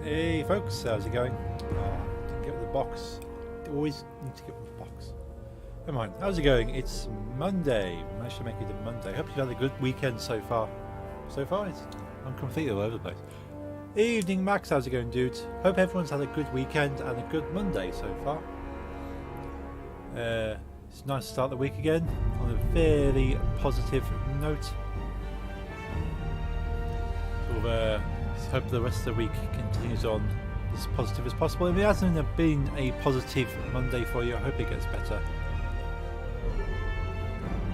Hey folks, how's it going? Didn't get the box. Always need to get the box. Never mind. How's it going? It's Monday. We managed to make it a Monday. Hope you've had a good weekend so far. I'm completely all over the place. Evening, Max. How's it going, dude? Hope everyone's had a good weekend and a good Monday so far. It's nice to start the week again on a very positive note. Hope the rest of the week continues on as positive as possible. If it hasn't been a positive Monday for you, I hope it gets better.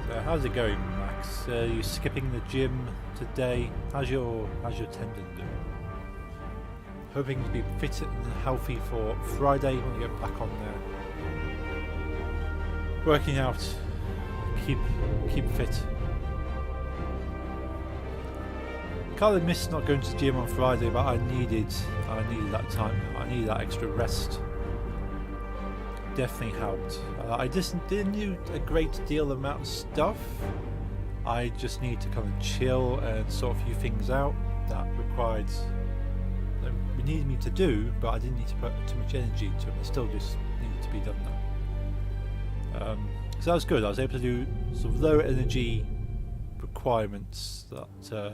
So how's it going, Max? You skipping the gym today? How's your tendon doing? Hoping to be fit and healthy for Friday when you get back on there. Working out, keep fit. Kind of missed not going to the gym on Friday, but I needed that time. I needed that extra rest. Definitely helped. I just didn't do a great deal amount of stuff. I just need to kind of chill and sort a few things out that needed me to do, but I didn't need to put too much energy into it. It still just needed to be done now. So that was good. I was able to do sort of low energy requirements that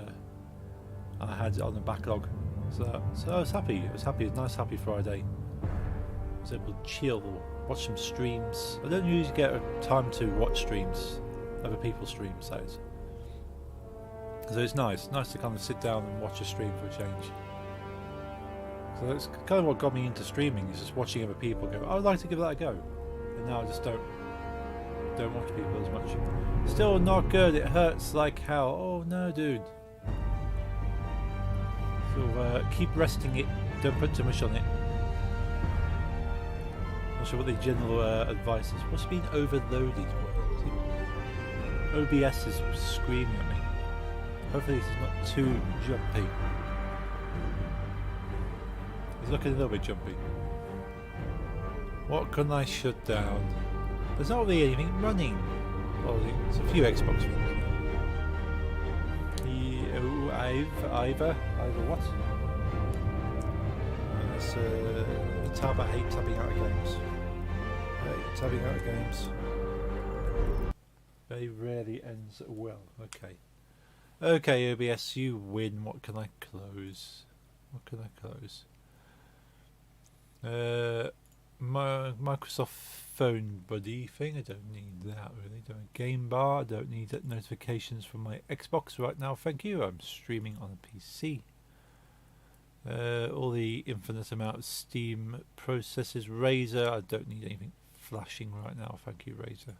I had on the backlog, so I was happy. It was a nice happy Friday. I was able to chill, watch some streams. I don't usually get a time to watch streams, other people's streams, so it's nice to kind of sit down and watch a stream for a change. So that's kind of what got me into streaming, is just watching other people go, I would like to give that a go, and now I just don't watch people as much. Still not good. It hurts like hell. Oh no, dude. So keep resting it, don't put too much on it. Not sure what the general advice is. What's been overloaded? OBS is screaming at me. Hopefully this is not too jumpy. He's looking a little bit jumpy. What can I shut down? There's not really anything running. Well, there's a few Xbox things. Either what? It's a tab. I hate tabbing out of games. Tabbing out of games very rarely ends well. Okay, OBS, you win. What can I close? My Microsoft phone buddy thing. I don't need that really. Don't game bar. I don't need notifications from my Xbox right now. Thank you. I'm streaming on a PC. All the infinite amount of Steam processes. Razer. I don't need anything flashing right now. Thank you, Razer.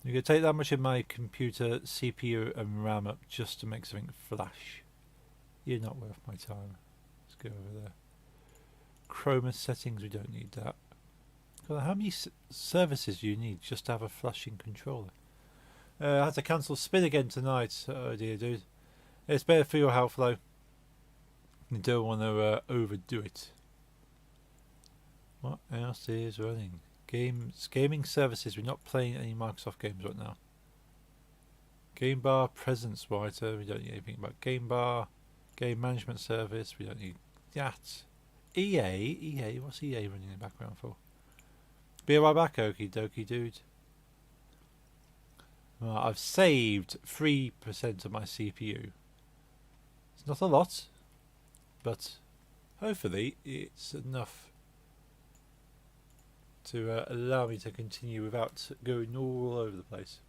You can take that much of my computer CPU and RAM up just to make something flash. You're not worth my time. Let's go over there. Chroma settings. We don't need that. How many services do you need just to have a flashing controller? I had to cancel spin again tonight. Oh dear, dude. It's better for your health though. You don't want to overdo it. What else is running? Gaming services. We're not playing any Microsoft games right now. Game bar, presence writer. We don't need anything about game bar. Game management service. We don't need that. EA. What's EA running in the background for? Be right back, okie dokie, dude. Well, I've saved 3% of my CPU. It's not a lot, but hopefully it's enough to allow me to continue without going all over the place.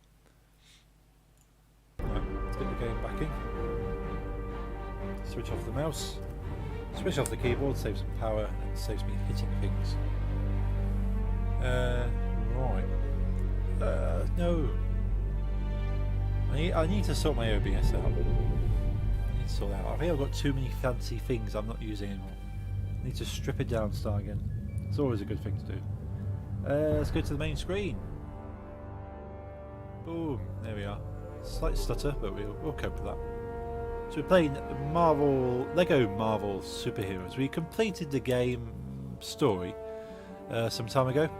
Right, let's get the game back in. Switch off the mouse. Switch off the keyboard, save some power, and saves me hitting things. Right. No. I need to sort my OBS out. I think I've got too many fancy things I'm not using anymore. I need to strip it down and start again. It's always a good thing to do. Let's go to the main screen. Boom. There we are. Slight stutter, but we'll cope with that. So we're playing Lego Marvel Superheroes. We completed the game story some time ago.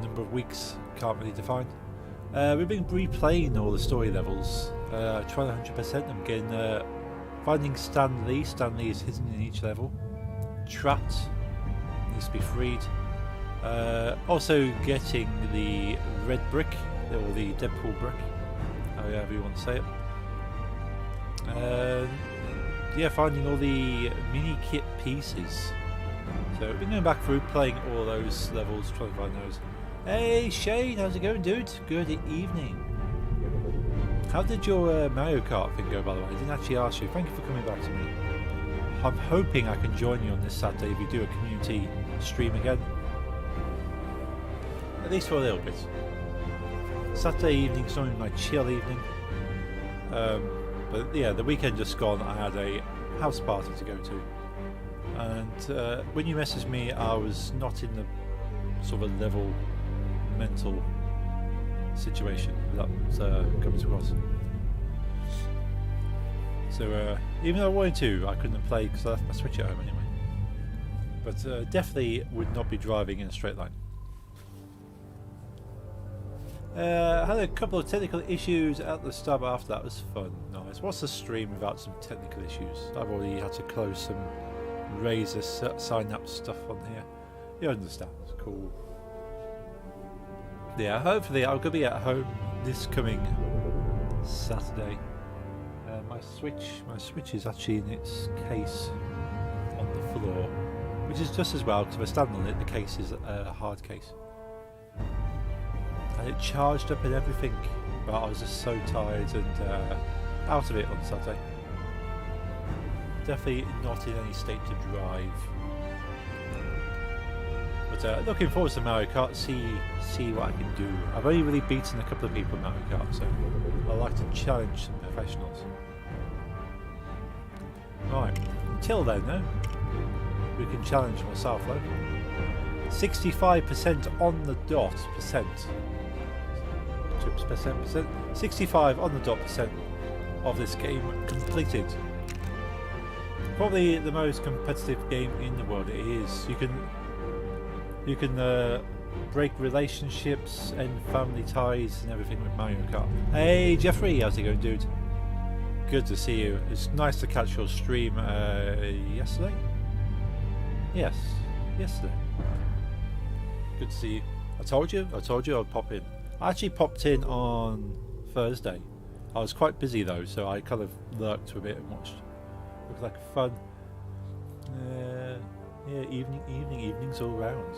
Number of weeks, can't really define. We've been replaying all the story levels, trying to 100% them, getting Finding Stan Lee. Stan Lee is hidden in each level. Trapped. Needs to be freed. Also getting the red brick, or the Deadpool brick, however you want to say it. Yeah, finding all the mini kit pieces. So we've been going back through, playing all those levels, trying to find those. Hey Shane, how's it going, dude? Good evening. How did your Mario Kart thing go, by the way? I didn't actually ask you. Thank you for coming back to me. I'm hoping I can join you on this Saturday if we do a community stream again. At least for a little bit. Saturday evening, something my chill evening. But yeah, the weekend just gone, I had a house party to go to. And when you messaged me, I was not in the sort of level mental situation that's coming across. So even though I wanted to, I couldn't play because I left my Switch at home anyway. But definitely would not be driving in a straight line. Had a couple of technical issues at the start, but after that was fun. Nice. What's the stream without some technical issues? I've already had to close some Razer synapse stuff on here. You understand. It's cool. Yeah, hopefully I'm going to be at home this coming Saturday. My Switch is actually in its case on the floor, which is just as well because if I stand on it, the case is a hard case. And it charged up and everything, but I was just so tired and out of it on Saturday. Definitely not in any state to drive. But looking forward to Mario Kart, see what I can do. I've only really beaten a couple of people in Mario Kart, so I like to challenge some professionals. Right, until then though, we can challenge myself though. 65% on the dot percent. 65 on the dot percent of this game completed. Probably the most competitive game in the world. It is. You can break relationships, end family ties, and everything with Mario Kart. Hey Jeffrey, how's it going, dude? Good to see you. It's nice to catch your stream. Yesterday? Yes, yesterday. Good to see you. I told you I'd pop in. I actually popped in on Thursday. I was quite busy though, so I kind of lurked a bit and watched. Looked like fun. Yeah, evenings all round.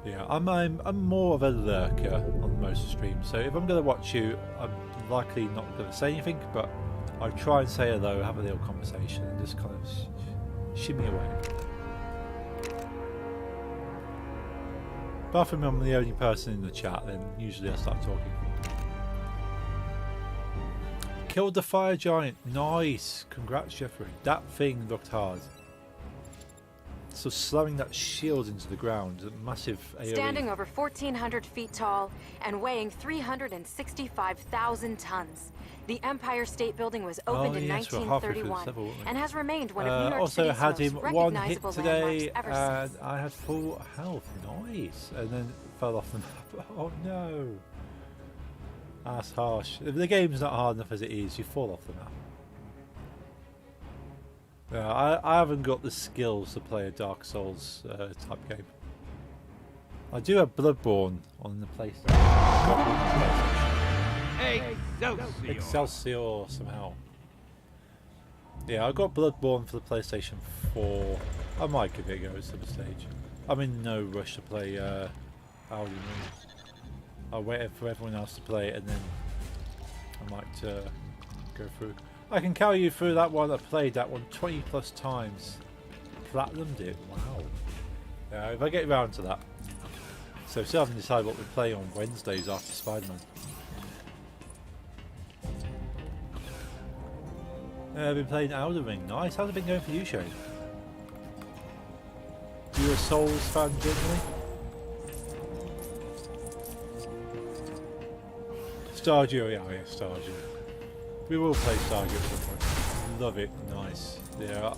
Yeah, I'm more of a lurker on most streams. So if I'm going to watch you, I'm likely not going to say anything, but I try and say hello, have a little conversation, and just kind of shimmy away. Apart from I'm the only person in the chat, then usually I start talking. Killed the fire giant. Nice. Congrats, Jeffrey. That thing looked hard. So slamming that shield into the ground, a massive AoE. Standing over 1,400 feet tall and weighing 365,000 tons, the Empire State Building was opened in 1931 and has remained one of New York also City's had him most one hit recognizable today, landmarks ever and since. I had full health. Nice. And then fell off the map. Oh no. That's harsh. If the game's not hard enough as it is, you fall off the map. I haven't got the skills to play a Dark Souls type game. I do have Bloodborne on the PlayStation. Excelsior somehow. Yeah, I got Bloodborne for the PlayStation 4. I might give it a go at some stage. I'm in no rush to play Elden Ring. I'll wait for everyone else to play it and then I might go through. I can carry you through that one. I played that one 20 plus times. Platinumed it. Wow. Yeah, if I get around to that. So still haven't decided what we play on Wednesdays after Spider-Man. I've been playing Elden Ring. Nice. How's it been going for you, Shane? Are you a Souls fan generally? Stardew, yeah, Stardew. We will play Stardew at some point. Love it, nice. Yeah,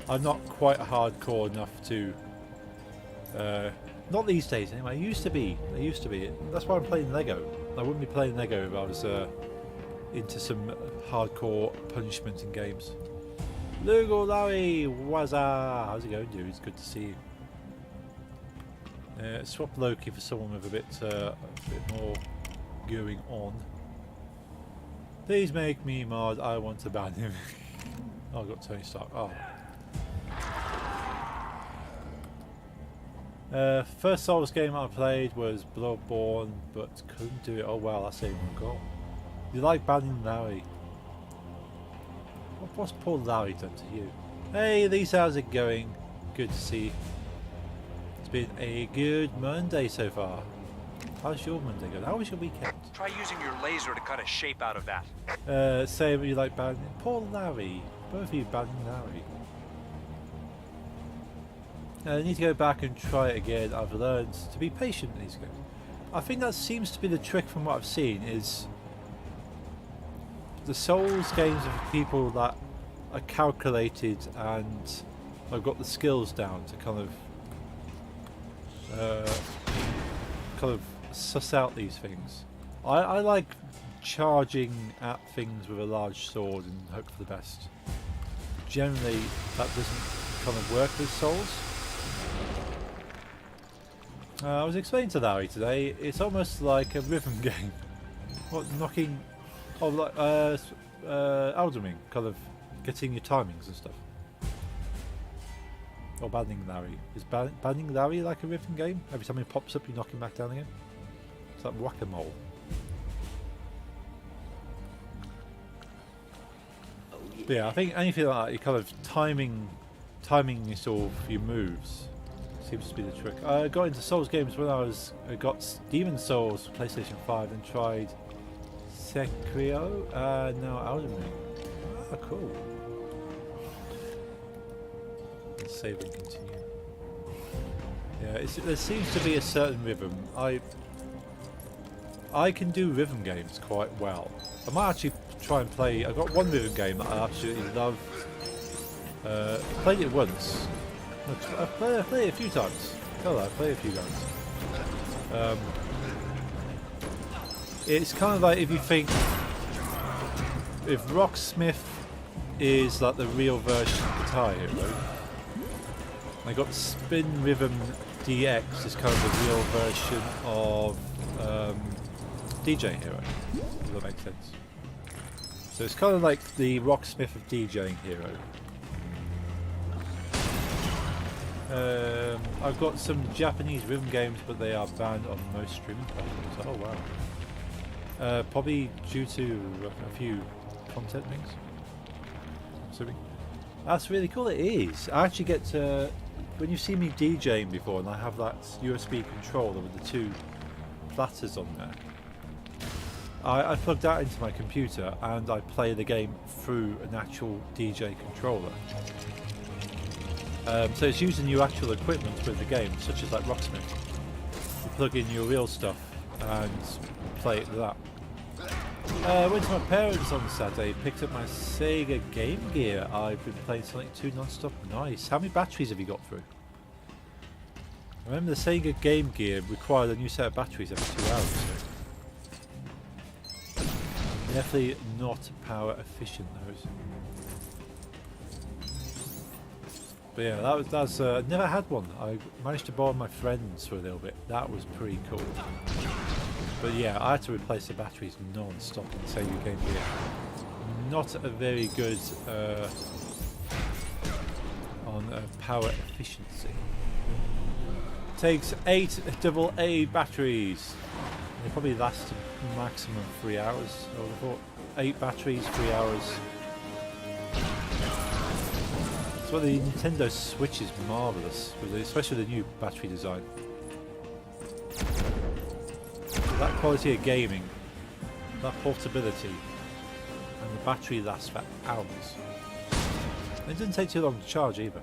I'm not quite hardcore enough to. Not these days anyway. I used to be. That's why I'm playing Lego. I wouldn't be playing Lego if I was into some hardcore punishment in games. Lugo Larry, wazza! How's it going, dude? It's good to see you. Swap Loki for someone with a bit more going on. Please make me mod. I want to ban him. Oh, I got Tony Stark. Oh. First Souls game I played was Bloodborne, but couldn't do it. Oh wow, that's even got. You like banning Larry? What's poor Larry done to you? Hey Lisa, how's it going? Good to see you. It's been a good Monday so far. How's your Monday going? How was your weekend? Try using your laser to cut a shape out of that. Say what you like banning. Poor Larry. Both of you banning Larry. I need to go back and try it again. I've learned to be patient in these games. I think that seems to be the trick from what I've seen is the Souls games are for people that are calculated and have got the skills down to kind of suss out these things. I like charging at things with a large sword and hope for the best. Generally that doesn't kind of work with Souls. I was explaining to Larry today, it's almost like a rhythm game. What, knocking... Oh, like Elden Ring, kind of getting your timings and stuff. Or banning Larry. Is banning Larry like a rhythm game? Every time he pops up you knock him back down again? It's like whack-a-mole. But yeah, I think anything like that, you're kind of timing your sort of your moves seems to be the trick. I got into Souls games when I got Demon Souls PlayStation 5 and tried Sekiro, now Elden Ring. Ah, cool. Let's save and continue. Yeah, there seems to be a certain rhythm. I can do rhythm games quite well. I might actually try and play. I've got one rhythm game that I absolutely love. I played it once. I've played it a few times. Oh, I've played it a few times. It's kind of like if you think if Rocksmith is like the real version of Guitar Hero, I got Spin Rhythm DX is kind of the real version of DJ Hero. If that makes sense. So it's kind of like the Rocksmith of DJing Hero. I've got some Japanese rhythm games, but they are banned on most streaming platforms. Oh wow. Probably due to a few content things. Assuming. That's really cool. It is. I actually get to, when you see me DJing before, and I have that USB controller with the two platters on there. I plug that into my computer and I play the game through an actual DJ controller. So it's using your actual equipment with the game, such as like Rocksmith. You plug in your real stuff and play it with that. Went to my parents on Saturday, picked up my Sega Game Gear. I've been playing Sonic 2 non-stop. Nice. How many batteries have you got through? I remember the Sega Game Gear required a new set of batteries every 2 hours. So. Definitely not power efficient, those. But yeah, that was never had one. I managed to borrow my friends for a little bit. That was pretty cool. But yeah, I had to replace the batteries non-stop in the Sega Game Gear. Not a very good on power efficiency. Takes 8 AA batteries. They probably last a maximum 3 hours. I would have thought 8 batteries, 3 hours. That's why the Nintendo Switch is marvellous, especially the new battery design. That quality of gaming, that portability, and the battery lasts for hours. And it doesn't take too long to charge either.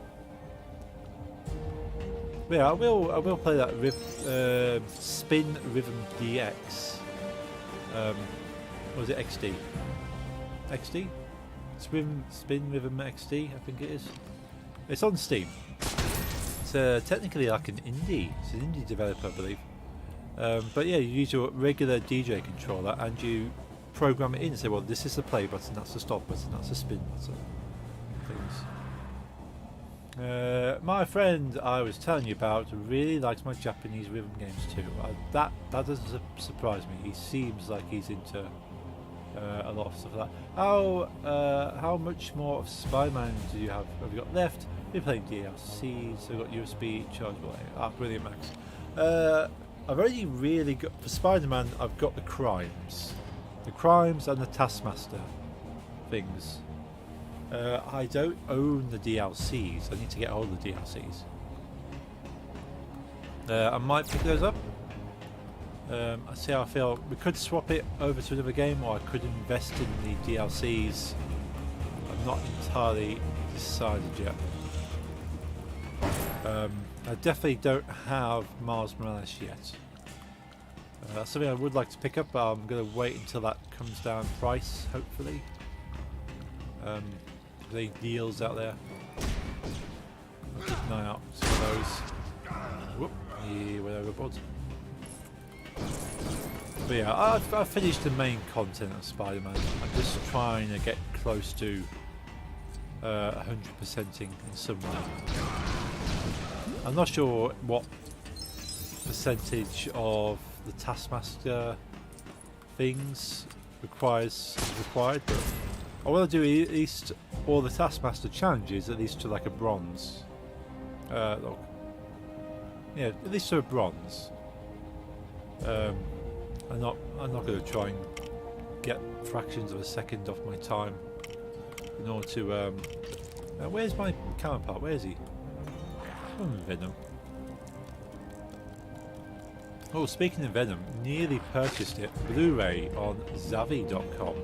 But yeah, I will play that Spin Rhythm DX. What was it, XD? XD? Spin Rhythm XD, I think it is. It's on Steam. It's technically like an indie. It's an indie developer, I believe. But yeah, you use your regular DJ controller and you program it in and say, well, this is the play button, that's the stop button, that's the spin button. Things. My friend I was telling you about really likes my Japanese rhythm games too. That doesn't surprise me. He seems like he's into a lot of stuff like that. How much more of Spider-Man do you have you got left? We're playing DLC, so we've got USB chargeable. Brilliant, Max. I've only really got for Spider-Man. I've got the crimes and the Taskmaster things. I don't own the DLCs. I need to get hold of the DLCs. I might pick those up. I see how I feel. We could swap it over to another game, or I could invest in the DLCs. I'm not entirely decided yet. I definitely don't have Miles Morales yet. That's something I would like to pick up, but I'm going to wait until that comes down price, hopefully. Any deals out there? I'll keep an eye out for those. Whoop, he went overboard. But yeah, I've finished the main content of Spider-Man. I'm just trying to get close to 100%ing in some way. I'm not sure what percentage of the Taskmaster things is required, but I want to do at least all the Taskmaster challenges at least to like a bronze. Look. Yeah, at least to a bronze. I'm not going to try and get fractions of a second off my time in order to. Where's my counterpart? Where is he? Venom. Oh, speaking of Venom, nearly purchased it Blu-ray on Zavi.com.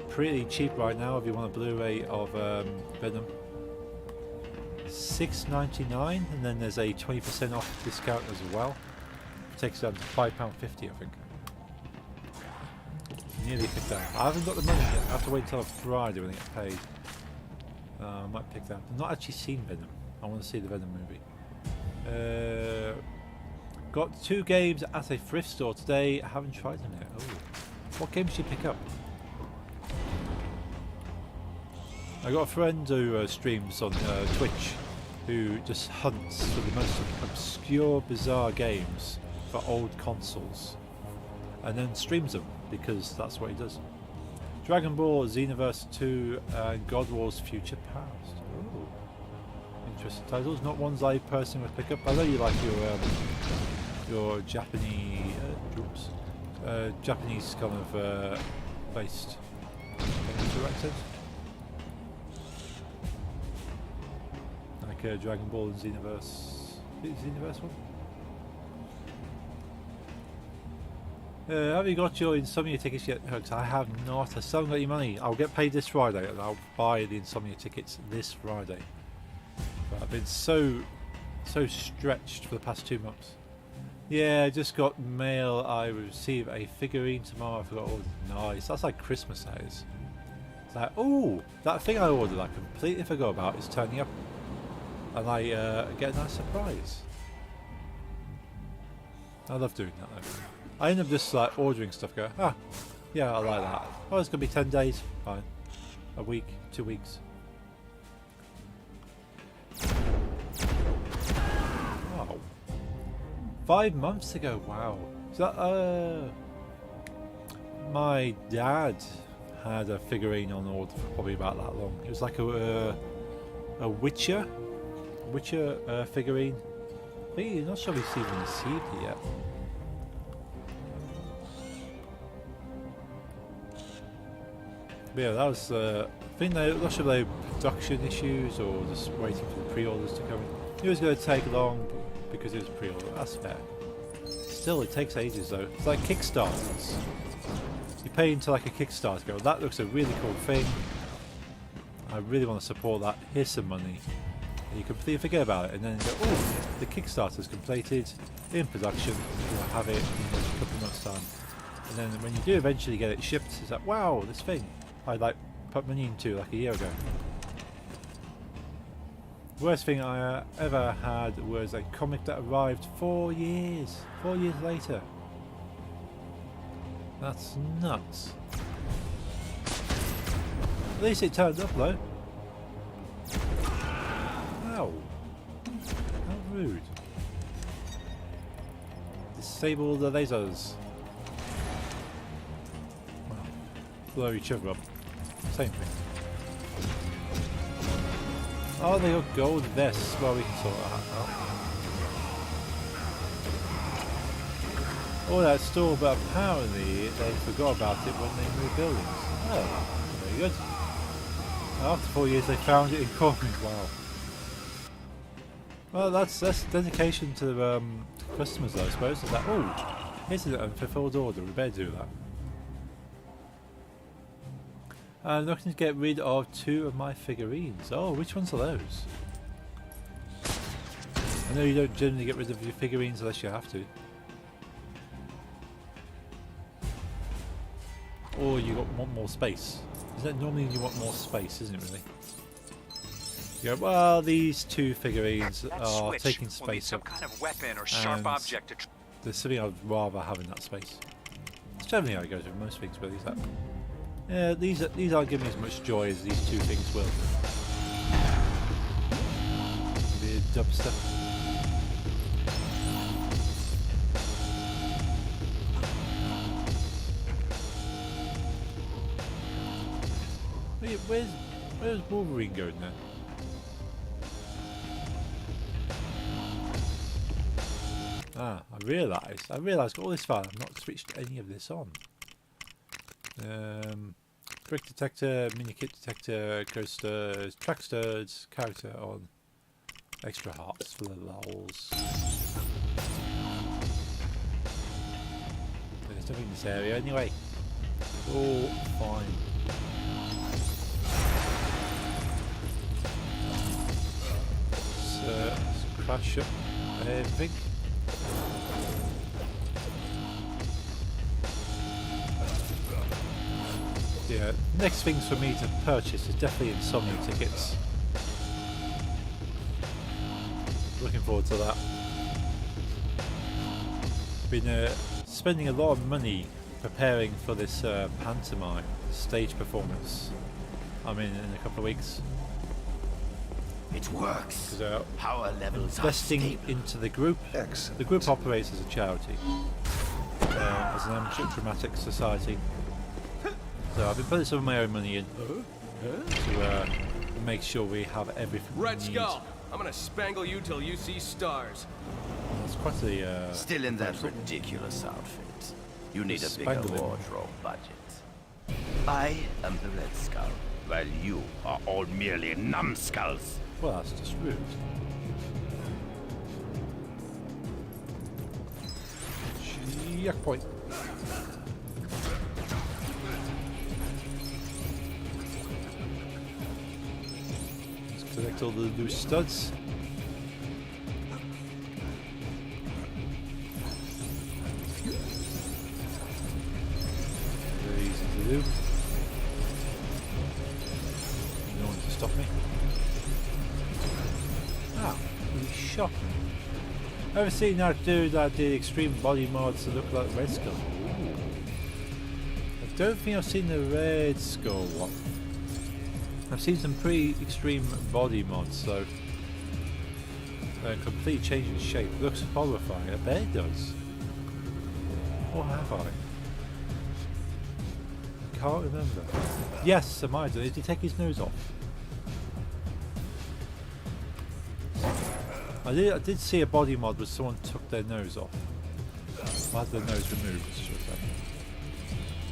Pretty cheap right now if you want a Blu-ray of Venom. $6.99, and then there's a 20% off discount as well. Takes it down to £5.50, I think. Nearly picked that up. I haven't got the money yet. I have to wait until Friday when I get paid. I might pick that up. I've not actually seen Venom. I want to see the Venom movie. Got 2 games at a thrift store today. I haven't tried them yet. Oh, what games did you pick up? I got a friend who streams on Twitch who just hunts for the most obscure, bizarre games for old consoles and then streams them because that's what he does. Dragon Ball, Xenoverse 2 and God War's Future Past. Ooh. Interesting titles, not ones I personally would pick up. I know you like your Japanese Japanese kind of based directed, like Dragon Ball and Xenoverse one. Have you got your Insomnia tickets yet, Hugs? I have not. I still haven't got your money. I'll get paid this Friday and I'll buy the Insomnia tickets this Friday. But I've been so stretched for the past 2 months. Yeah, I just got mail. I will receive a figurine tomorrow. I forgot. Oh, nice. That's like Christmas, that is. It's like, oh, that thing I ordered I completely forgot about is turning up. And I get a nice surprise. I love doing that though. I end up just like ordering stuff, go, yeah, I like that. Oh, it's going to be 10 days. Fine. A week, 2 weeks. Wow. 5 months ago, wow. So, my dad had a figurine on order for probably about that long. It was like a Witcher figurine. I think you're not sure if he's even received it yet. But yeah, that was. I think I'm not sure if they production issues or just waiting for the pre-orders to come in. It was going to take long because it was pre-order. That's fair. Still, it takes ages though. It's like Kickstarters. You pay into like a Kickstarter, go, that looks a really cool thing. I really want to support that. Here's some money. And you completely forget about it, and then you go, oh, the Kickstarter's completed, in production. You'll have it in a couple of months' time. And then when you do eventually get it shipped, it's like, wow, this thing I like put money into like a year ago. The worst thing I ever had was a comic that arrived 4 years. 4 years later. That's nuts. At least it turned up though. Ow. How rude. Disable the lasers. Well, blow each other up. Same thing. Oh, they got gold vests. Well, we can sort that out. Oh, that store, but apparently they forgot about it when they moved buildings. Oh, very good. After 4 years, they found it in Cornwall. Wow. Well, that's dedication to the customers, I suppose. Is that, oh, here's an unfulfilled order. We better do that. I'm looking to get rid of 2 of my figurines. Oh, which ones are those? I know you don't generally get rid of your figurines unless you have to. Or you want more space. Is that normally you want more space, isn't it really? You go, well, these 2 figurines are taking space some up. kind of weapon or sharp object to there's something I'd rather have in that space. It's generally how it goes with most things, really. Is that? Yeah, these aren't giving me as much joy as these 2 things will. Weird dubstep. Wait, where's Wolverine going now? Ah, I realised all this while I've not switched any of this on. Brick detector, mini kit detector, coasters, tracksters, character on. Extra hearts for the lols. There's nothing in this area anyway. It's all fine. Let's crash up everything. Yeah, next things for me to purchase is definitely Insomnia tickets. Looking forward to that. Been spending a lot of money preparing for this pantomime stage performance. I'm in a couple of weeks. It works. Power levels investing into the group. Excellent. The group operates as a charity, as an amateur dramatic society. So I've been putting some of my own money in to make sure we have everything Red we need. Skull, I'm gonna spangle you till you see stars. That's quite the still in that ridiculous outfit. You need a bigger wardrobe budget. I am the Red Skull, while you are all merely numbskulls. Well, that's just rude. Checkpoint. Let's collect all the loose studs. Very easy to do. No one to stop me. Ah, he shot me. Ever seen that dude that did extreme body mods to look like Red Skull? Ooh. I don't think I've seen the Red Skull one. I've seen some pretty extreme body mods, so completely changing shape. Looks horrifying. I bet it does. Or have I? Can't remember. Yes, I might have. Did he take his nose off? I did see a body mod where someone took their nose off. Or had their nose removed, should I say.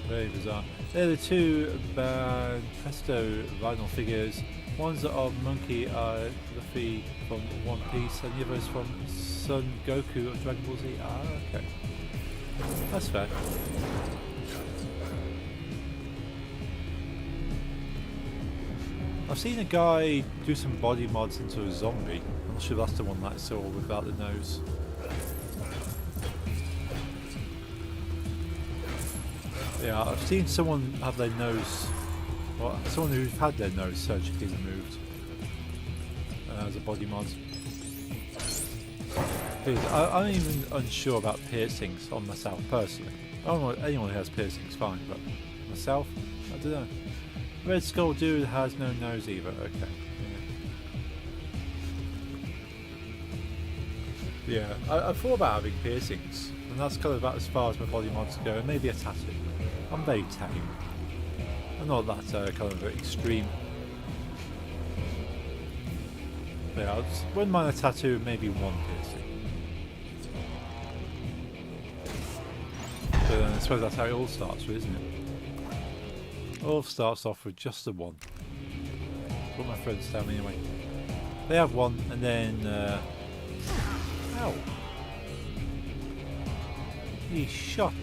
Very bizarre. They're the 2 Presto vinyl figures. One's of Monkey Luffy from One Piece, and the other is from Son Goku of Dragon Ball Z. Ah, okay. That's fair. I've seen a guy do some body mods into a zombie. I'm not sure that's the one that I saw without the nose. Yeah, I've seen someone have their nose, well, someone who's had their nose surgically removed as a body mod. I'm even unsure about piercings on myself personally. Oh, anyone who has piercings, fine, but myself, I don't know. Red Skull dude has no nose either. Okay. Yeah, I thought about having piercings, and that's kind of about as far as my body wants to go, and maybe a tattoo. I'm very tame. I'm not that kind of extreme. But yeah, I wouldn't mind a tattoo, maybe one piercing. But I suppose that's how it all starts with, isn't it? All starts off with just the one. That's what my friends tell me anyway. They have one, and then ow! He shot me.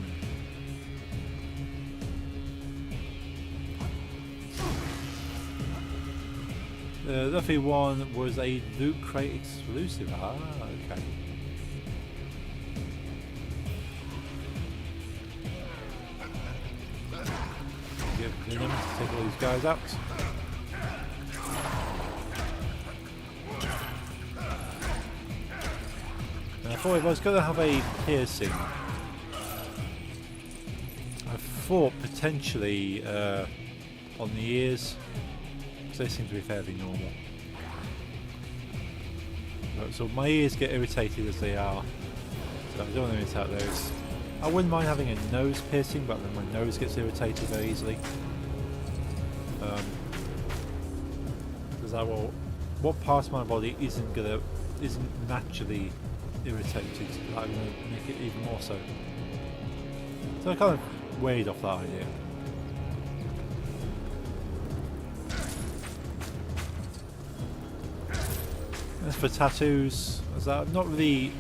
The Luffy one was a Loot Crate exclusive. Ah, okay. Take all these guys out. And I thought if I was going to have a piercing, I thought potentially on the ears, because they seem to be fairly normal. So my ears get irritated as they are, so I don't want to irritate those. I wouldn't mind having a nose piercing, but then my nose gets irritated very easily. Because what part of my body isn't naturally irritated? I'm going to make it even more so. So I kind of weighed off that idea. As for tattoos, as I've not really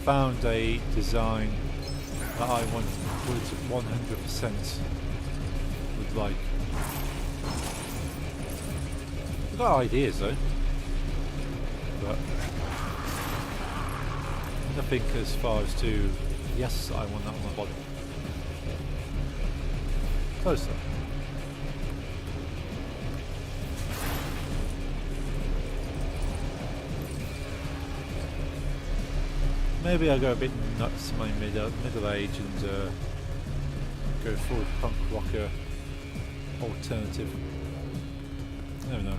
found a design that I would 100% would like. I've got ideas though, but nothing as far as to, yes, I want that on my body. Close though. Maybe I'll go a bit nuts in my middle age and go full punk rocker alternative. I don't know.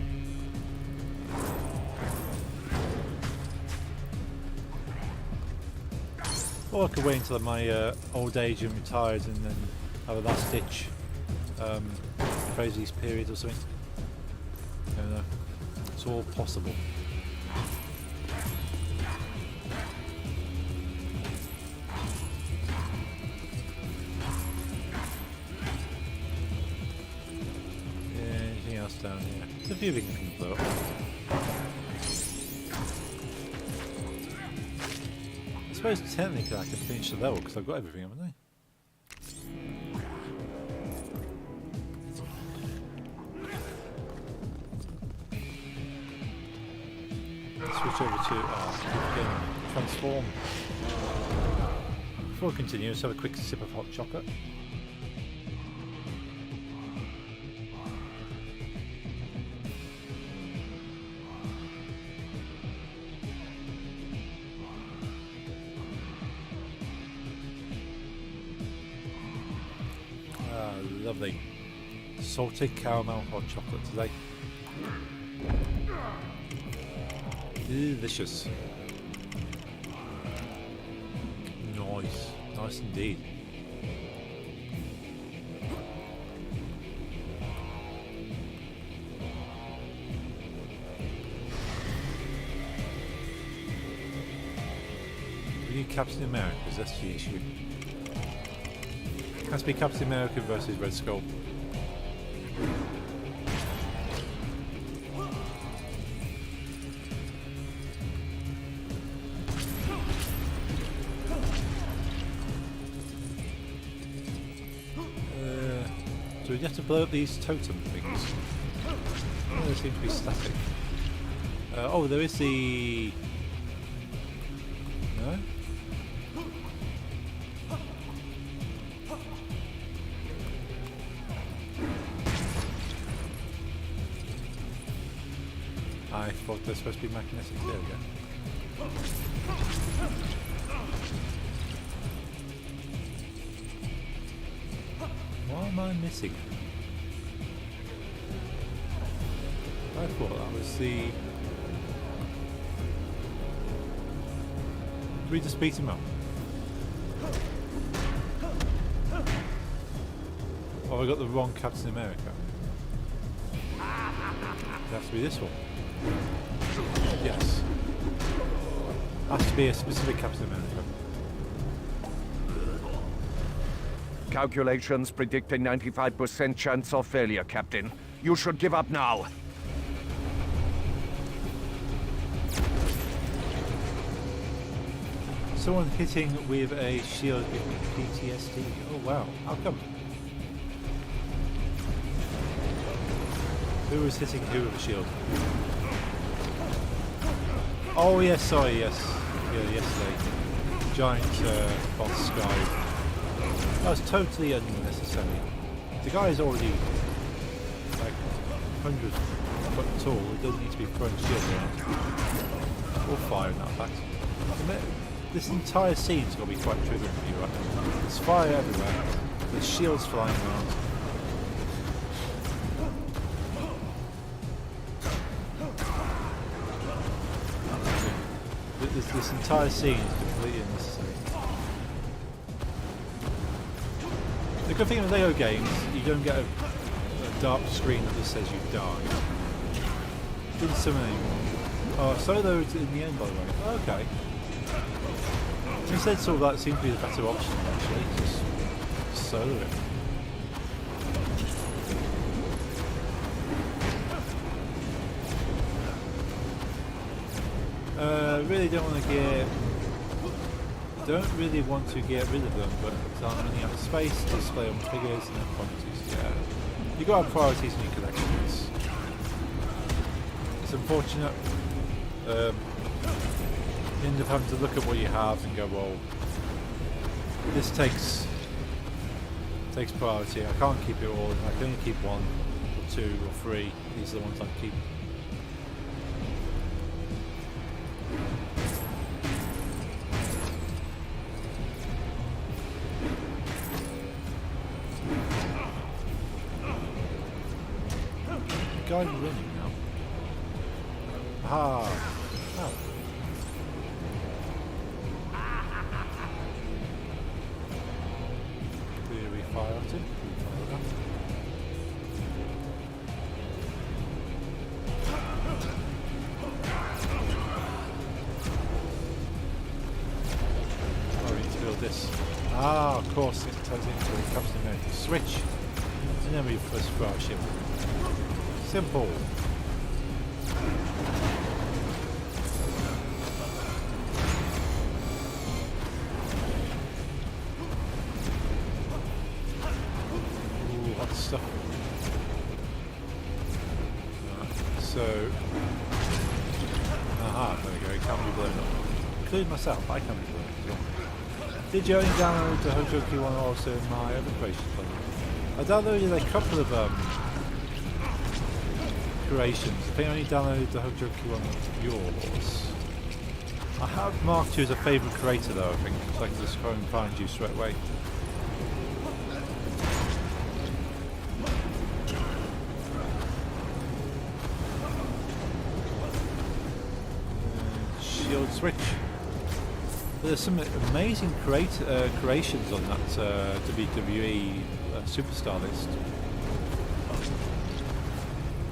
Or I could wait until my old age and retired and then have a last ditch crazy period or something. I don't know. It's all possible. Down here. There's a few things we can blow up. I suppose technically I can finish the level because I've got everything, haven't I? Switch over to again, transform. Before we continue, let's have a quick sip of hot chocolate. Lovely salted caramel hot chocolate today. Delicious. Nice indeed. We need Captain America, because that's the issue. Has to be Captain America versus Red Skull. So we have to blow up these totem things. Oh, they seem to be static. Oh, there is the... No? I thought they're supposed to be magnetic. There we go. am I missing? I thought that was the... Did we just beat him up? Oh, I got the wrong Captain America. It has to be this one. Yes. Has to be a specific Captain America. Calculations predict a 95% chance of failure, Captain. You should give up now. Someone hitting with a shield with PTSD. Oh wow, how come? Who was hitting who with a shield? Oh yes, sorry, yes. Yeah, yesterday. Giant boss guy. That was totally unnecessary. The guy is already like 100 foot tall. It doesn't need to be throwing shield around. Or firing that fact. This entire scene's going to be quite triggering for you right now. There's fire everywhere. There's shields flying around. This entire scene is completely unnecessary. The good thing with Lego games, you don't get a dark screen that just says you died. Didn't summon anyone. Oh, solo in the end, by the way. Oh, okay. Instead, sort of that seems to be the better option, actually. Just solo it. Really don't really want to get rid of them, but I'm running out of space to display on figures and then quantities. Yeah, you got to have priorities in your collections. It's unfortunate. You end up having to look at what you have and go, well, this takes priority. I can't keep it all. I can only keep one, or two, or three. These are the ones I keep. The guy's running now. Ah. Oh. Do we fire at him? Oh, we need to build this. Ah, of course, it turns into a Captain America switch. And then we first throw our ship. Simple. Ooh, hot stuff. So, aha, there we go. It can't be blown up. Including myself, I can't be blown up as well. Did you only download the Hojoki one also in my other creations plugin? I downloaded a couple of creations. I think I only downloaded the Hojoki one of yours. I have marked you as a favourite creator though, I think, so I can just go and find you straight away. Shield switch. There's some amazing creations on that WWE Superstar list.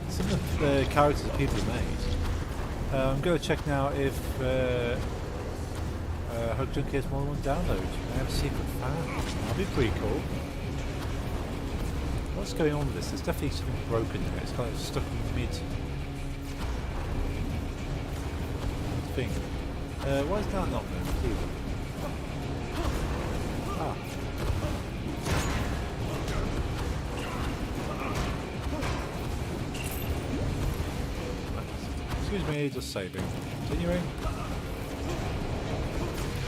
Some of the characters that people have made. I'm going to check now if Hojoki has more than one download. I have a secret fan. That'd be pretty cool. What's going on with this? There's definitely something broken there. It's kind of stuck in mid thing. Why is that not moved either? Ah. Excuse me, just saving. Continuing.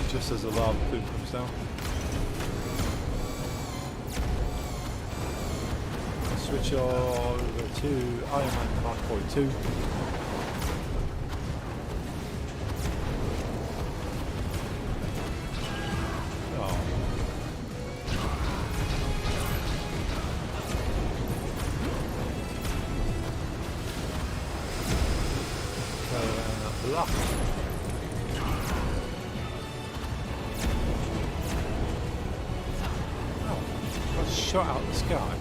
Just as the lava plume comes down. Switch over to Iron Man Mark 42. shot out of the sky.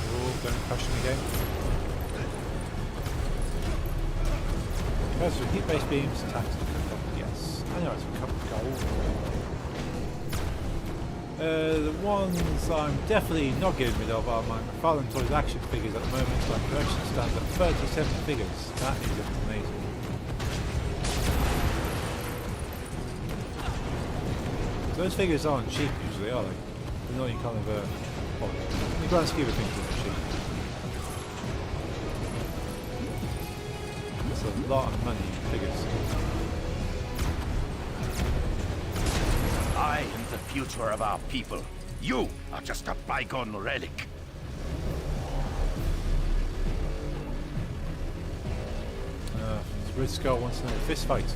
Oh, don't crush him again. Okay, so heat-based beams, attacks. Yes, I know it's a cup of gold. The ones I'm definitely not getting rid of are my McFarlane Toys action figures at the moment. My collection stands at 37 figures. That is amazing. Those figures aren't cheap usually, are they? They're not in kind of a... well, in the grand scheme of things, they're cheap. That's a lot of money in figures. I am the future of our people. You are just a bygone relic. Red Skull wants another fist fight.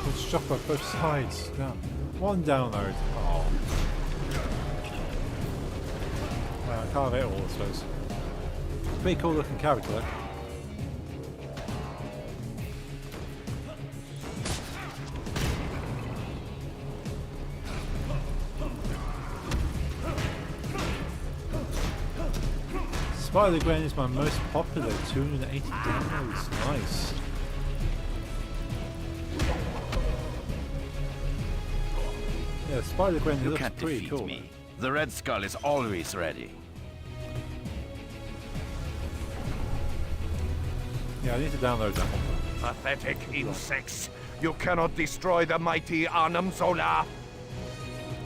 Good shot by both sides. Down. One download. Oh. Well, I can't have it all, I suppose. Pretty cool looking character though. Spider-Gwen is my most popular, 280 downloads. Nice. Yeah, Spider-Gwen looks can't pretty defeat cool. me. The Red Skull is always ready. Yeah, I need to download that one. Pathetic insects. You cannot destroy the mighty Arnhem Zola.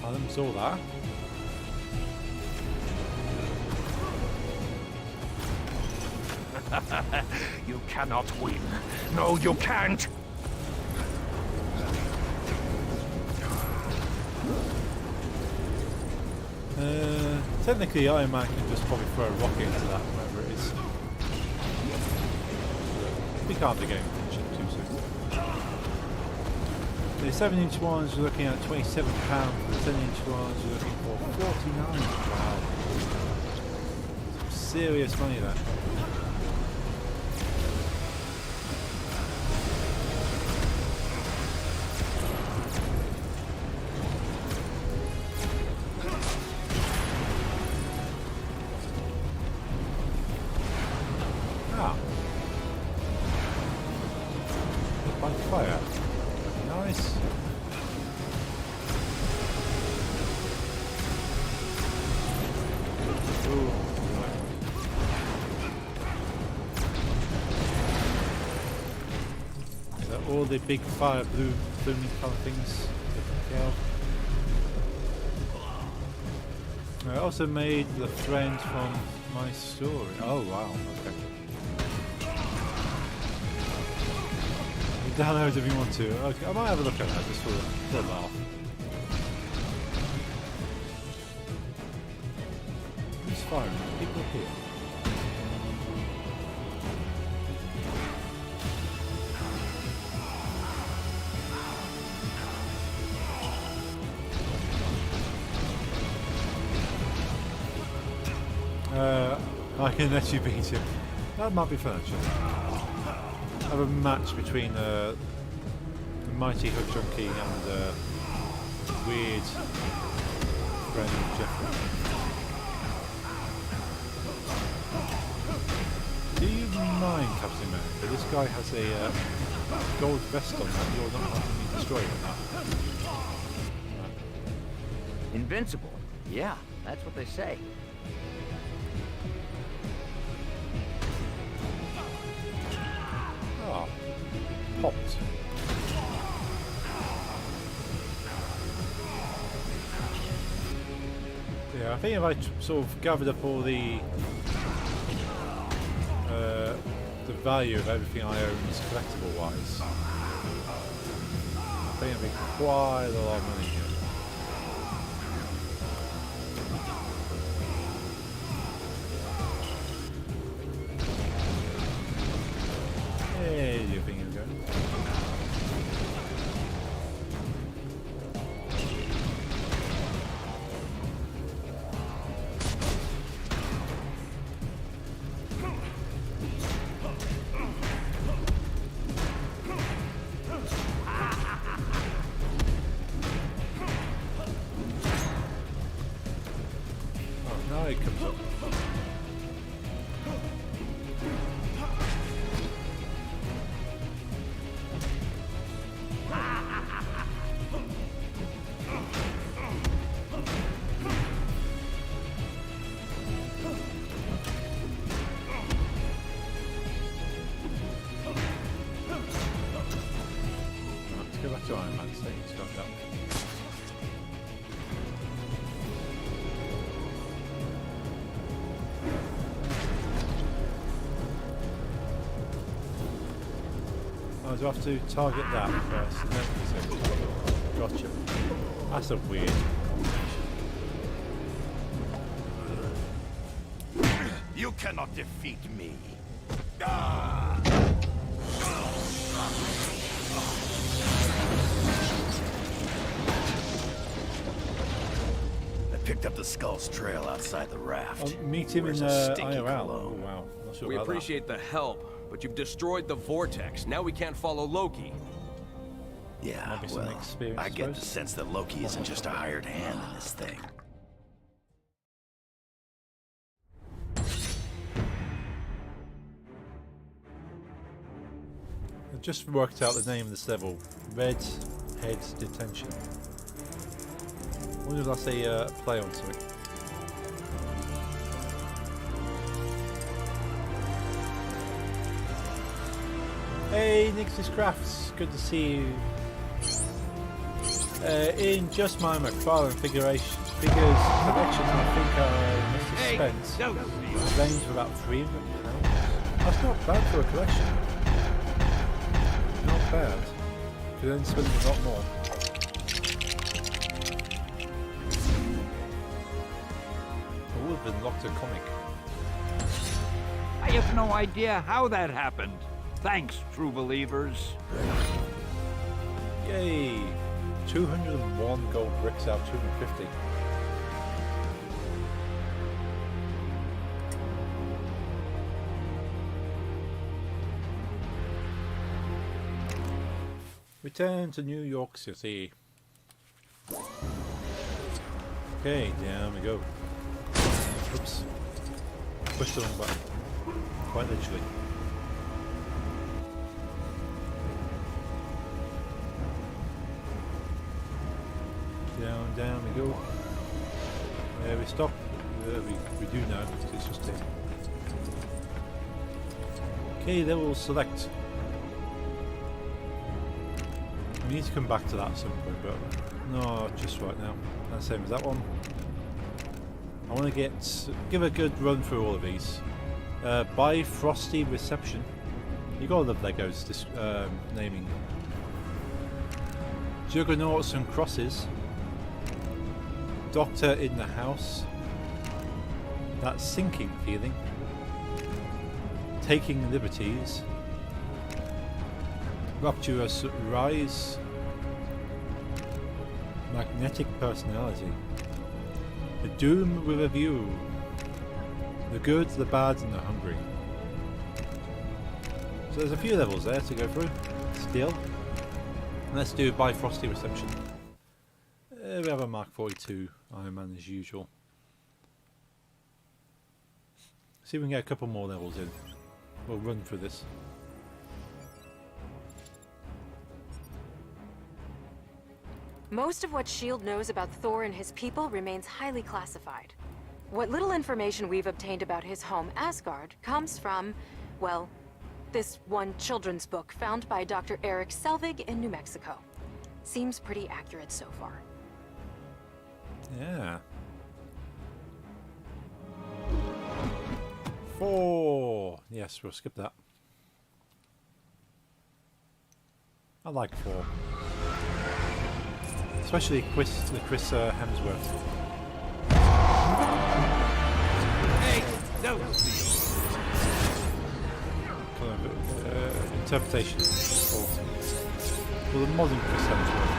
Arnhem Zola? You cannot win. No, you can't. Technically Iron Man can just probably throw a rocket into that, wherever it is. We can't the game finish it too soon. The 7-inch ones you're looking at £27, the 10-inch ones you're looking for £49. Wow. Some serious money there. Fire. Nice. Ooh. Is that all the big fire blue blooming colour things? I also made the friend from my story. Oh wow, okay. Download if you want to. Okay, I might have a look at that just for a laugh. Who's firing? People here. I can let you beat him. That might be fun actually. Have a match between the mighty Hook Junkie and weird friend Jeffrey. Do you mind, Captain America? This guy has a gold vest on that. You're not having me destroy it like that. Invincible. Yeah, that's what they say. Ah, popped. Yeah, I think if I sort of gathered up all the value of everything I own collectible wise, I think it'd be quite a lot of money here. Where do you think it's going? Now it comes up. Let's go back to Iron Man. So he's got that. Oh, do I have to target that first? No, gotcha. That's a weird combination. You cannot defeat me. I picked up the Skull's trail outside the raft. I'll meet him in IRL. Oh wow. Not sure We about appreciate the help, but you've destroyed the vortex. Now we can't follow Loki. Yeah, Maybe some well, experience, I get the suppose. sense that Loki isn't just a hired hand in this thing. I just worked out the name of this level. Red Head Detention. I wonder if that's a play on something. Hey, Nix's Crafts, good to see you. In just my McFarlane figures collection, I think I must have spent range of about £300. That's not bad for a collection. Not bad. Could then spend a lot more. I would have been locked a comic. I have no idea how that happened. Thanks, true believers. Yay! 201 gold bricks out of 250. Return to New York City. Okay, down we go. Oops. Push the wrong button. Quite literally. Down we go. There we stop. We do now. It's just there. Okay, then we'll select. We need to come back to that at some point, but no, just right now. That's the same as that one. I want to give a good run through all of these. Bifrosty Reception. You gotta love Legos this naming. Juggernauts and Crosses. Doctor in the House. That sinking feeling. Taking Liberties. Rapturous Rise. Magnetic Personality. The Doom with a View. The Good, the Bad and the Hungry. So there's a few levels there to go through still. Let's do Bifrosty Reception. We have a Mark 42 Iron Man as usual. See if we can get a couple more levels in. We'll run through this. Most of what S.H.I.E.L.D. knows about Thor and his people remains highly classified. What little information we've obtained about his home, Asgard, comes from, well, this one children's book found by Dr. Eric Selvig in New Mexico. Seems pretty accurate so far. Yeah. 4. Yes, we'll skip that. I like 4. Especially Chris Hemsworth. Hey, no. Kind of interpretation. Well, the modern Chris Hemsworth.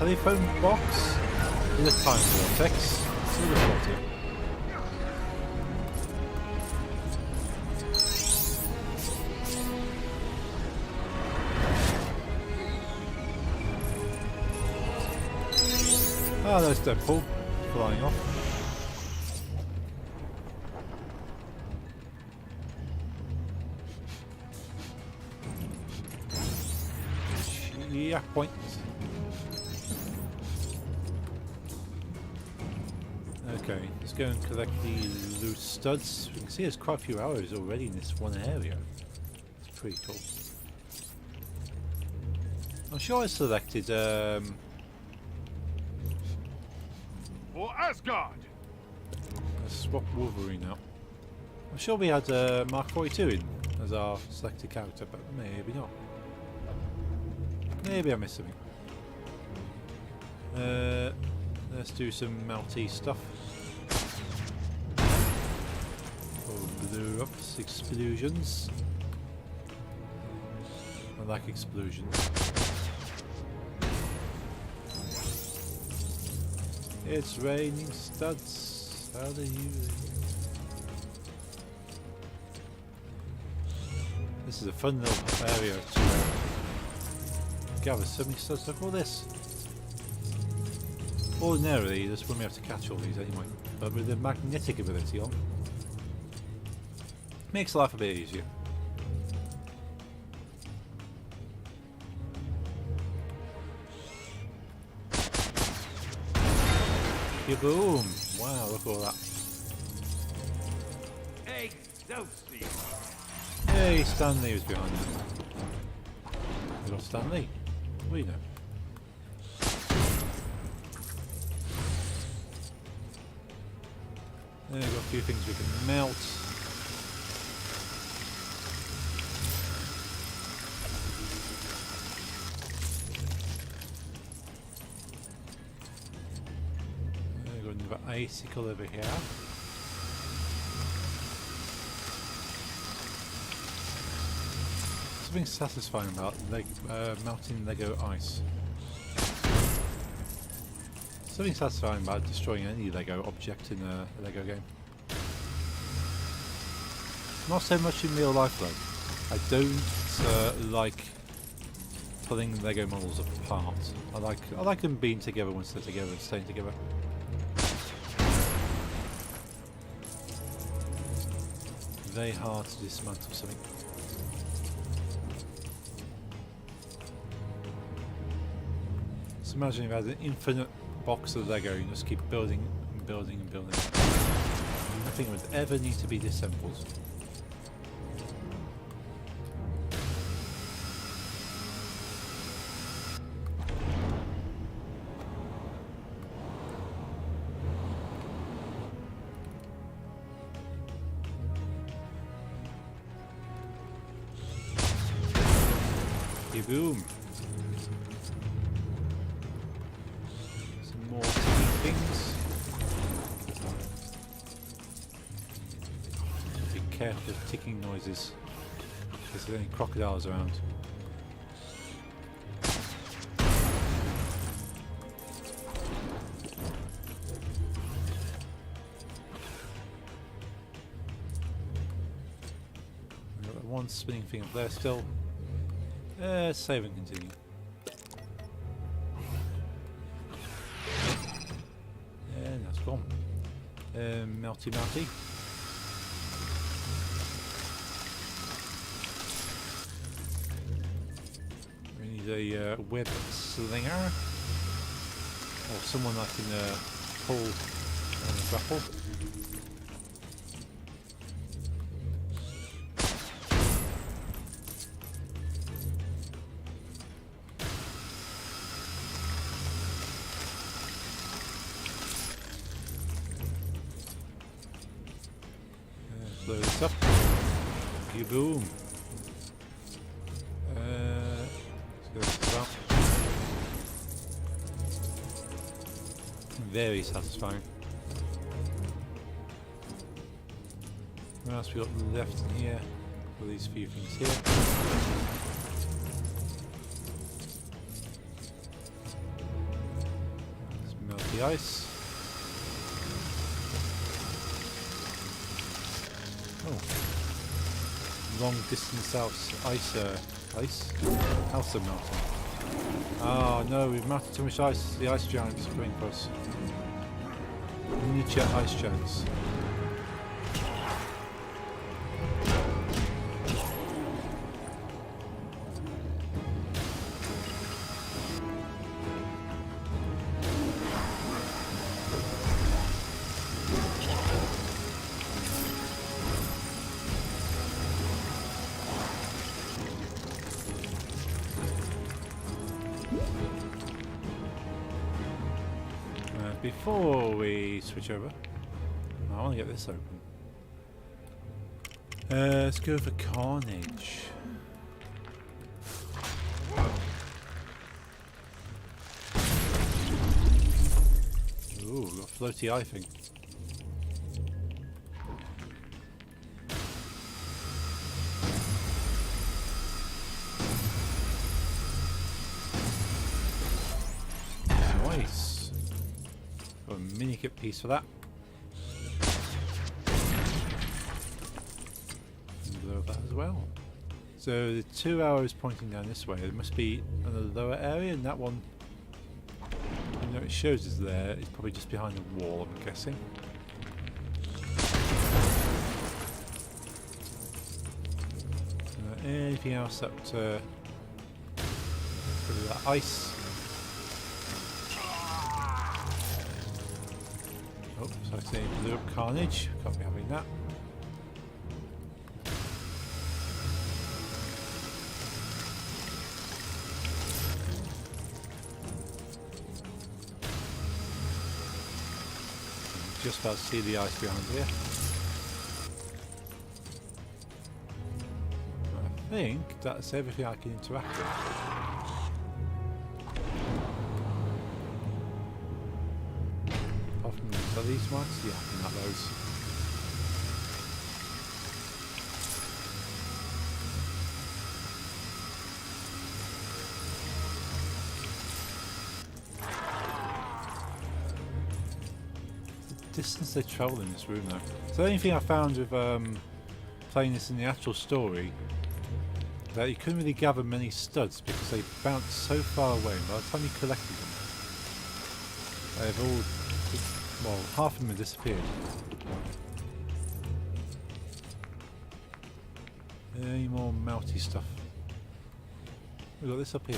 Telephone box in a time vortex. See the plot here. Oh, there's Deadpool flying off. Yeah, point. Okay, let's go and collect the loose studs. You can see there's quite a few arrows already in this one area. It's pretty cool. I'm sure I selected For Asgard! let's swap Wolverine out. I'm sure we had Mark 42 in as our selected character, but maybe not. Maybe I missed something. Let's do some melty stuff. Oh, blew up explosions. I like explosions. It's raining studs. How do you? This is a fun little area to gather so many studs. Look at all this. Ordinarily, this wouldn't be able to catch all these anyway, but with the magnetic ability on, makes life a bit easier. Boom! Wow, look at all that. Excelsior! Hey, Stanley was behind us. We got Stanley. We know. There, we've got a few things we can melt. We've got another icicle over here. Something satisfying about melting Lego ice. Something satisfying about destroying any Lego object in a Lego game. Not so much in real life though. I don't like pulling Lego models apart. I like them being together once they're together and staying together. Very hard to dismantle something. So imagine if you had an infinite box of Lego, you just keep building and building and building. Nothing would ever need to be disassembled. Boom! Some more ticking things. Be careful of ticking noises, because there are any crocodiles around. We've got one spinning thing up there still. Save and continue. And that's gone. Melty. We need a web slinger. Or someone that can pull and grapple. Blow this up. Boom. Let's go up. Very satisfying. What else we got left in here? For these few things here. Let's melt the ice. Long distance ice melting. Oh no, we've melted too much ice. The ice giants are coming for us. Miniature ice giants. Before we switch over, I want to get this open. Let's go for Carnage. Ooh, got a floaty eye thing. Nice. Got a mini kit piece for that. And blow that as well. So the 2 arrows pointing down this way. There must be another lower area, and that one, you know, it shows is there. It's probably just behind the wall, I'm guessing. Anything else that that ice? Oh, so I say blew up Carnage. Can't be having that. Just about to see the ice behind here. I think that's everything I can interact with. Apart from these ones, yeah, I can have those. Distance they travel in this room though. So the only thing I found with playing this in the actual story, that you couldn't really gather many studs because they bounced so far away. By the time you collected them, they've all, well, half of them have disappeared. Any more melty stuff? We've got this up here.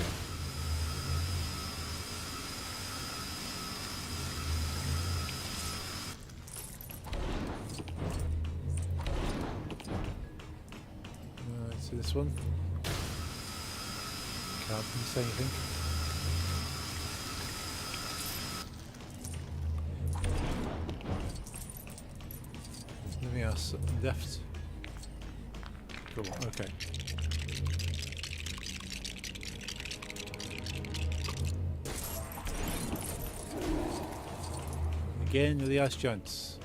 This one. Can't say anything. There's nothing else left. Cool, okay. Again with the ice giants.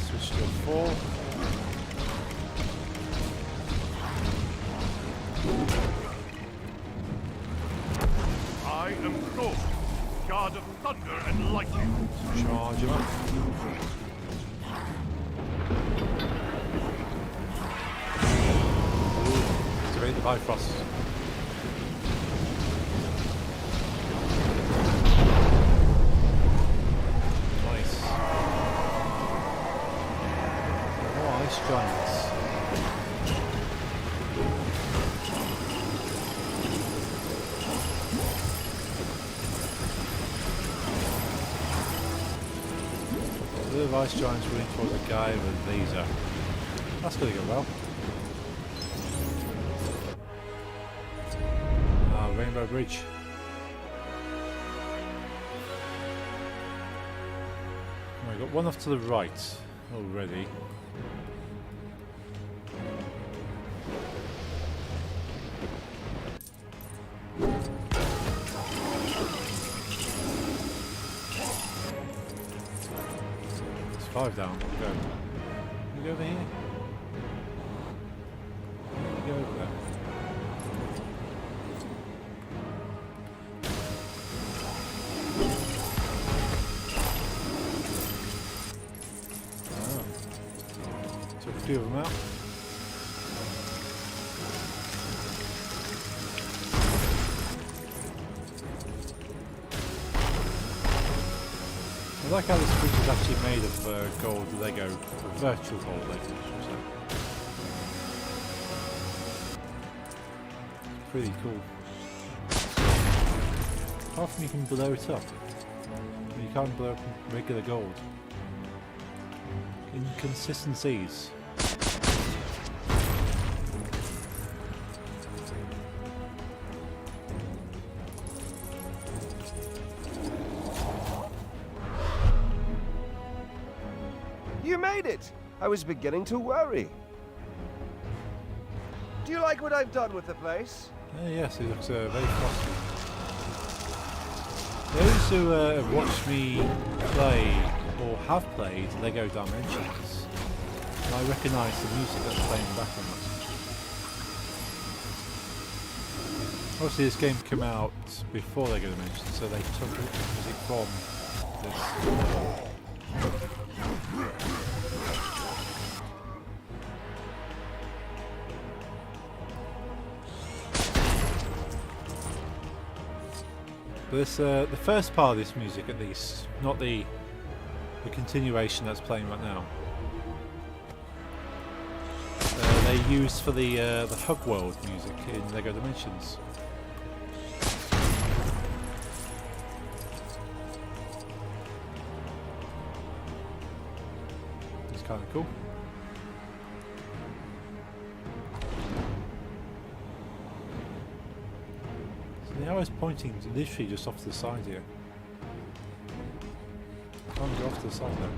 Switch to 4. I am Thor, god of thunder and lightning. Charge him up. Activate the Bifrost. Nice. More ice giants. The ice giants running towards a guy with a laser. That's going to go well. Rainbow Bridge. We've got one off to the right already. It's 5 down. Go. Can we go over here? Go over there. Took a few of them out. I like how this bridge is actually made of gold Lego, virtual gold Lego. So. Pretty cool. Apart from you can blow it up. You can't blow up regular gold. Inconsistencies. You made it! I was beginning to worry. Do you like what I've done with the place? Yes, it looks very frosty. Those who have watched me play or have played Lego Dimensions, I recognise the music that's playing in the background. Obviously this game came out before Lego Dimensions, so they took the music from this. But this, the first part of this music at least, not the continuation that's playing right now. They used for the Hub World music in Lego Dimensions. It's kind of cool. The arrow's pointing literally just off to the side here. Can't go off to the side though.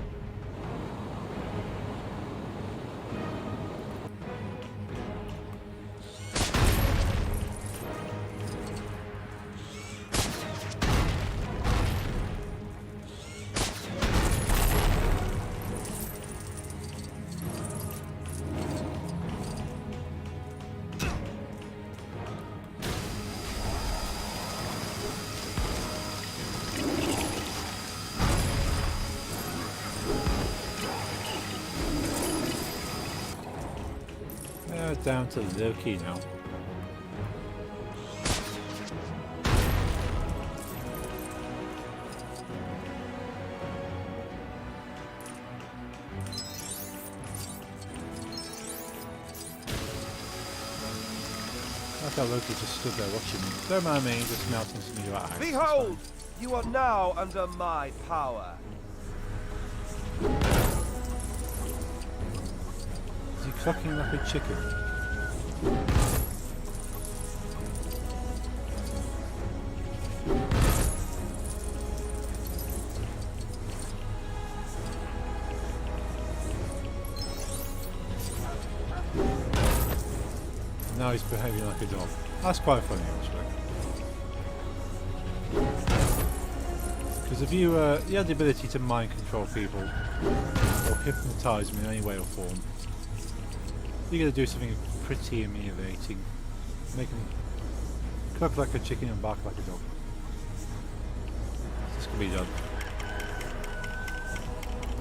Down to Loki now. Like how Loki just stood there watching me. Don't mind me, just melting some of your eyes. Behold! You are now under my power. Is he clucking like a chicken? Now he's behaving like a dog. That's quite funny actually. Because if you had the ability to mind control people or hypnotise them in any way or form, you're going to do something pretty humiliating. Make them cluck like a chicken and bark like a dog. This can be done.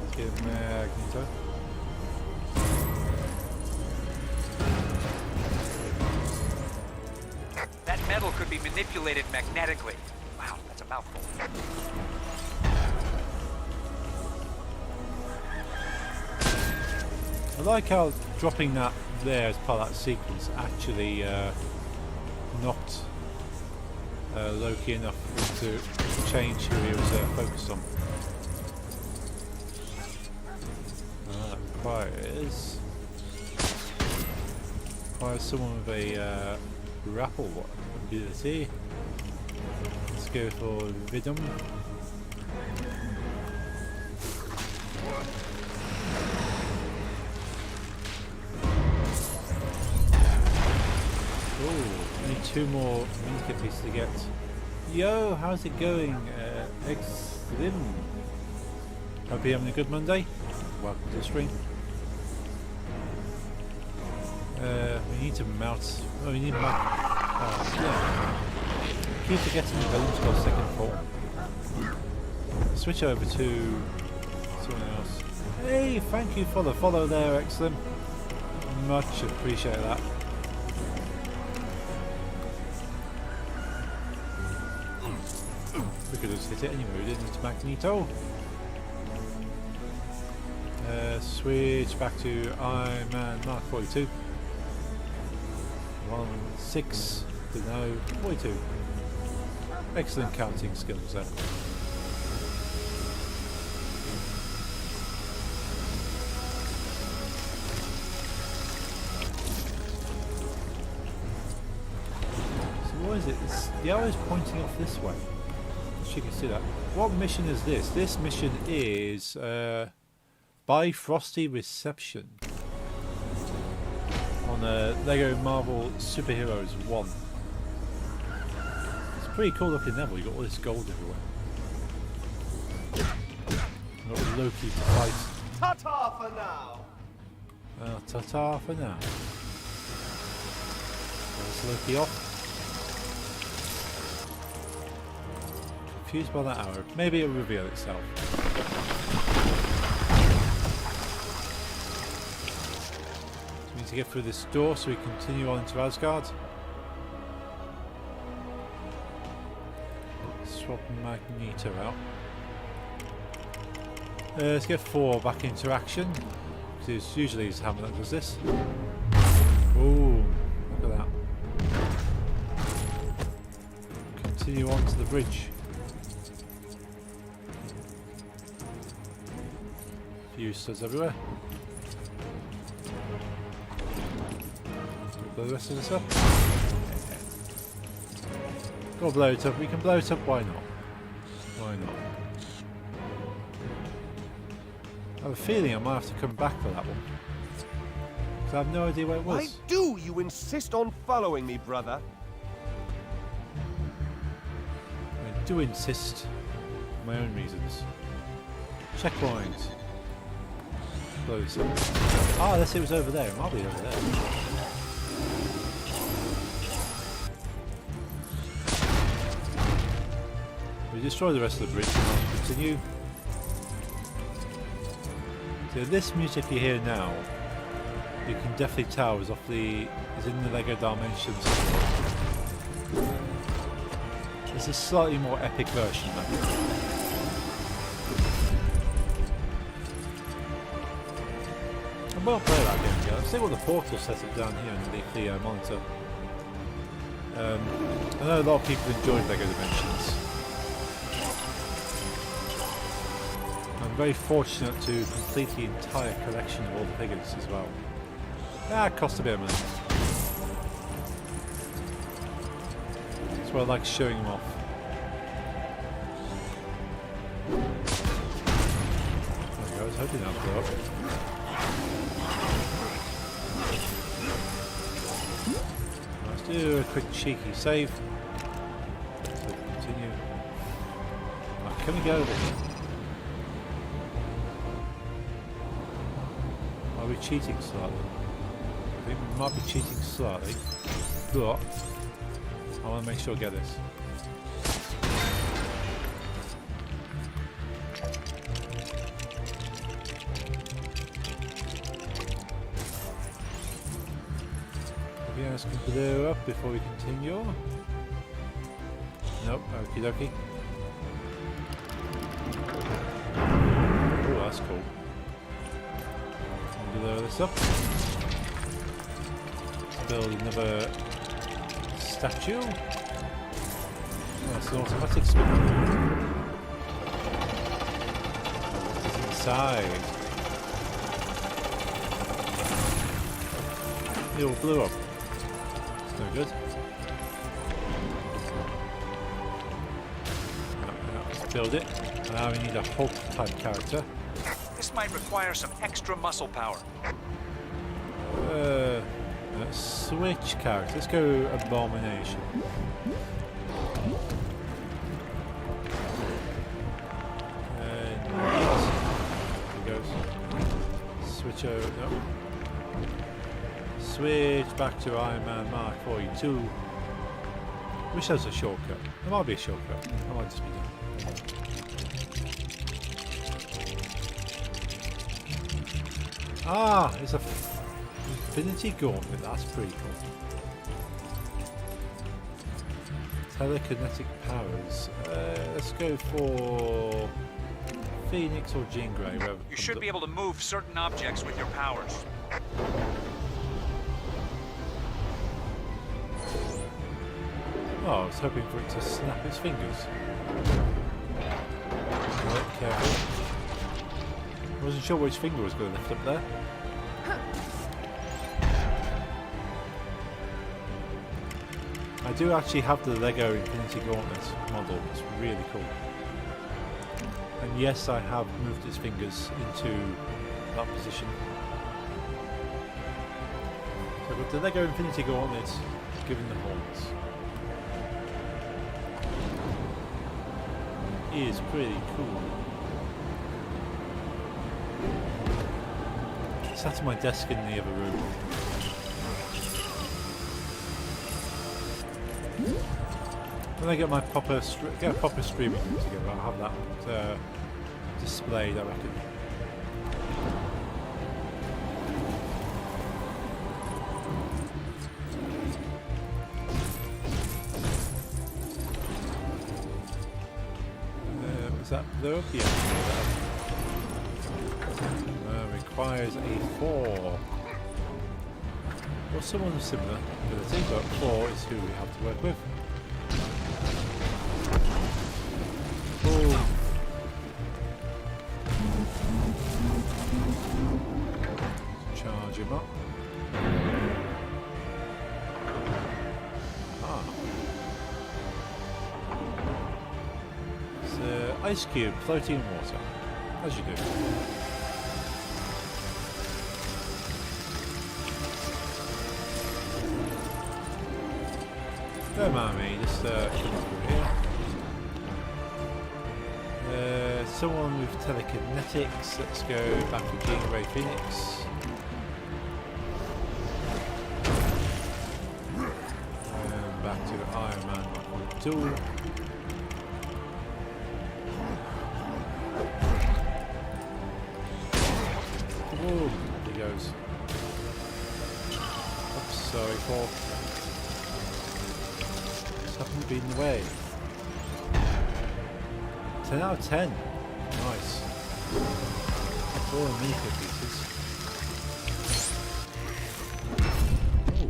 Let's get Magneto. That metal could be manipulated magnetically. Wow, that's a mouthful. I like how dropping that there as part of that sequence actually knocked Loki enough to change who he was focused on. Requires someone with a grapple ability. Let's go for Vidum. Only 2 more minikit pieces to get. Yo, how's it going? X-Slim. Hope you're having a good Monday. Welcome to the stream. We need to mount. Oh, we need to mount. Yeah. Keep forgetting the balloons got second form. Switch over to someone else. Hey, thank you for the follow there, X-Slim. Much appreciate that. We could have hit it anyway, we didn't need to Magneto. Switch back to Iron Man Mark 42. 16 to no 42. Excellent counting skills there. What is it? The arrow is pointing off this way. You can see that. What mission is this? This mission is Buy Frosty Reception on Lego Marvel Superheroes 1. It's a pretty cool looking level. You got all this gold everywhere. Got Loki to fight. Ta-ta for now! Ta-ta for now. There's Loki off. Confused by that arrow. Maybe it'll reveal itself. So we need to get through this door so we continue on into Asgard. Swap Magneto out. Let's get 4 back into action. Because usually it's Hammer that does this. Boom! Look at that. Continue on to the bridge. Useless everywhere. Blow the rest of this up. Go blow it up. We can blow it up. Why not? Why not? I have a feeling I might have to come back for that one. Because I have no idea where it was. Why do you insist on following me, brother? I do insist for my own reasons. Checkpoint. Close up. Ah, unless it was over there. It might be over there. We destroy the rest of the bridge and I'll continue. So this music you hear now, you can definitely tell is in the Lego Dimensions. It's a slightly more epic version of that. I will play that game again. I've still got the portal set up down here underneath the monitor. I know a lot of people enjoyed Lego Dimensions. I'm very fortunate to complete the entire collection of all the figures as well. Yeah, it cost a bit of money. That's why I like showing them off. There we go, I was hoping that would blow up. Let's do a quick cheeky save. So continue. Right, can we go over here? Are we cheating slightly? I think we might be cheating slightly, but I want to make sure I get this. Let's blow up before we continue. Nope, okie dokie. Oh, that's cool. Blow this up. Let's build another statue. Oh, that's an automatic spin. What's inside? It all blew up. No good. Let's build it. Now we need a Hulk type character. This might require some extra muscle power. Switch character. Let's go Abomination. There he goes. Switch over. No. Switch back to Iron Man Mark 42. Wish there was a shortcut. There might be a shortcut. I might just be done. Ah, it's a Infinity Gauntlet. That's pretty cool. Telekinetic powers. Let's go for Phoenix or Jean Grey, wherever. You should be able to move certain objects with your powers. Oh, I was hoping for it to snap its fingers. Right, careful. I wasn't sure which finger was going to lift up there. I do actually have the Lego Infinity Gauntlet model. It's really cool. And yes, I have moved its fingers into that position. So with the Lego Infinity Gauntlet, given the horns, is pretty cool. Sat at my desk in the other room. When I get my proper streaming room together, I'll have that displayed, I reckon. Is that blow up? Yeah. Requires a 4. Or someone similar ability, but 4 is who we have to work with. Boom. Charge him up. Ah. It's ice cube floating in water, as you do. Don't mind me, just coming through here. Someone with telekinetics. Let's go back to Jean Grey Phoenix. And back to Iron Man Mark 2. Boom, there he goes. Oops, sorry, Paul. Haven't been in the way. 10 out of 10. Nice. That's all mini pieces. Oh,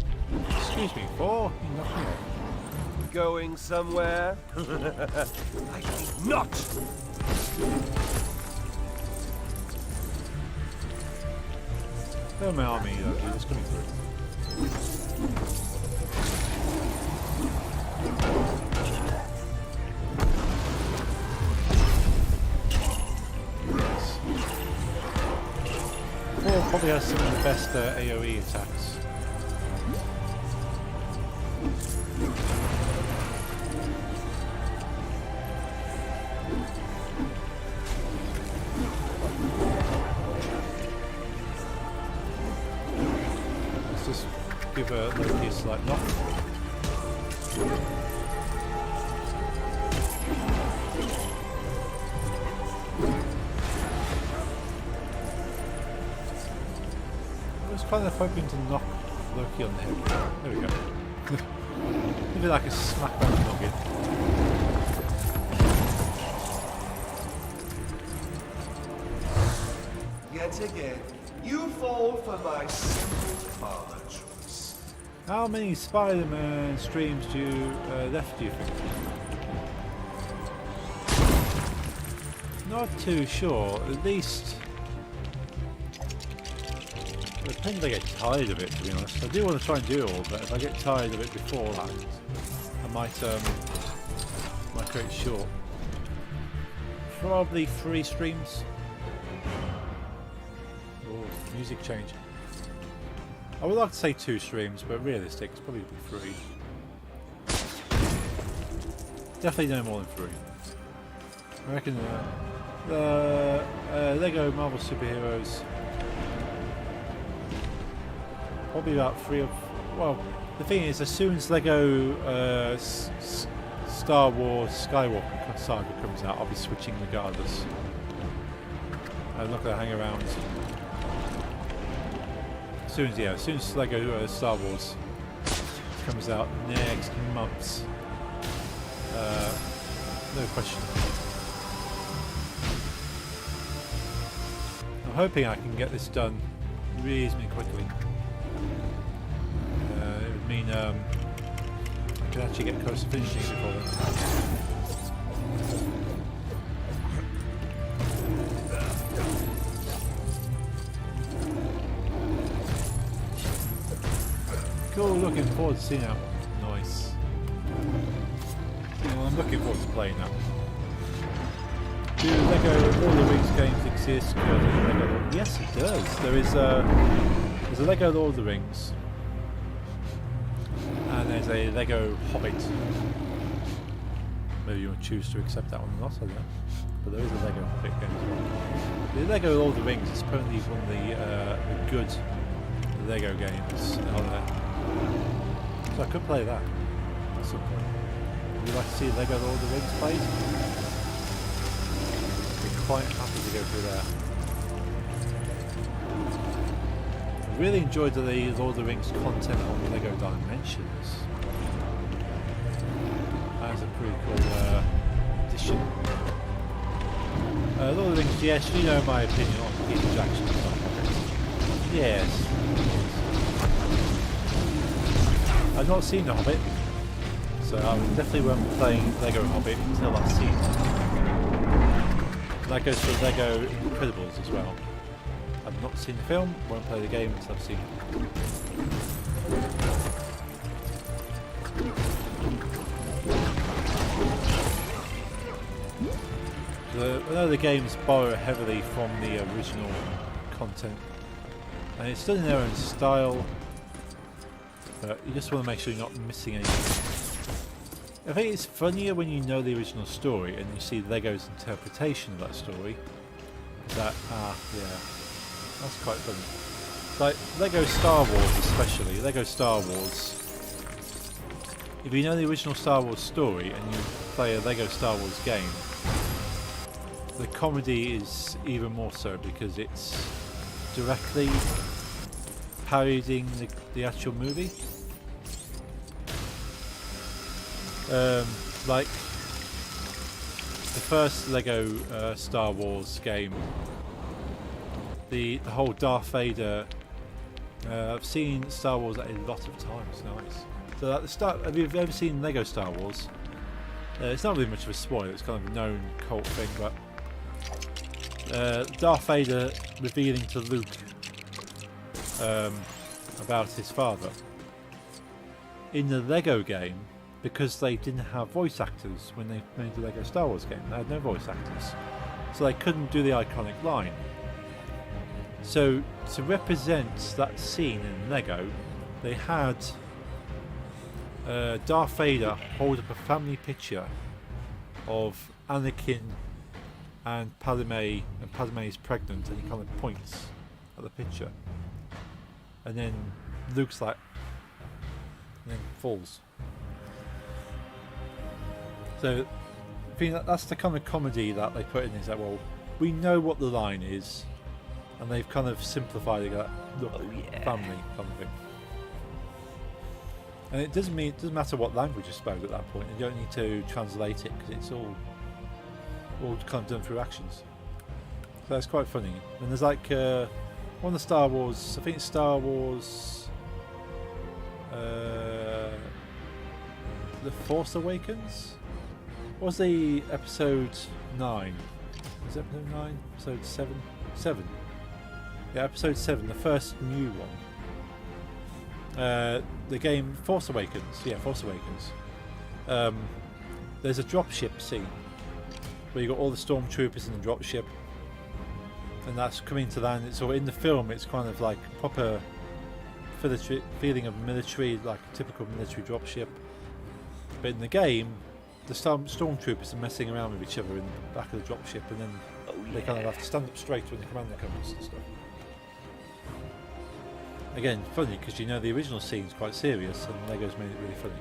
excuse me, 4? You knocked me off. Going somewhere? I think not. They're my army, though, just coming through. Probably has some of the best AoE attacks. Let's just give Loki a slight knock. Kind of hoping to knock Loki on the head. There we go. Maybe like a smack on the noggin. Yet again, you fall for my simple armor choice. How many Spider-Man streams do you left, do you think? Not too sure. At least. It depends if I get tired of it, to be honest. I do want to try and do it all, but if I get tired of it before that, I might cut it short. Probably 3 streams. Oh, music change. I would like to say 2 streams, but realistic, it's probably 3. Definitely no more than 3. I reckon the Lego Marvel Superheroes. Probably about 3 of. Well, the thing is, as soon as Lego Star Wars Skywalker Saga comes out, I'll be switching regardless. I'm not going to hang around. As soon as Lego Star Wars comes out next month, no question. I'm hoping I can get this done reasonably quickly. It would mean I can actually get close to finishing it before then. Cool, looking forward to seeing that. Nice. Well, I'm looking forward to playing that. Do Lego Lord of the Rings games exist? Yes, it does. There's a Lego Lord of the Rings, and there's a Lego Hobbit. Maybe you'll choose to accept that one or not, I don't know. But there is a Lego Hobbit game as well. The Lego Lord of the Rings is apparently one of the good Lego games out there. So I could play that at some point. Would you like to see Lego Lord of the Rings played? Quite happy to go through that. I really enjoyed the Lord of the Rings content on Lego Dimensions. That was a pretty cool addition. Lord of the Rings, yes, you know my opinion on Peter Jackson's Hobbit. Yes. I've not seen The Hobbit, so I definitely won't be playing Lego Hobbit until I've seen it. That goes for Lego Incredibles as well. I've not seen the film, won't play the game until I've seen it. I know the games borrow heavily from the original content, and it's still in their own style, but you just want to make sure you're not missing anything. I think it's funnier when you know the original story and you see Lego's interpretation of that story. Yeah, that's quite funny. Like Lego Star Wars especially, Lego Star Wars. If you know the original Star Wars story and you play a Lego Star Wars game, the comedy is even more so because it's directly parodying the actual movie. Like the first Lego Star Wars game, the whole Darth Vader. I've seen Star Wars a lot of times. Nice. So at the start, have you ever seen Lego Star Wars? It's not really much of a spoiler. It's kind of a known cult thing, but Darth Vader revealing to Luke about his father in the Lego game. Because they didn't have voice actors when they made the Lego Star Wars game. They had no voice actors. So they couldn't do the iconic line. So to represent that scene in Lego, they had Darth Vader hold up a family picture of Anakin and Padme, and Padme is pregnant, and he kind of points at the picture. And then Luke's like, and then falls. So I think that's the kind of comedy that they put in, is that, well, we know what the line is, and they've kind of simplified it, like, look, family kind of thing. And it doesn't matter what language is spoken at that point. You don't need to translate it because it's all kind of done through actions. So it's quite funny. And there's like one of the Star Wars, I think it's Star Wars The Force Awakens? What was the episode 9? Was it episode 9? Episode 7? 7. Yeah, episode 7, the first new one. The game Force Awakens. Yeah, Force Awakens. There's a dropship scene where you got all the stormtroopers in the dropship, and that's coming to land. So in the film, it's kind of like proper feeling of military, like a typical military dropship. But in the game, the stormtroopers are messing around with each other in the back of the dropship, and then they kind of have to stand up straight when the commander comes and stuff. Again, funny because you know the original scene's quite serious, and Lego's made it really funny.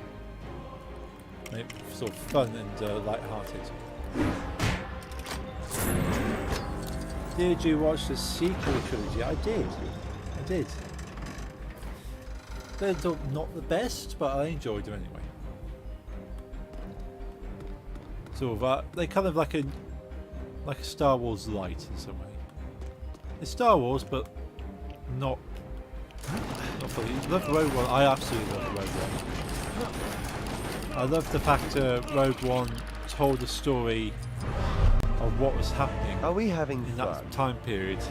Made it sort of fun and light-hearted. Did you watch the sequel trilogy? I did. They're not the best, but I enjoyed them anyway. Sort of, they kind of like a Star Wars light in some way. It's Star Wars, but not fully. I love Rogue One. I absolutely love Rogue One. I love the fact Rogue One told a story of what was happening. Are we having in fun? that time period?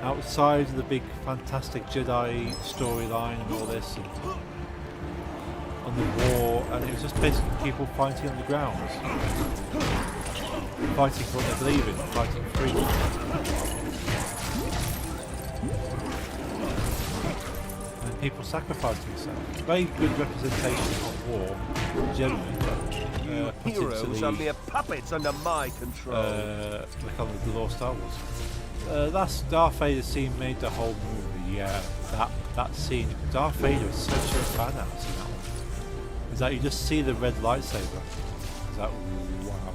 Outside of the big fantastic Jedi storyline and all this, and on the war, and it was just basically people fighting on the ground, fighting for what they believe in, fighting for freedom. And people sacrificing themselves. Very good representation of war, generally. Put Heroes into are the, mere puppets under my control. like on the lore Star Wars. That Darth Vader scene made the whole movie. Yeah, that scene. Darth Vader is such a badass in that one. Is that you just see the red lightsaber? Is that wow?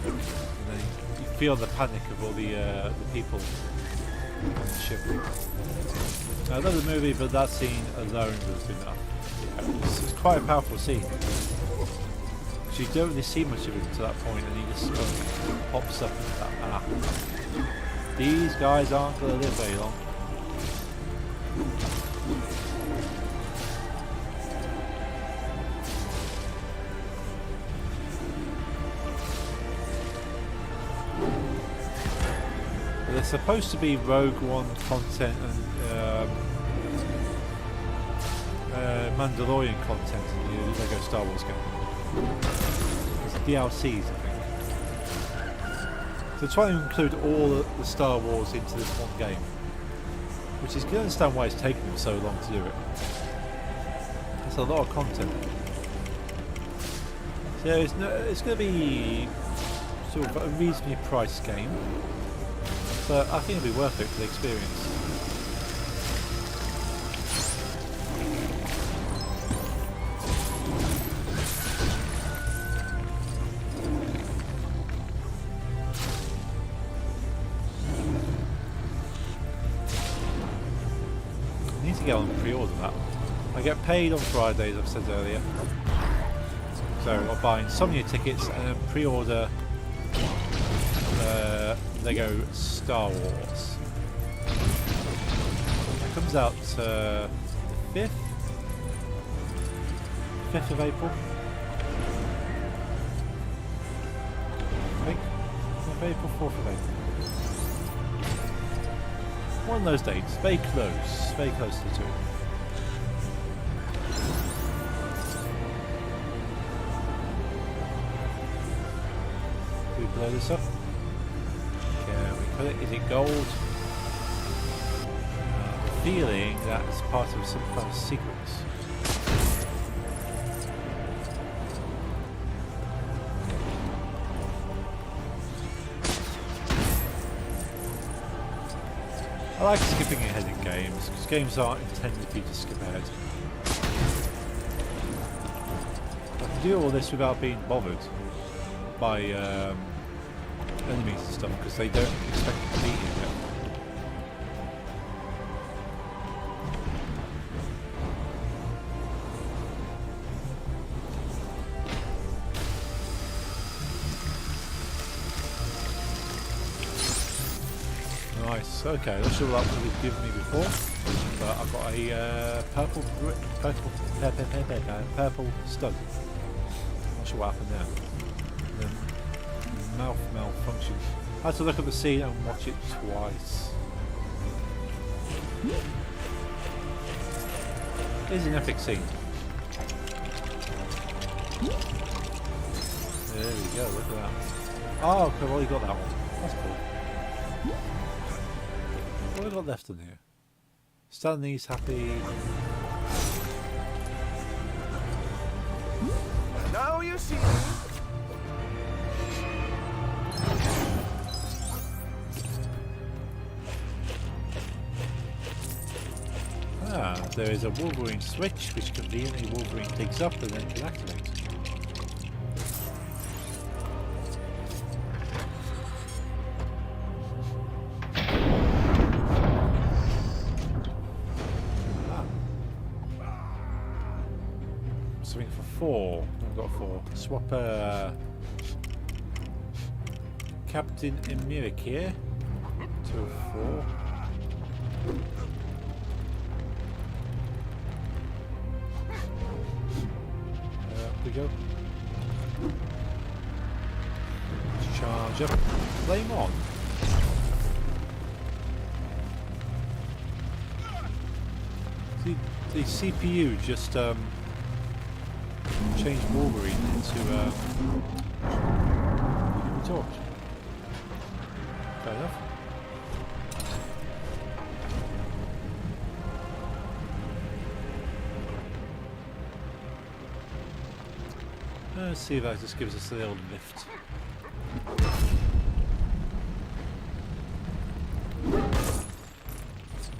And then you feel the panic of all the people on the ship. I love the movie, but that scene alone was enough. Yeah, it's quite a powerful scene. You don't really see much of him to that point, and he just kind of pops up and that. These guys aren't going to live very long. But there's supposed to be Rogue One content and Mandalorian content in the Lego Star Wars game. It's DLCs, I think. So try to include all the Star Wars into this one game, which is, you can understand why it's taken them so long to do it. It's a lot of content. So it's going to be sort of a reasonably priced game, but I think it'll be worth it for the experience. To go and pre-order that. I get paid on Fridays, I've said earlier, so I'll buy Insomnia tickets and then pre-order Lego Star Wars. It comes out the 5th of April, I think. 5th of April, 4th of April. One of those dates, very close to the two. Do we blow this up? Can we put it? Is it gold? Feeling that it's part of some kind of sequence. I like skipping ahead in games, because games aren't intended for you to skip ahead. I can do all this without being bothered by enemies and stuff, because they don't expect you to be here yet. Nice. Okay, that's all that would have given me before. But I've got a purple stud. Not sure what happened there. The mouth malfunction. I had to look at the scene and watch it twice. It's an epic scene. There we go. Look at that. Oh, okay, well, you got that one. That's cool. What have I got left on here? Stanley's happy. Now you see. There is a Wolverine switch, which conveniently Wolverine picks up and then can activate. Something for 4. I've got 4. Swap Captain Emirik here 204. Up we go. Charge up. Flame on. See, the CPU just changed Wolverine into Human Torch. Fair enough. Let's see if that just gives us a little lift.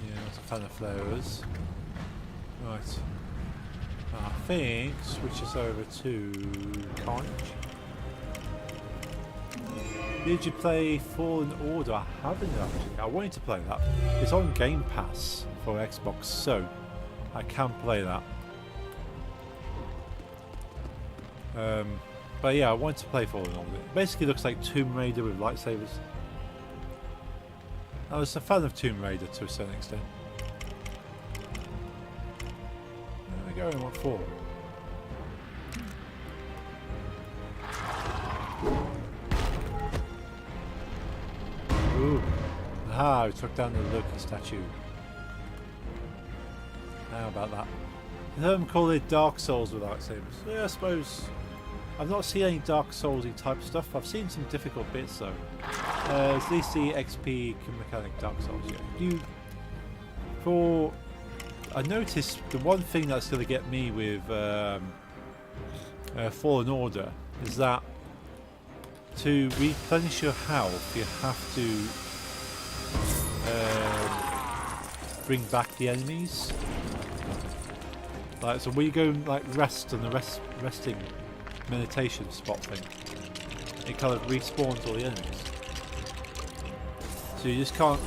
Yeah, that's a fan of flares. Right. I think switch us over to Carnage. Did you play Fallen Order? I haven't actually. I wanted to play that. It's on Game Pass for Xbox, so I can play that. But yeah, I wanted to play Fallen Order. It basically looks like Tomb Raider with lightsabers. I was a fan of Tomb Raider to a certain extent. There we go, and what for? Ooh. Aha, we took down the Loki statue. How about that? Some call it Dark Souls with lightsabers. Yeah, I suppose. I've not seen any Dark Soulsy type stuff. I've seen some difficult bits though. At least the XP mechanic Dark Souls. Yeah. I noticed the one thing that's going to get me with Fallen Order is that to replenish your health, you have to bring back the enemies. Like, so when you go like rest on the resting meditation spot thing, it kind of respawns all the enemies. So you just can't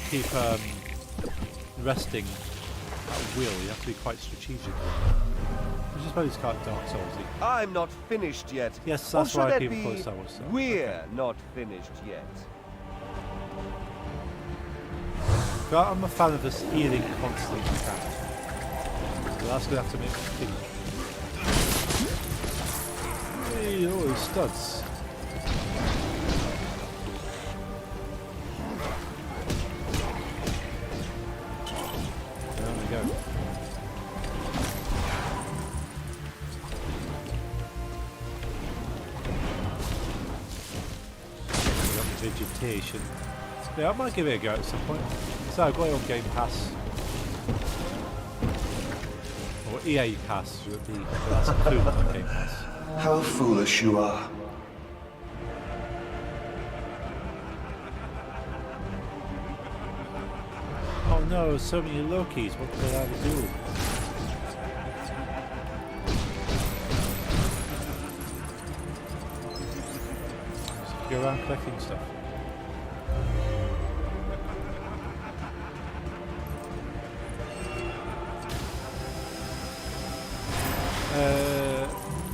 keep resting at will. You have to be quite strategic. Which I suppose is kind of Dark Soulsy. I'm not finished yet. Yes, that's Or should why it people be call it Star Wars stuff. We're not finished yet. But I'm a fan of this healing constantly mechanic. So that's going to have to make me think. Hey, all these studs. There we go. We got the vegetation. Yeah, I might give it a go at some point. So I've got it on Game Pass. Or EA Pass would be, but that's included on Game Pass. How foolish you are. Oh no, so many Lokis, what did I do? Just go around collecting stuff.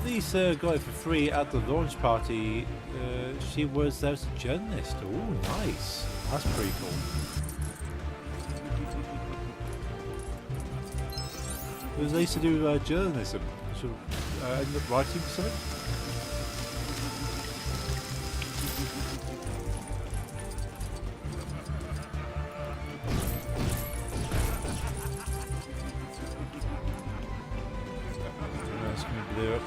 Lisa got it for free at the launch party. She was there as a journalist. Oh, nice. That's pretty cool. What does Lisa do journalism? She'll end up writing something? That's going to blow up.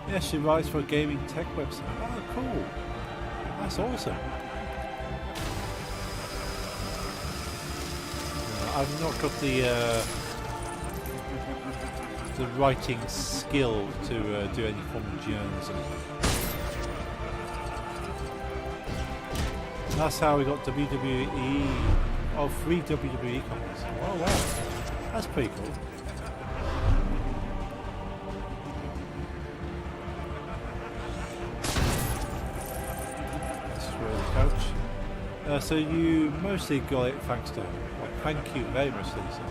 Yeah, she writes for a gaming tech website. Oh, cool. That's awesome. I've not got the writing skill to do any form of journalism. That's how we got WWE, oh, 3 WWE comics. Oh wow, that's pretty cool. So you mostly got it thanks to her. Well, thank you very much, Lisa.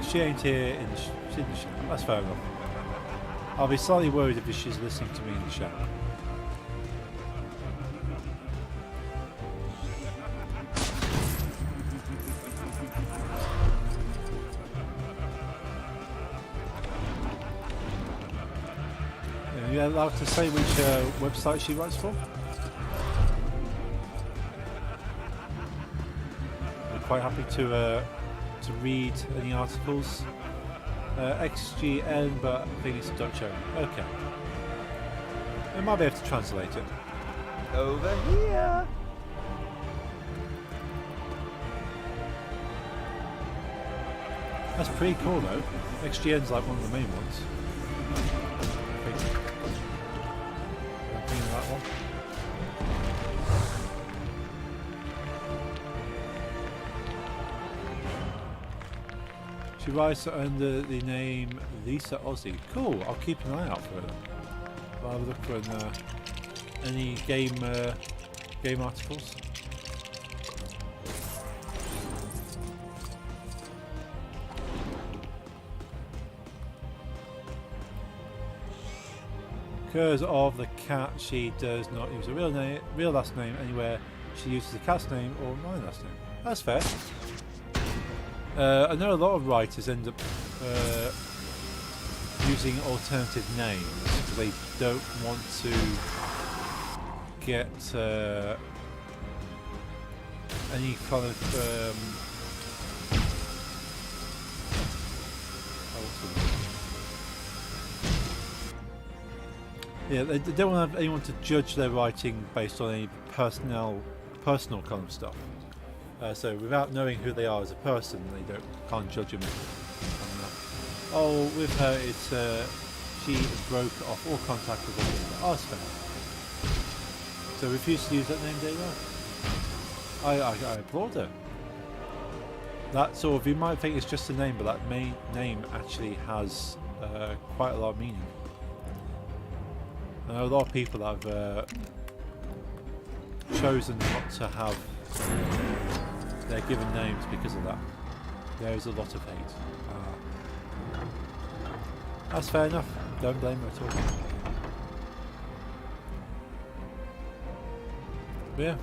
She ain't here in the she's in the shower. That's fair enough. I'll be slightly worried if she's listening to me in the shower. Are you allowed to say which website she writes for? I'm quite happy to read any articles. XGN, but I think it's Dutch only. Okay. I might be able to translate it. Over here. That's pretty cool though. XGN's like one of the main ones. I think. I'm thinking of that one. She writes under the name Lisa Ozzy. Cool, I'll keep an eye out for her. I'll have a look for any game articles. Because of the cat, she does not use a real last name anywhere. She uses the cat's name or my last name. That's fair. I know a lot of writers end up using alternative names because they don't want to get any kind of yeah, they don't want to have anyone to judge their writing based on any personal kind of stuff. So without knowing who they are as a person, they can't judge them on that. Oh, with her, it's she broke off all contact with them. Oh, it's fair. So refused to use that name day one. I applaud her. That sort of, you might think it's just a name, but that main name actually has quite a lot of meaning. I know a lot of people that have chosen not to have their given names because of that. There is a lot of hate. That's fair enough. Don't blame her at all. But yeah,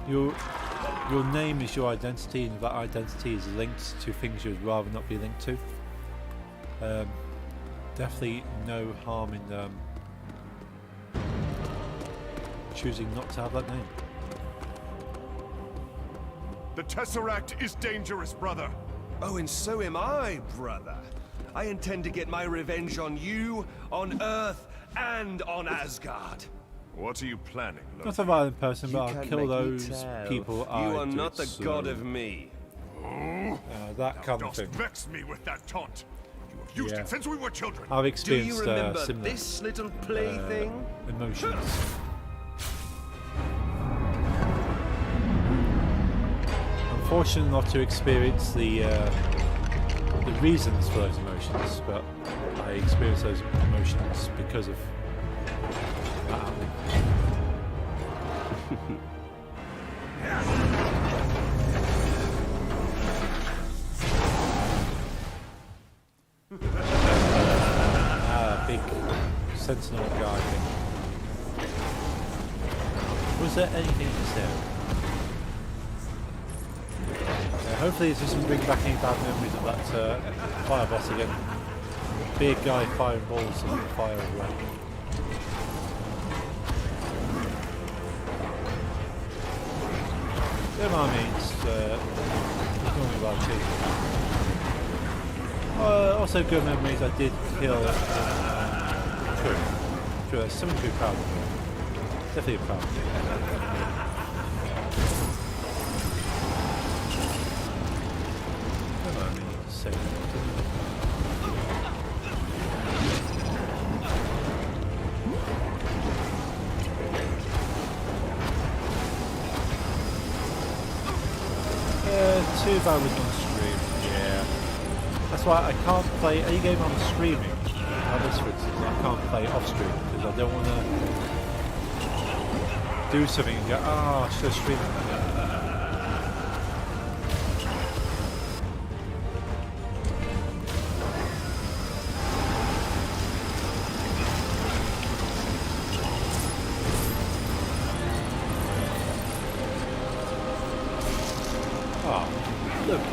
your name is your identity, and that identity is linked to things you'd rather not be linked to. Definitely no harm in choosing not to have that name. The Tesseract is dangerous, brother. Oh, and so am I, brother. I intend to get my revenge on you, on Earth, and on Asgard. What are you planning, Loki? Not a violent person, but I'll kill those people. You are not the god of me. That kind of Dost thing. vex me with that taunt. You have used it since we were children. I've Do experienced you remember similar this little plaything? emotions. I'm fortunate not to experience the reasons for those emotions, but I experience those emotions because of that happening. Big sentinel guy thing. Was there anything in this area? Hopefully it doesn't bring back any bad memories of that fire boss again. Big guy firing balls of fire away. Don't mind me, it's normally about too. Also good memories, I did kill True, there's something to be proud of. Definitely proud of. Come on, I need to save it. Too bad with on stream. Yeah. That's why I can't play any game I'm streaming. This, for instance, I can't play off stream because I don't want to do something and go, I should have streamed it. look,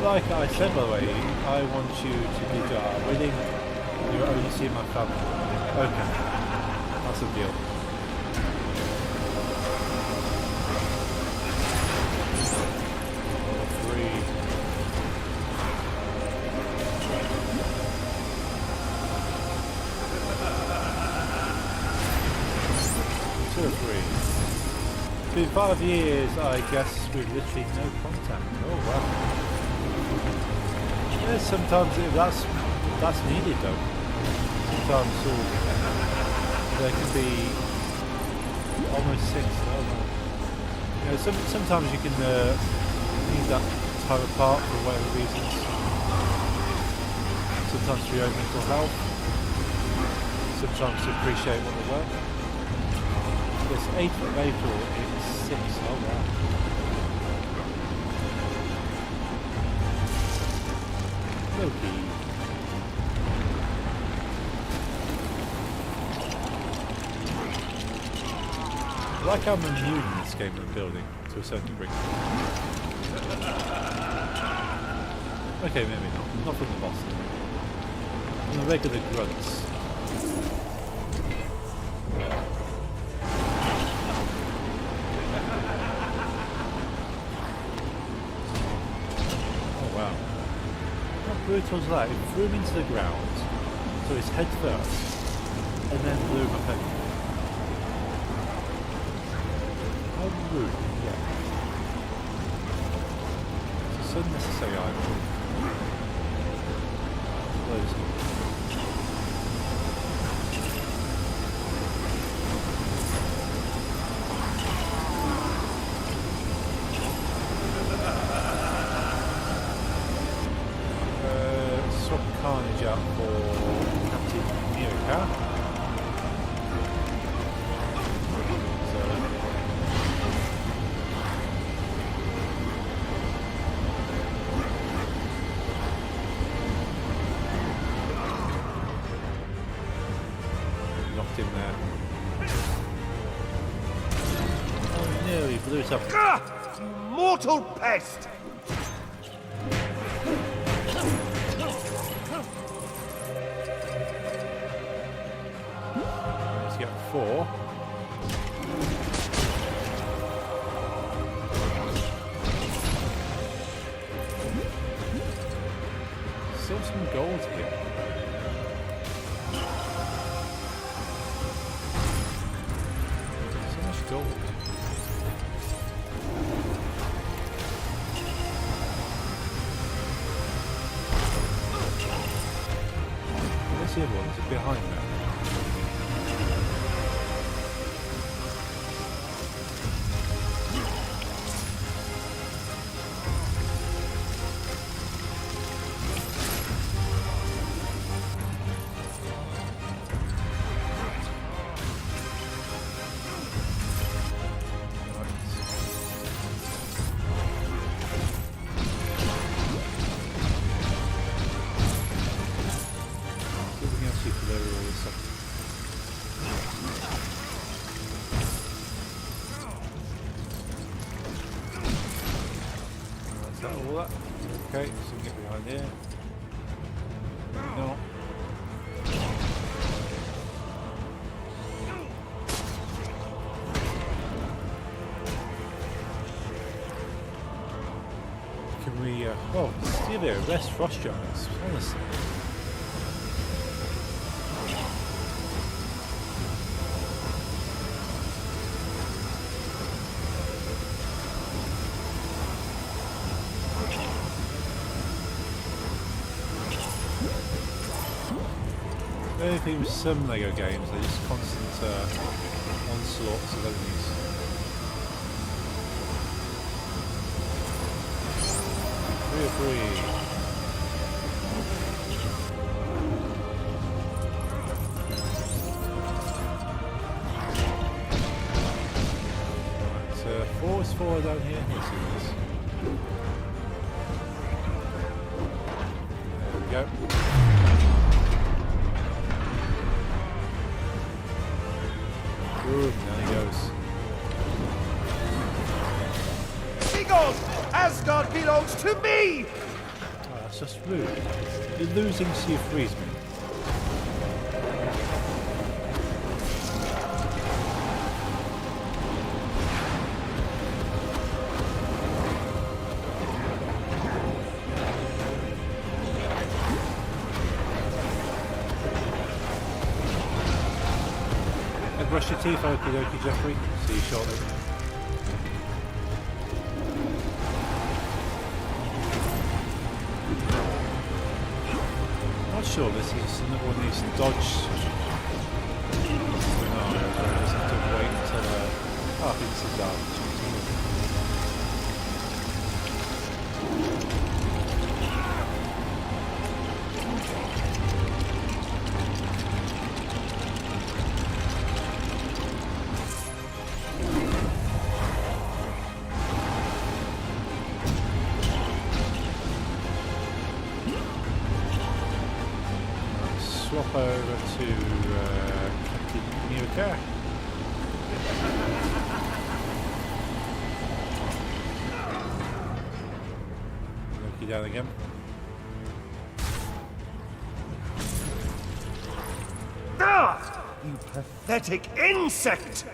like I said by the way, I want you to be wedding. You only see my family. Okay, that's a deal. It's been 5 years, I guess, with literally no contact. Oh wow. Yeah, sometimes that's needed though. Sometimes there can be almost 6. Oh wow. You know, sometimes you can need that time apart for whatever reasons. Sometimes for your own mental health. Sometimes to appreciate what they were. This 8th of April is 6. Oh wow. Loki. I like how I'm immune in this game of building to a certain degree. Okay, maybe not. Not from the boss. From the regular grunts. Brutal as that, it threw him into the ground, so his head first, and then blew him up over. How rude, yeah. It's so unnecessary item. Blew it up. Mortal pest! Let's get 4. Still some gold here. So much gold. The other one's behind that. Okay, so we can get behind here. No. Can we, oh, see there, rest frost giants, honestly. I think with some LEGO games, they're just constant onslaughts of enemies. Free. Right, 4 is 4 down here. Yes, it is. There we go. Boom, there he goes. Be gone, Asgard belongs to me! Oh, that's just rude. You're losing so you freeze me. Brush your teeth, okie dokie, Jeffrey. See you shortly. Not sure this is another one of these dodge scenarios where I just have to wait until I think this is out. Swap over to Captain America. Look you down again. Ah! You pathetic insect!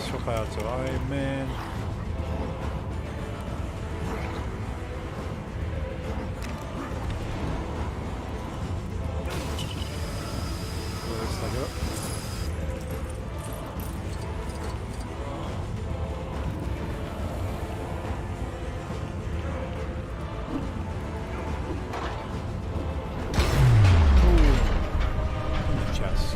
Swap out to Iron Man. Let's take it up. Ooh. Chest.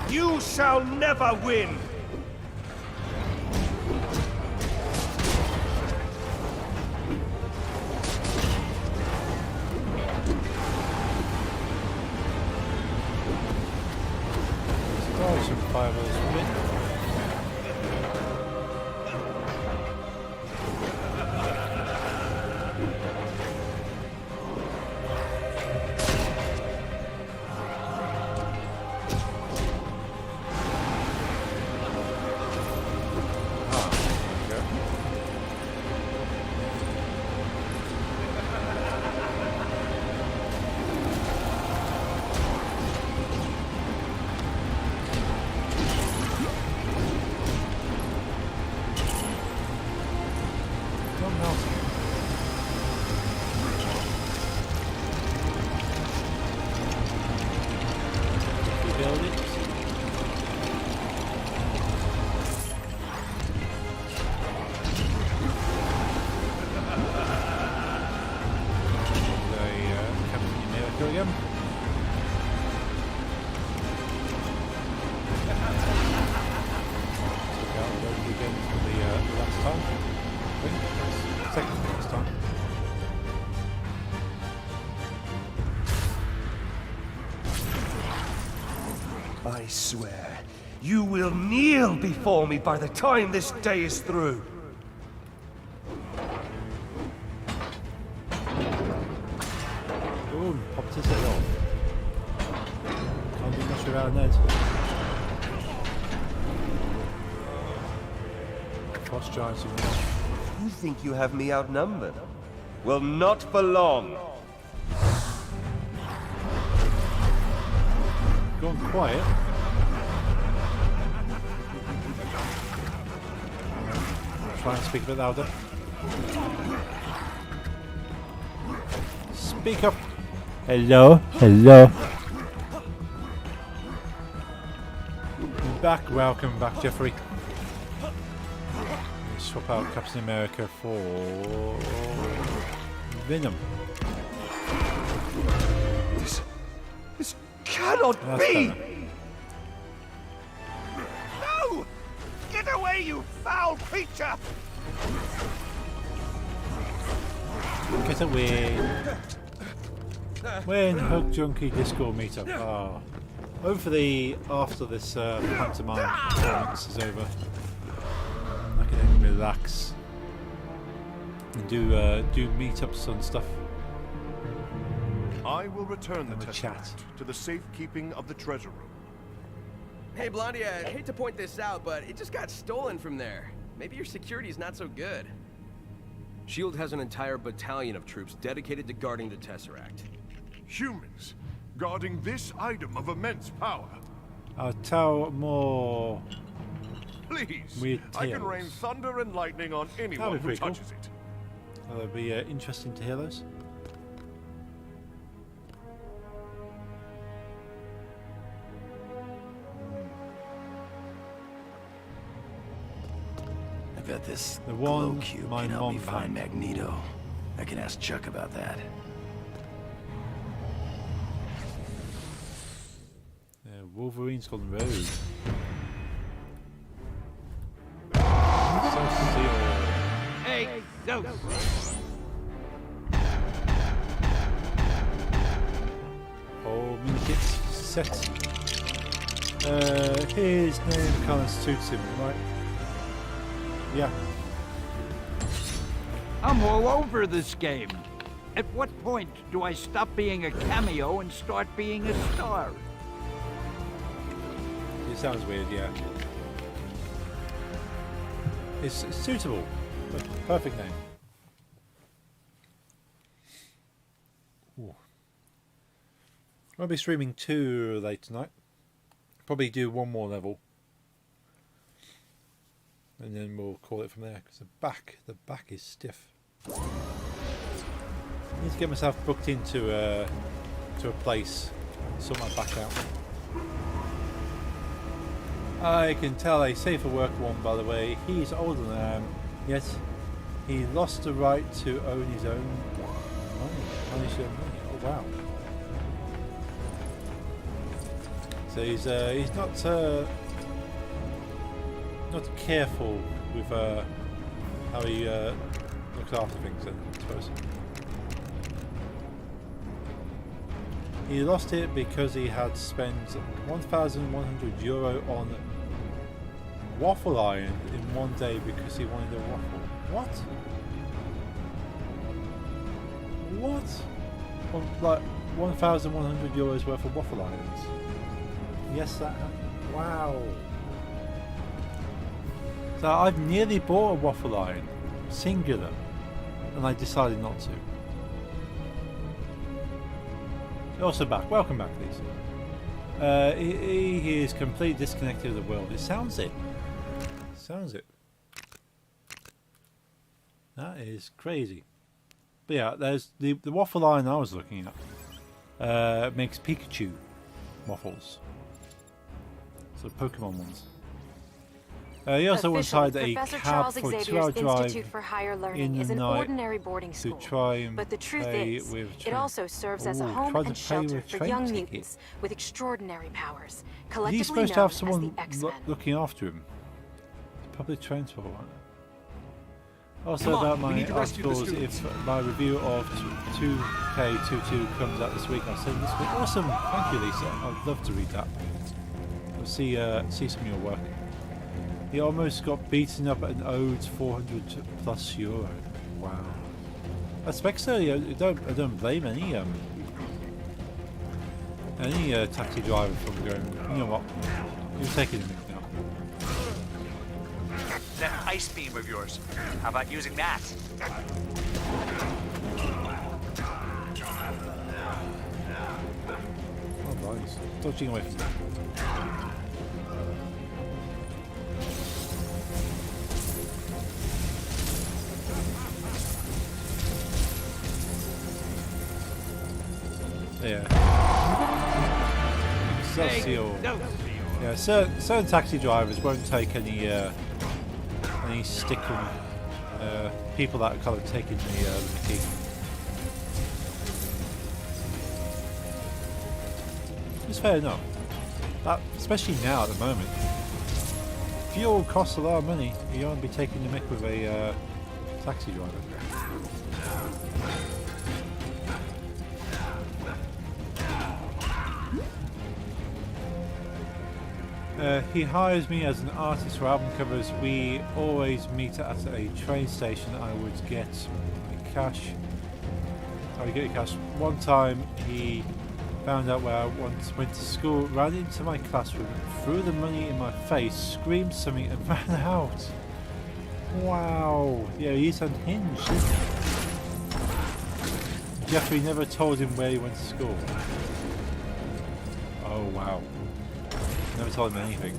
You shall never win! There's some fireballs from it. Again. Took out Loki again for the last time. I think that's second to last time. I swear, you will kneel before me by the time this day is through. Ooh, popped his head off. Can't do much without Ned. Frost giants in there. You think you have me outnumbered? Well, not for long. Gone quiet. Try and speak a bit louder. Speak up. Hello, hello. You're back. Welcome back, Jeffrey. Swap out Captain America for Venom. This cannot be! No! Get away, you foul creature! Get away. When Hug Junkie Disco meetup. Ah. Hopefully after this pantomime performance is over. I can then relax and do meetups and stuff. I will return the And a chat. Tesseract to the safekeeping of the treasure room. Hey, Blondie, I hate to point this out, but it just got stolen from there. Maybe your security's not so good. S.H.I.E.L.D. has an entire battalion of troops dedicated to guarding the Tesseract. Humans, guarding this item of immense power. I'll tell more. Please, Weird I can tales. rain thunder and lightning on anyone who pretty cool. touches it. That'll be interesting to hear those. I bet this The one glow cube my can help me mom find found. Magneto. I can ask Chuck about that. Wolverine's gone rogue. Hey, no. Oh, minikits set. His name kind of suits him, right? Yeah. I'm all over this game. At what point do I stop being a cameo and start being a star? It sounds weird, yeah. It's suitable. Perfect name. Ooh. I'll be streaming 2 late tonight. Probably do 1 more level. And then we'll call it from there, because the back is stiff. I need to get myself booked into a place, sort my back out. I can tell a safer work one, by the way. He's older than I am, yet he lost the right to own his own money. Manage his own money. Oh wow! So he's not careful with how he looks after things, then, I suppose. He lost it because he had spent €1,100 on waffle iron in one day because he wanted a waffle. What? What? Like €1,100 worth of waffle irons? Yes, that happened. Wow. So I've nearly bought a waffle iron, singular, and I decided not to. Also back. Welcome back, Lisa. He is completely disconnected of the world. It sounds it. Sounds it. That is crazy. But yeah, there's the waffle iron I was looking at. Makes Pikachu waffles. So Pokemon ones. He also once hired a Professor cab Charles for a Xavier's 2-hour drive Institute for Higher in Learning the is an night ordinary boarding to school. try and But the truth pay is, with it train. also serves as a Ooh, home try to and pay shelter with for train young ticket. mutants with extraordinary powers, Is collectively he supposed to known have as someone the X-Men. looking after him? Public transport. Also Come on, about we my need to rescue the articles, students. if my review of 2K22 comes out this week, I'll send this week. Awesome, thank you, Lisa. I'd love to read that. We'll see some of your work. He almost got beaten up and owed €400+. Wow. I suspect so. I don't blame any taxi driver from going, you know what, you're taking the mic now. That ice beam of yours. How about using that? Oh, nice. Dodging away from that. Yeah. Excelsior. No. Yeah, certain taxi drivers won't take any stick from people that are kind of taking the key. It's fair enough. That, especially now at the moment. Fuel costs a lot of money. You don't want to be taking the mick with a taxi driver. He hires me as an artist for album covers. We always meet at a train station. I would get my cash. I would get cash. One time he found out where I once went to school, ran into my classroom, threw the money in my face, screamed something and ran out. Wow. Yeah, he's unhinged, isn't he? Jeffrey never told him where he went to school. Oh wow. Never told him anything.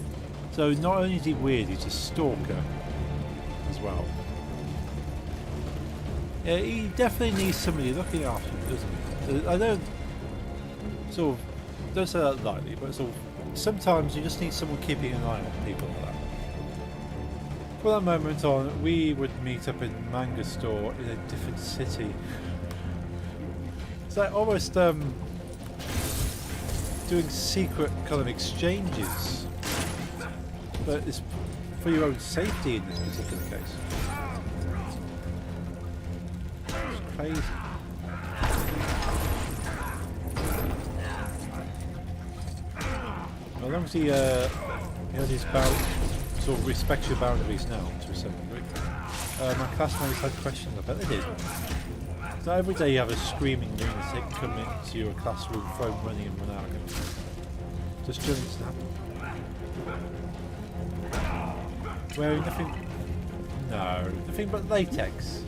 So not only is he weird, he's a stalker as well. Yeah, he definitely needs somebody looking after him, doesn't he? I don't say that lightly, but sometimes you just need someone keeping an eye on people like that. From that moment on, we would meet up in a manga store in a different city. It's like almost doing secret kind of exchanges, but it's for your own safety in this particular case. It's crazy. As long as he has his sort of respects your boundaries now to a certain degree. My classmates had questions. I bet they did. So every day you have a screaming lunatic come into your classroom, throw money and run out again. Just doing snap. Wearing nothing. No, nothing but latex.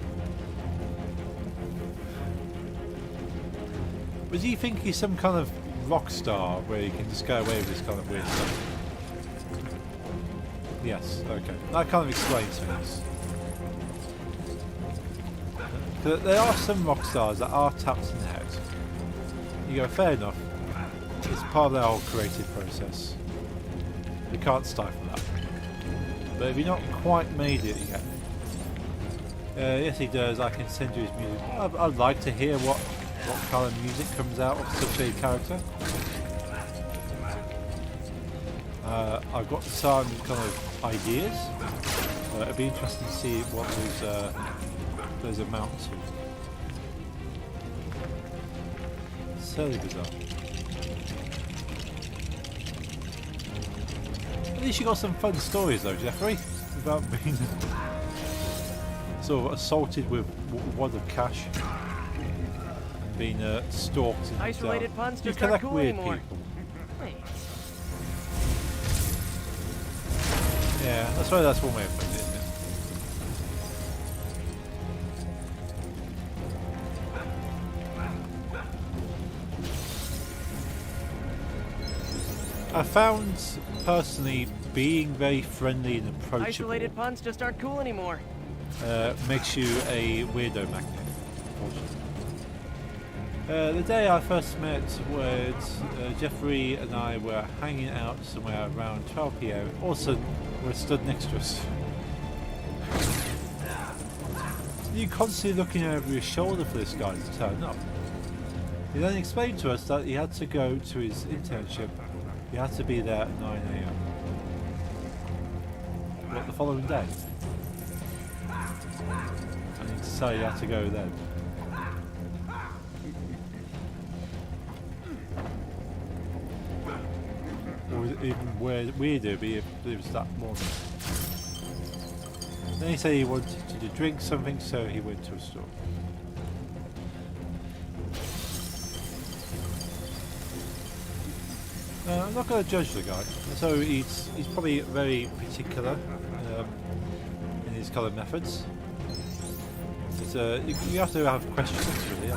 Does he think he's some kind of rock star where he can just go away with this kind of weird stuff? Yes, okay. That kind of explains things. There are some rock stars that are tapped in the head. You go, fair enough. It's part of their whole creative process. You can't stifle that. But if you're not quite made it yet, yes he does, I can send you his music. I'd like to hear what kind of music comes out of such a character. I've got some kind of ideas. It'd be interesting to see what those amount to. Certainly bizarre. At least you got some fun stories though, Jeffrey, without being sort of assaulted with a wad of cash and being stalked. Ice-related puns you just collect aren't cool weird anymore. people. Wait. Yeah, that's one way of putting it, isn't it? I found personally being very friendly and approachable Isolated puns just aren't cool anymore. makes you a weirdo magnet, unfortunately. The day I first met Words, Jeffrey and I were hanging out somewhere around 12 PM. All of a sudden, we're stood next to us. You're constantly looking over your shoulder for this guy to turn up. He then explained to us that he had to go to his internship. He had to be there at 9 AM. What, the following day? And he decided he had to go then. Or was it even weirder if it was that morning? Then he said he wanted to drink something, so he went to a store. I'm not going to judge the guy. So he's probably very particular in his kind of methods. It's, you have to have questions, really.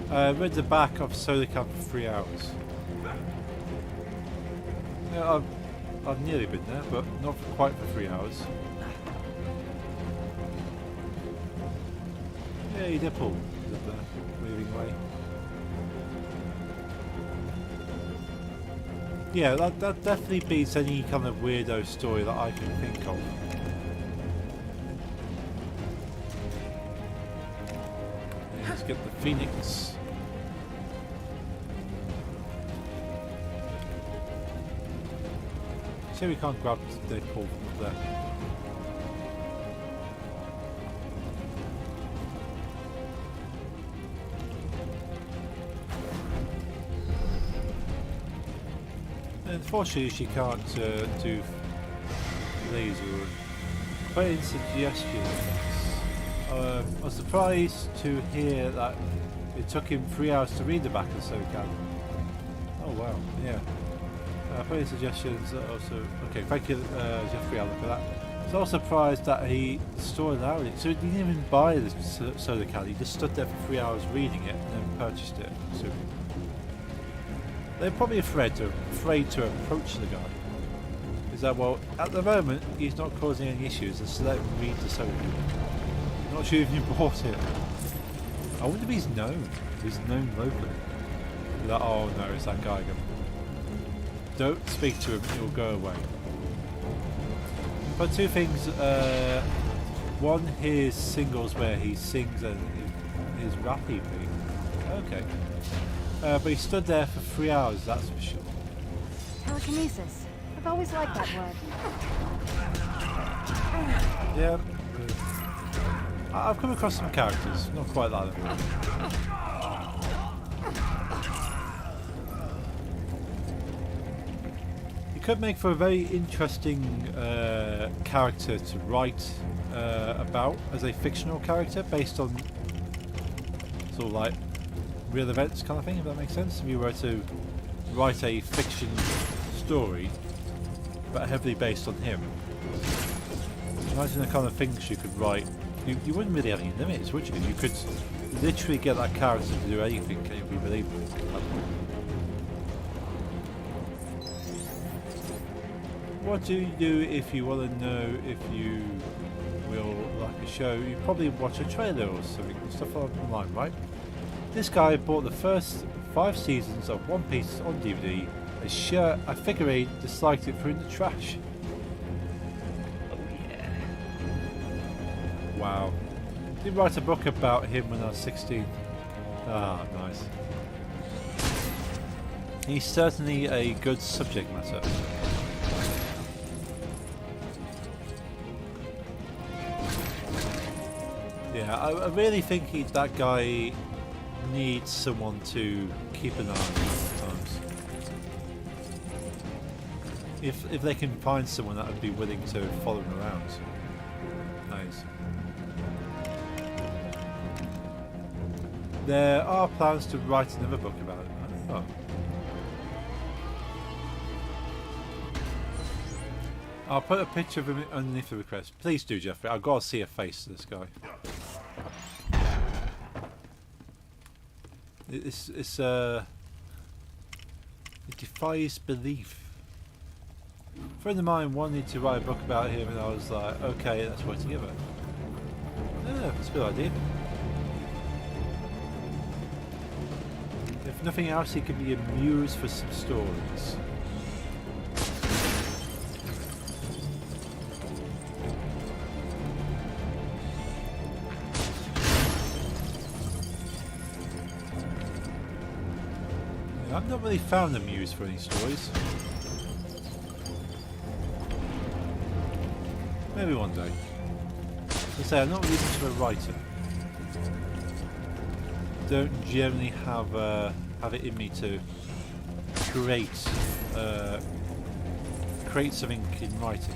I read the back of Solar Camp for 3 hours. Yeah, I've nearly been there, but not quite for 3 hours. Yeah, he did pull. He's up there, moving away. Yeah, that definitely beats any kind of weirdo story that I can think of. Yeah, let's get the Phoenix. See, we can't grab Deadpool from up there. Unfortunately, she can't do laser. Put in suggestions. I was surprised to hear that it took him 3 hours to read the back of SoCal. Oh wow, yeah. Put in suggestions also. Okay, thank you, Jeffrey Allen, for that. I was also surprised that he store allowed it. So he didn't even buy the soda can. He just stood there for 3 hours reading it and then purchased it. So they're probably afraid to approach the guy. Is that, well, at the moment he's not causing any issues. Just let him read the soda can. Not sure if you bought it. I wonder if he's known. If he's known locally. Like, oh no, it's that guy again. Don't speak to him, he'll go away. But two things. One, his singles where he sings and his rap EP. Okay. But he stood there for 3 hours, that's for sure. Telekinesis. I've always liked that word. Yeah. I've come across some characters, not quite like them. You could make for a very interesting character to write about as a fictional character based on sort of like real events kind of thing, if that makes sense. If you were to write a fiction story but heavily based on him, imagine the kind of things you could write. You wouldn't really have any limits, would you? You could literally get that character to do anything and it would be believable. What do you do if you want to know if you will like a show? You probably watch a trailer or something, stuff online, right? This guy bought the first 5 seasons of One Piece on DVD, a shirt, a figurine, disliked it, threw in the trash. Wow. Did write a book about him when I was 16. Ah, nice. He's certainly a good subject matter. Yeah, I really think that guy needs someone to keep an eye on sometimes. If they can find someone that would be willing to follow him around. Nice. There are plans to write another book about it. Oh. I'll put a picture of him underneath the request. Please do, Jeffrey. I've got to see a face to this guy. It defies belief. A friend of mine wanted to write a book about him, and I was like, okay, let's work together. Yeah, that's a good idea. If nothing else, he can be a muse for some stories. Yeah, I've not really found a muse for any stories. Maybe one day. As I say, I'm not really much of a writer. Don't generally have it in me to create something in writing.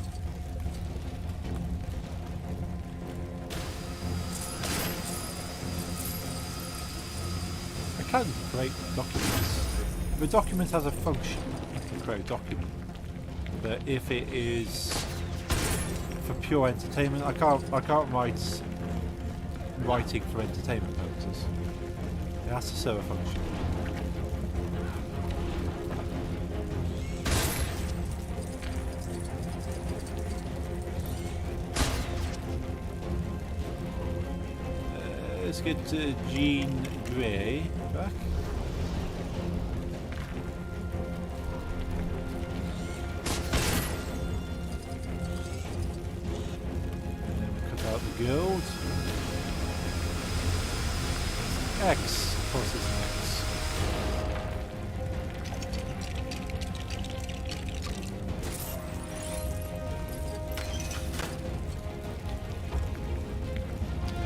I can create documents. If a document has a function, I can create a document. But if it is for pure entertainment, I can't write writing for entertainment purposes. It has to serve a function. Let's get Jean Grey back. And then we cut out the gold. X. Of course it's an X.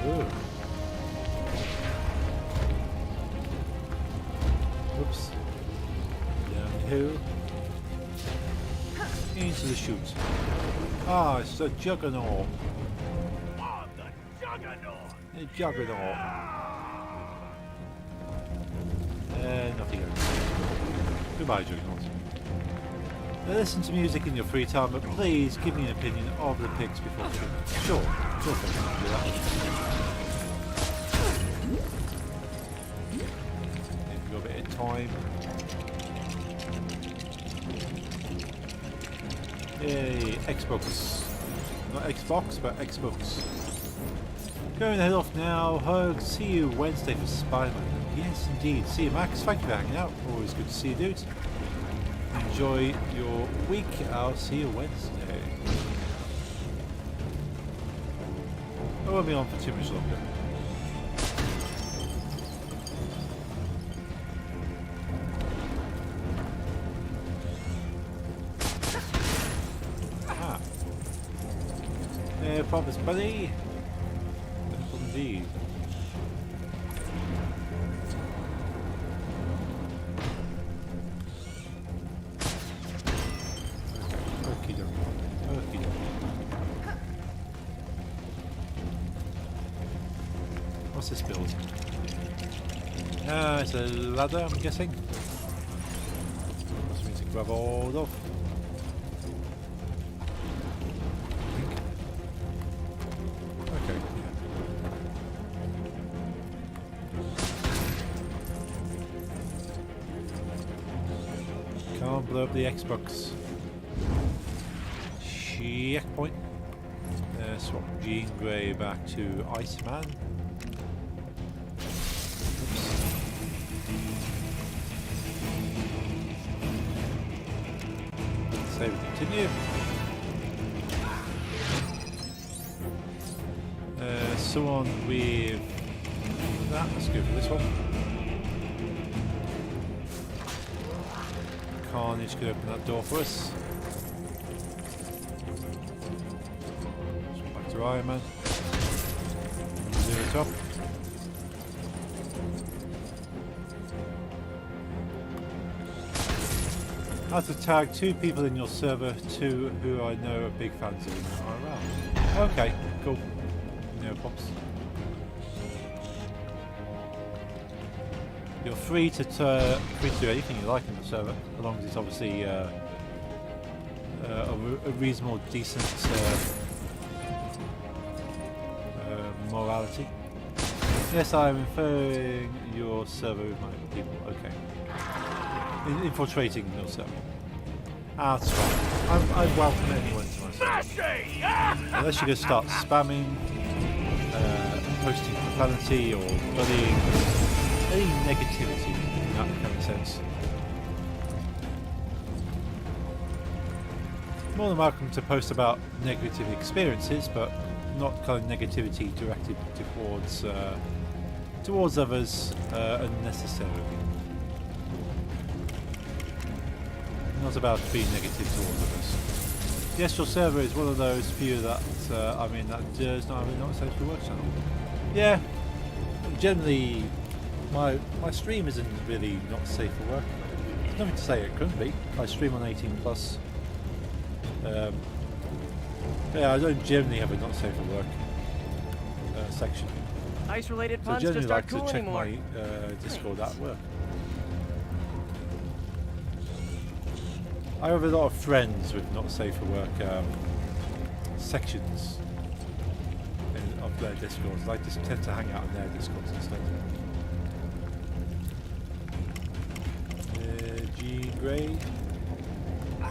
Ooh. Whoops. Downhill. Into the chute. Ah, it's a juggernaut. Oh, the juggernaut! A juggernaut. Nothing else. Goodbye, juggernaut. Now, listen to music in your free time, but please give me an opinion of the pigs before shooting. Sure thing, I can do that. If you've got a bit of time. Yay, Xbox. Not Xbox, but Xbox. Going to head off now. Hug. See you Wednesday for Spider-Man. Yes, indeed. See you, Max. Thank you for hanging out. Always good to see you, dude. Enjoy your week. I'll see you Wednesday. I won't be on for too much longer. Ah. No problems, buddy. No problem indeed. What's this build? It's a ladder, I'm guessing. Must mean to grab all of. Okay. Can't blow up the Xbox. Checkpoint. Swap Jean Grey back to Iceman. Save and continue. Someone with that. Let's go for this one. Carnage could open that door for us. Back to Iron Man. Zero top. How to tag 2 people in your server, 2 who I know are big fans of him are around. Okay, cool. No pops. You're free to do anything you like in the server, as long as it's obviously a reasonable, decent morality. Yes, I'm inferring your server with my people. Okay. Infiltrating your server. That's fine. I welcome anyone to my server. Unless you're going to start spamming, posting profanity or bullying, any negativity in that kind of sense. More than welcome to post about negative experiences, but not kind of negativity directed towards others unnecessarily. Not about being negative towards others. Yes, your server is one of those few that that does not have a not safe for work channel. Yeah, generally my stream isn't really not safe for work. There's nothing to say it couldn't be. I stream on 18+. Yeah, I don't generally have a not safe for work section. Ice-related So I puns generally just like aren't to cool check anymore. my Discord at work. I have a lot of friends with not safe for work sections of their Discords. I just tend to hang out in their Discords instead. G Grey. A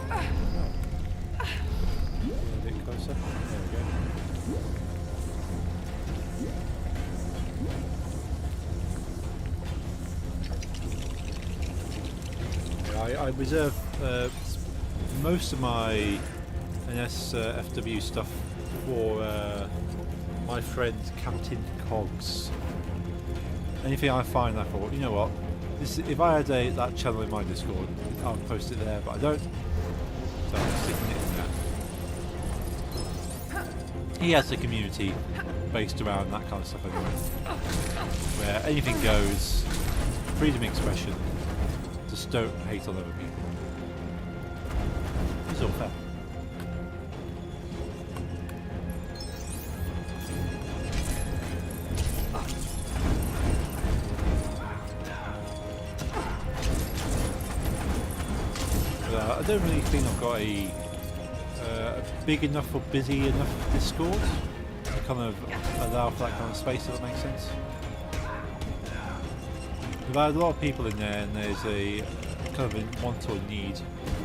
bit closer. There we go. Yeah, I reserve most of my NSFW stuff for my friend Captain Cogs. Anything I find, I thought, you know what, if I had that channel in my Discord, I'll post it there, but I don't, so I'm sticking it in there. He has a community based around that kind of stuff anyway, where anything goes, freedom of expression, just don't hate on other people. It's all fair. don't really think I've got a big enough or busy enough Discord to kind of allow for that kind of space, if that makes sense. There are a lot of people in there, and there's a kind of a want or need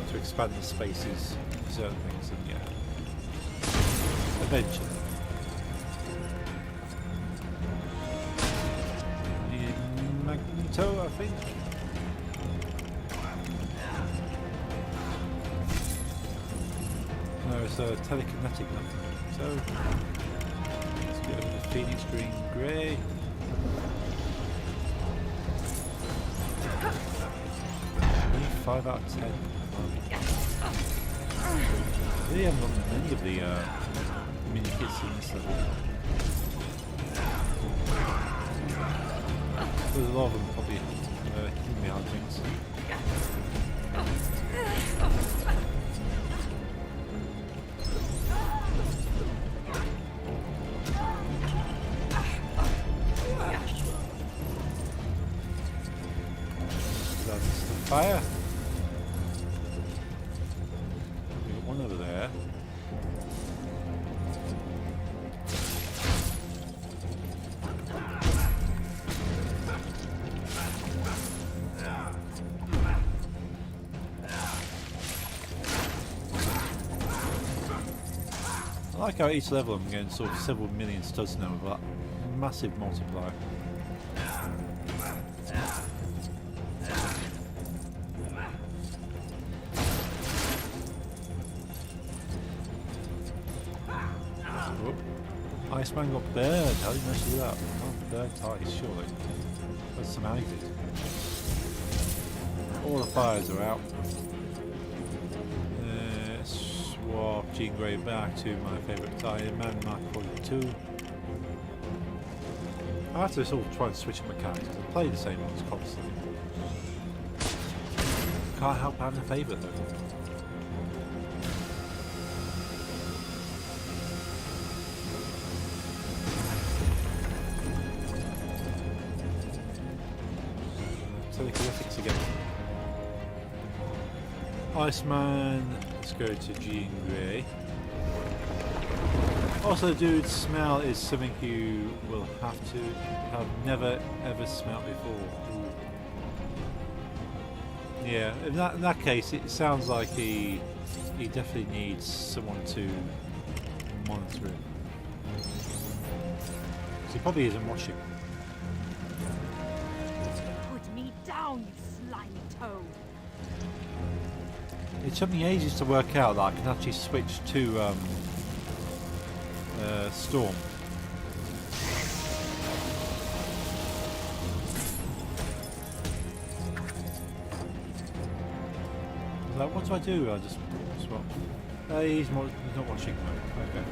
to expand the spaces for certain things, and yeah, eventually. Magneto, I think. No, it's a telekinetic Magneto. Let's go with the Phoenix Green Grey. Only 5 out of 10. Really haven't got many of the mini kits in this level. There's a lot of them probably hidden behind things. That's the fire. We've got one over there. I like how each level I'm getting sort of several million studs now with that massive multiplier. Oh, Iceman got burned. How did you manage to do that? Oh, burnt ice, surely. That's somehow he did. All the fires are out. Swap Jean Grey back to my favourite Iron Man, Mark 42. I have to sort of try and switch up my characters. I play the same ones constantly. Can't help having a favourite though. Telekinetics again. Iceman. Let's go to Jean Grey. Also, dude, smell is something you will have never ever smelled before. Ooh. Yeah, in that case, it sounds like he definitely needs someone to monitor him. So he probably isn't watching. Put me down, you slimy toad. It took me ages to work out that I can actually switch to Storm. Like, what do I do? I just swap. He's not watching. Okay.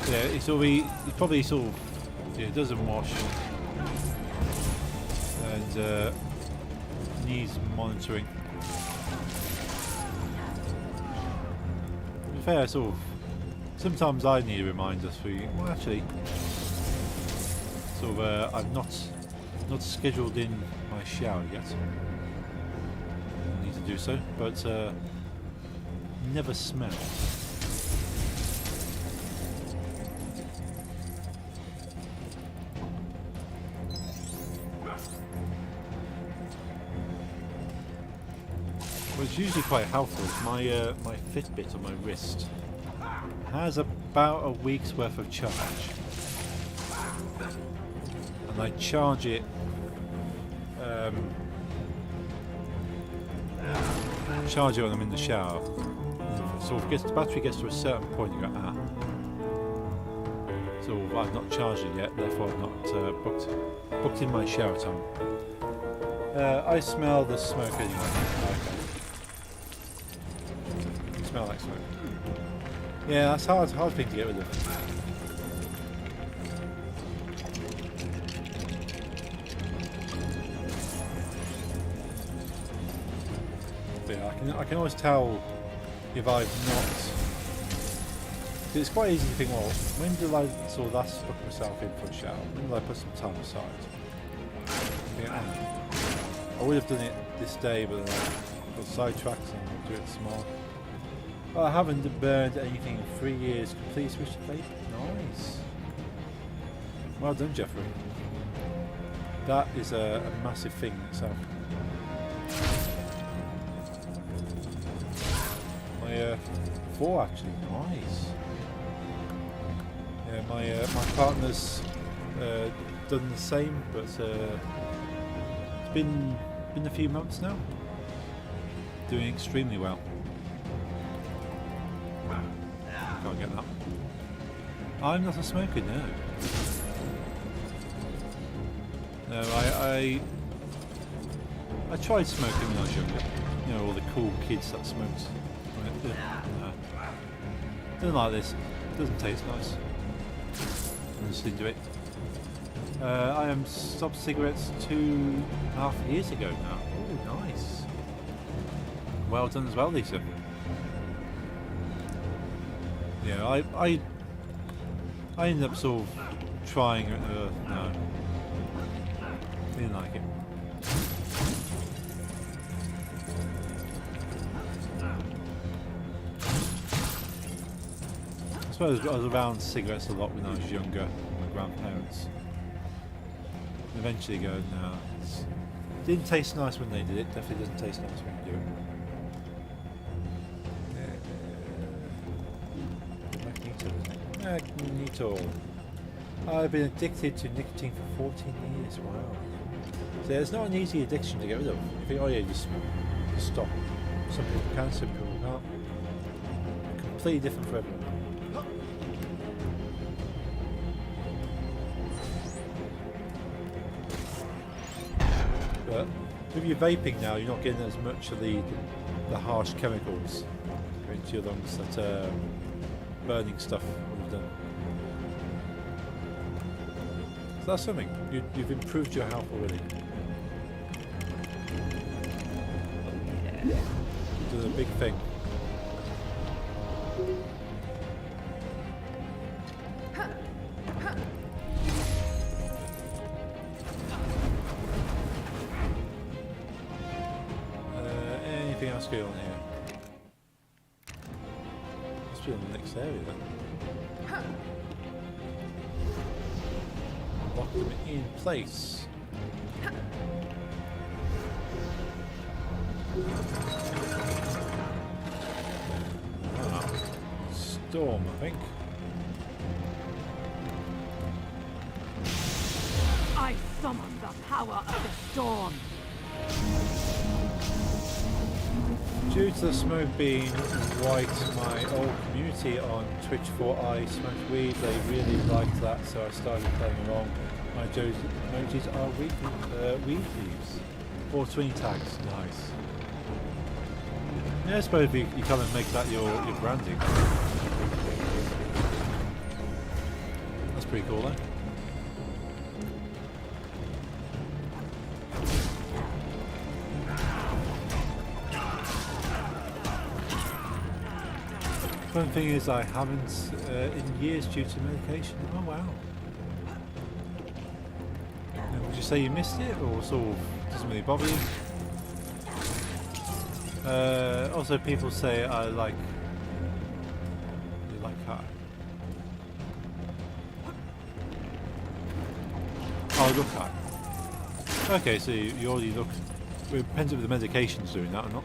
Yeah, he probably sort of doesn't wash and needs monitoring. To be fair, sort of. Sometimes I need reminders for you. Well, actually, sort of. I've not scheduled in my shower yet. I need to do so, but never smell. What's usually quite helpful is my Fitbit on my wrist has about a week's worth of charge, and I charge it when I'm in the shower. So if the battery gets to a certain point, you go, so I've not charged it yet, therefore I've not booked in my shower time. I smell the smoke anyway. Okay. Smell like smoke. Yeah, that's hard thing to get rid of. But yeah, I can always tell if I've not. It's quite easy to think, well, when did I sort of last put myself in for a shower? When did I put some time aside? I would have done it this day, but then I got sidetracked and I'll do it tomorrow. Well, I haven't burned anything in 3 years. Complete switch to play. Nice. Well done, Jeffrey. That is a massive thing in itself. My 4 actually. Nice. Yeah, my partner's done the same, but it's been a few months now. Doing extremely well. Can't get that. I'm not a smoker, no. No, I tried smoking when I was younger. You know, all the cool kids that smoked. No. Doesn't like this. Doesn't taste nice. I'm just into it. I am stopped cigarettes 2.5 years ago now. Oh, nice. Well done as well, Lisa. Yeah, I ended up sort of trying. No, didn't like it. I suppose I was around cigarettes a lot when I was younger, with my grandparents. Eventually, go no. Didn't taste nice when they did it. Definitely doesn't taste nice when you do it. Magneto. I've been addicted to nicotine for 14 years. Wow. So it's not an easy addiction to get rid of. You think, oh yeah, just stop. Some people can, some people can't. Completely different for everyone. But with your vaping now, you're not getting as much of the harsh chemicals into your lungs that burning stuff would have done. So that's something. You've improved your health already. You're doing a big thing. Anything else going on here? Must be in the next area then. Lock them in place. Ah, storm, I think. I summon the power of the storm. Due to the smoke being white, my old community on Twitch for I smoked weed, they really liked that, so I started playing along. My emojis are weed leaves. 420 tags, nice. Yeah, I suppose you kind of make that your branding. That's pretty cool then. One thing is I haven't in years due to medication. Oh wow. Would you say you missed it or sort of doesn't really bother you? Also people say I like you like that. Oh look at. Okay, so you already look. It depends if the medication's doing that or not.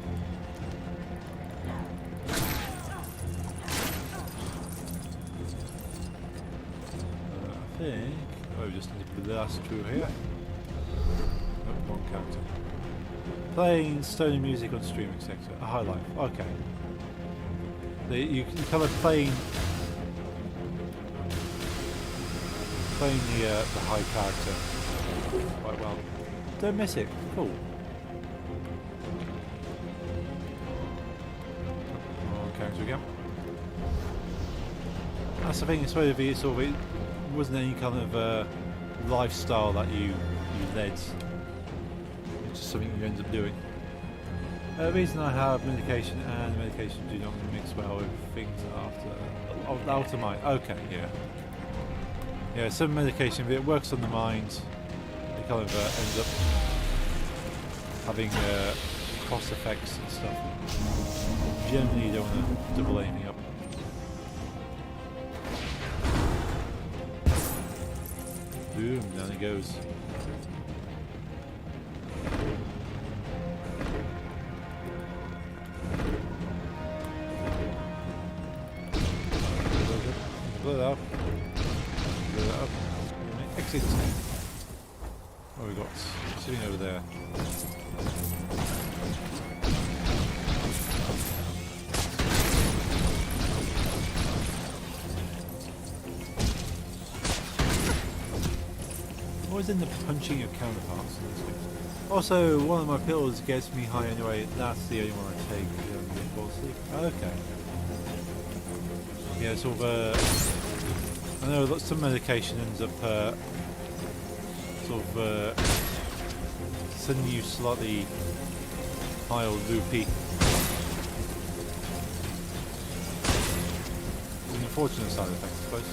I think we just need to put the last two here. Oh, one character. Playing stoner music on streaming sector. A high life. Okay. You kind of playing the high character quite well. Don't miss it. Cool. One character again. That's the thing. It's sort of it wasn't any kind of lifestyle that you led. It's just something you ended up doing. The reason I have medication and medication do not mix well with things after. Oh, out of mind. Okay, yeah. Yeah, some medication, if it works on the mind, it kind of ends up having cross effects and stuff. Generally, you don't want to double anything up. Boom, down it goes. Blow it up. Blow it up. Exit. What have we got? Sitting over there. Always in the punching your counterparts in this game. Also, one of my pills gets me high anyway. That's the only one I take to fall asleep. Okay. Yeah, sort of. I know that some medication ends up sort of sending you slightly high or loopy. It's an unfortunate side effect, I suppose.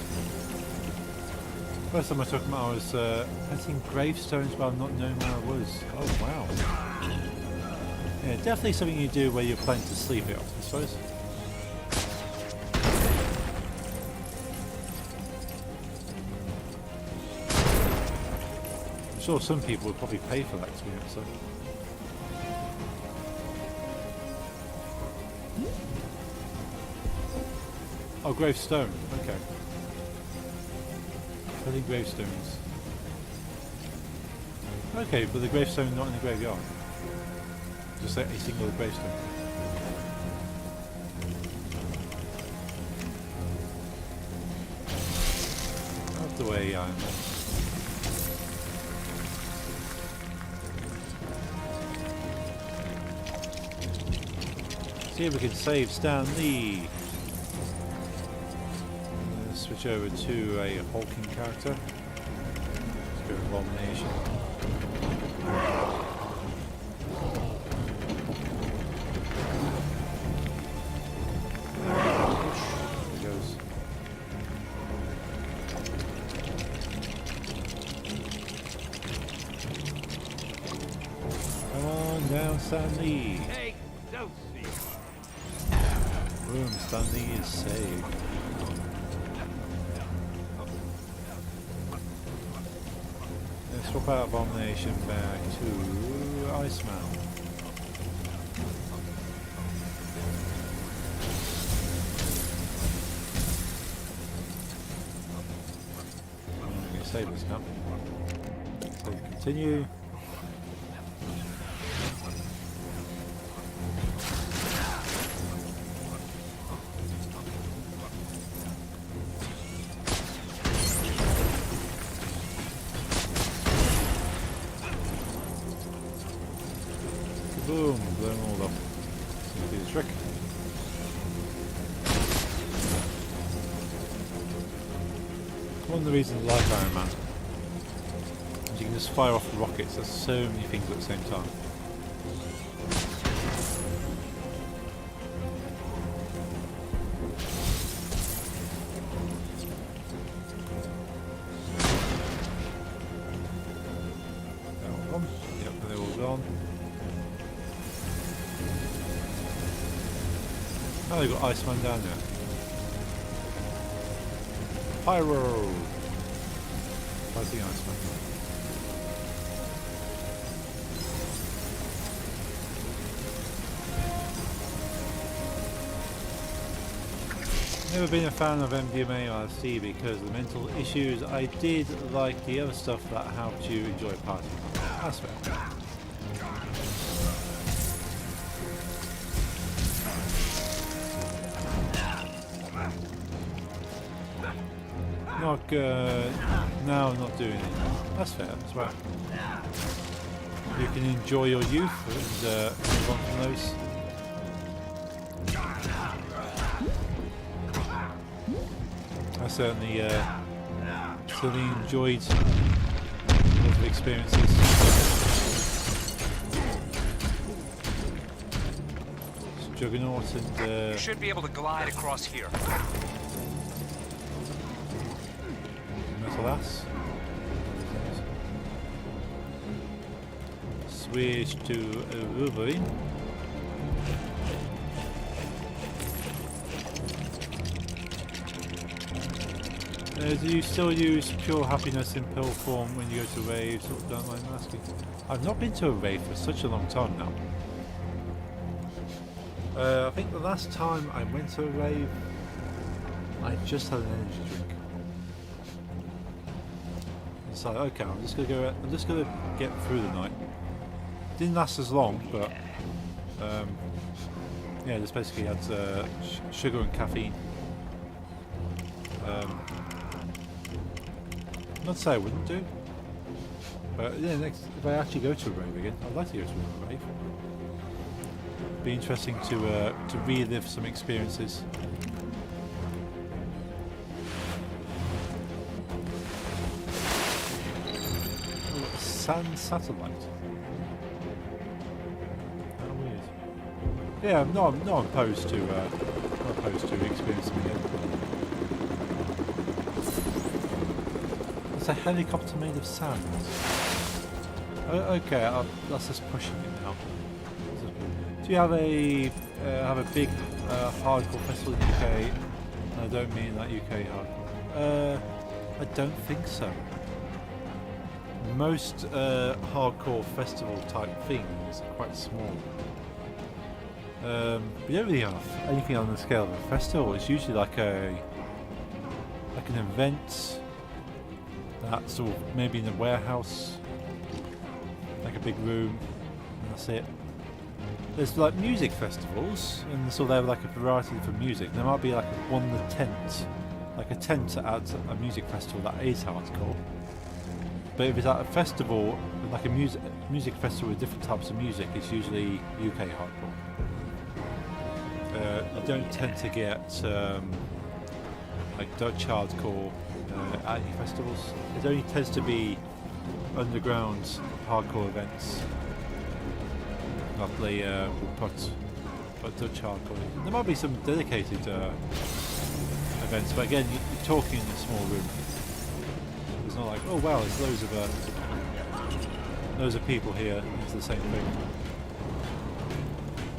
First time I took them, I was hitting gravestones while not knowing where I was. Oh wow. Yeah, definitely something you do where you're planning to sleep it off, I suppose. I'm sure some people would probably pay for that, to be honest. Oh, gravestone. Okay. Gravestones. Okay, but the gravestone not in the graveyard. Just a single gravestone. Out the way, Iron Man. See if we can save Stan Lee. Switch over to a hulking character. Let's go Abomination. There it goes. Come on down, Stanley. Hey, don't see. Boom, Stanley is saved. Swap out Abomination back to Iceman. I'm going to save this now. So continue. Boom, blow them all up. Seems to be the trick. One of the reasons I like Iron Man is you can just fire off rockets. There's so many things at the same time. Yep, they're all gone. Oh, they've got Iceman down there. Pyro! Fighting Iceman. Never been a fan of MDMA or LSD because of the mental issues. I did like the other stuff that helped you enjoy parties. That's fair. Not good. No, I'm not doing it. That's fair, that's right. You can enjoy your youth and move on from those. I certainly enjoyed lots of experiences. Juggernaut and You should be able to glide across here. Metal Ass. Switch to Wolverine. Do you still use pure happiness in pill form when you go to raves? Don't mind asking. I've not been to a rave for such a long time now. I think the last time I went to a rave, I just had an energy drink. It's like, okay, I'm just gonna get through the night. Didn't last as long, but yeah, just basically had sugar and caffeine. Not to say I wouldn't do, but yeah, next if I actually go to a rave again, I'd like to go to a rave. Be interesting to relive some experiences. Oh, sand satellite. How weird. Yeah, I'm not opposed to experiencing it. It's a helicopter made of sand. Okay, that's just pushing it now. Do you have a big hardcore festival in the UK? And I don't mean that UK hardcore. I don't think so. Most hardcore festival type things are quite small. We don't really have anything on the scale of a festival. It's usually like an event that's sort of maybe in a warehouse, like a big room, and that's it. There's like music festivals, and so they have like a variety for music. There might be like a tent at a music festival that is hardcore. But if it's at a festival, like a music festival with different types of music, it's usually UK hardcore. You don't tend to get like Dutch hardcore at any festivals. It only tends to be underground hardcore events. They will put Dutch hardcore. There might be some dedicated events, but again, you're talking in a small room. It's not like, oh wow, there's loads of people here. It's the same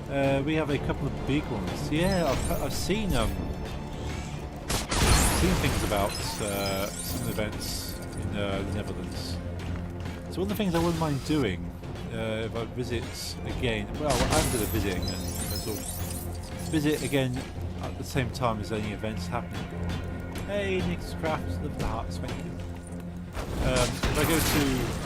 thing. We have a couple of big ones. Yeah, I've seen things about some events in the Netherlands. So one of the things I wouldn't mind doing if I visit again, well, I'm going to visit again, so visit again at the same time as any events happening. Hey, Nick's Crafts, love the hearts, thank you. If I go to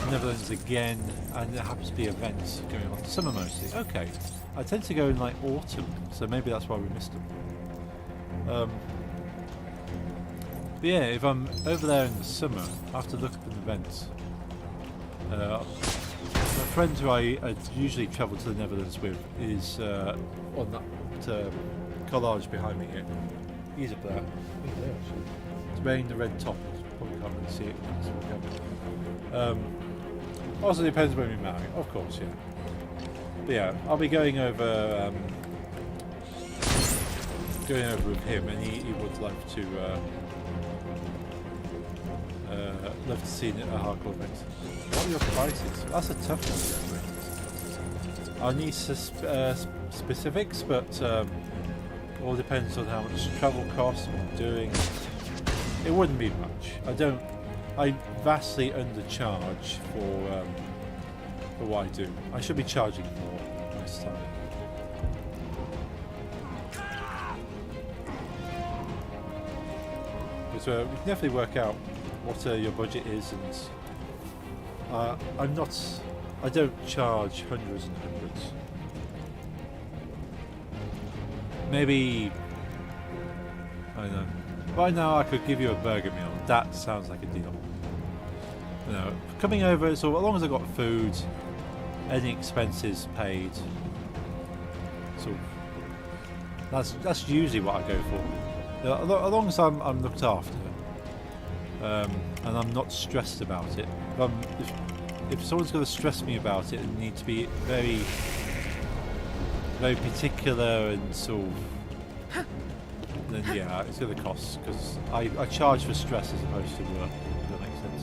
the Netherlands again and there happens to be events going on, summer mostly, okay. I tend to go in like autumn, so maybe that's why we missed them. But yeah, if I'm over there in the summer, I have to look up an event. My friend who I usually travel to the Netherlands with is on that collage behind me here. He's up there. He's there actually. He's wearing the red top. Probably can't really see it. Also depends when we marry, of course, yeah. But yeah, I'll be going over with him, and he would love to see a hardcore event. What are your prices? That's a tough one. I need specifics, but all depends on how much travel costs, what I'm doing. It wouldn't be much. I vastly undercharge for what I do. I should be charging more this time. So we can definitely work out what your budget is, and I don't charge hundreds and hundreds. Maybe, I don't know. Right now I could give you a burger meal. That sounds like a deal. You know, coming over, so as long as I got food, any expenses paid, so that's usually what I go for. As long as I'm looked after, and I'm not stressed about it. If someone's going to stress me about it, it needs to be very very particular and sort of, then yeah, it's going to cost, because I charge for stress as opposed to work, if that makes sense.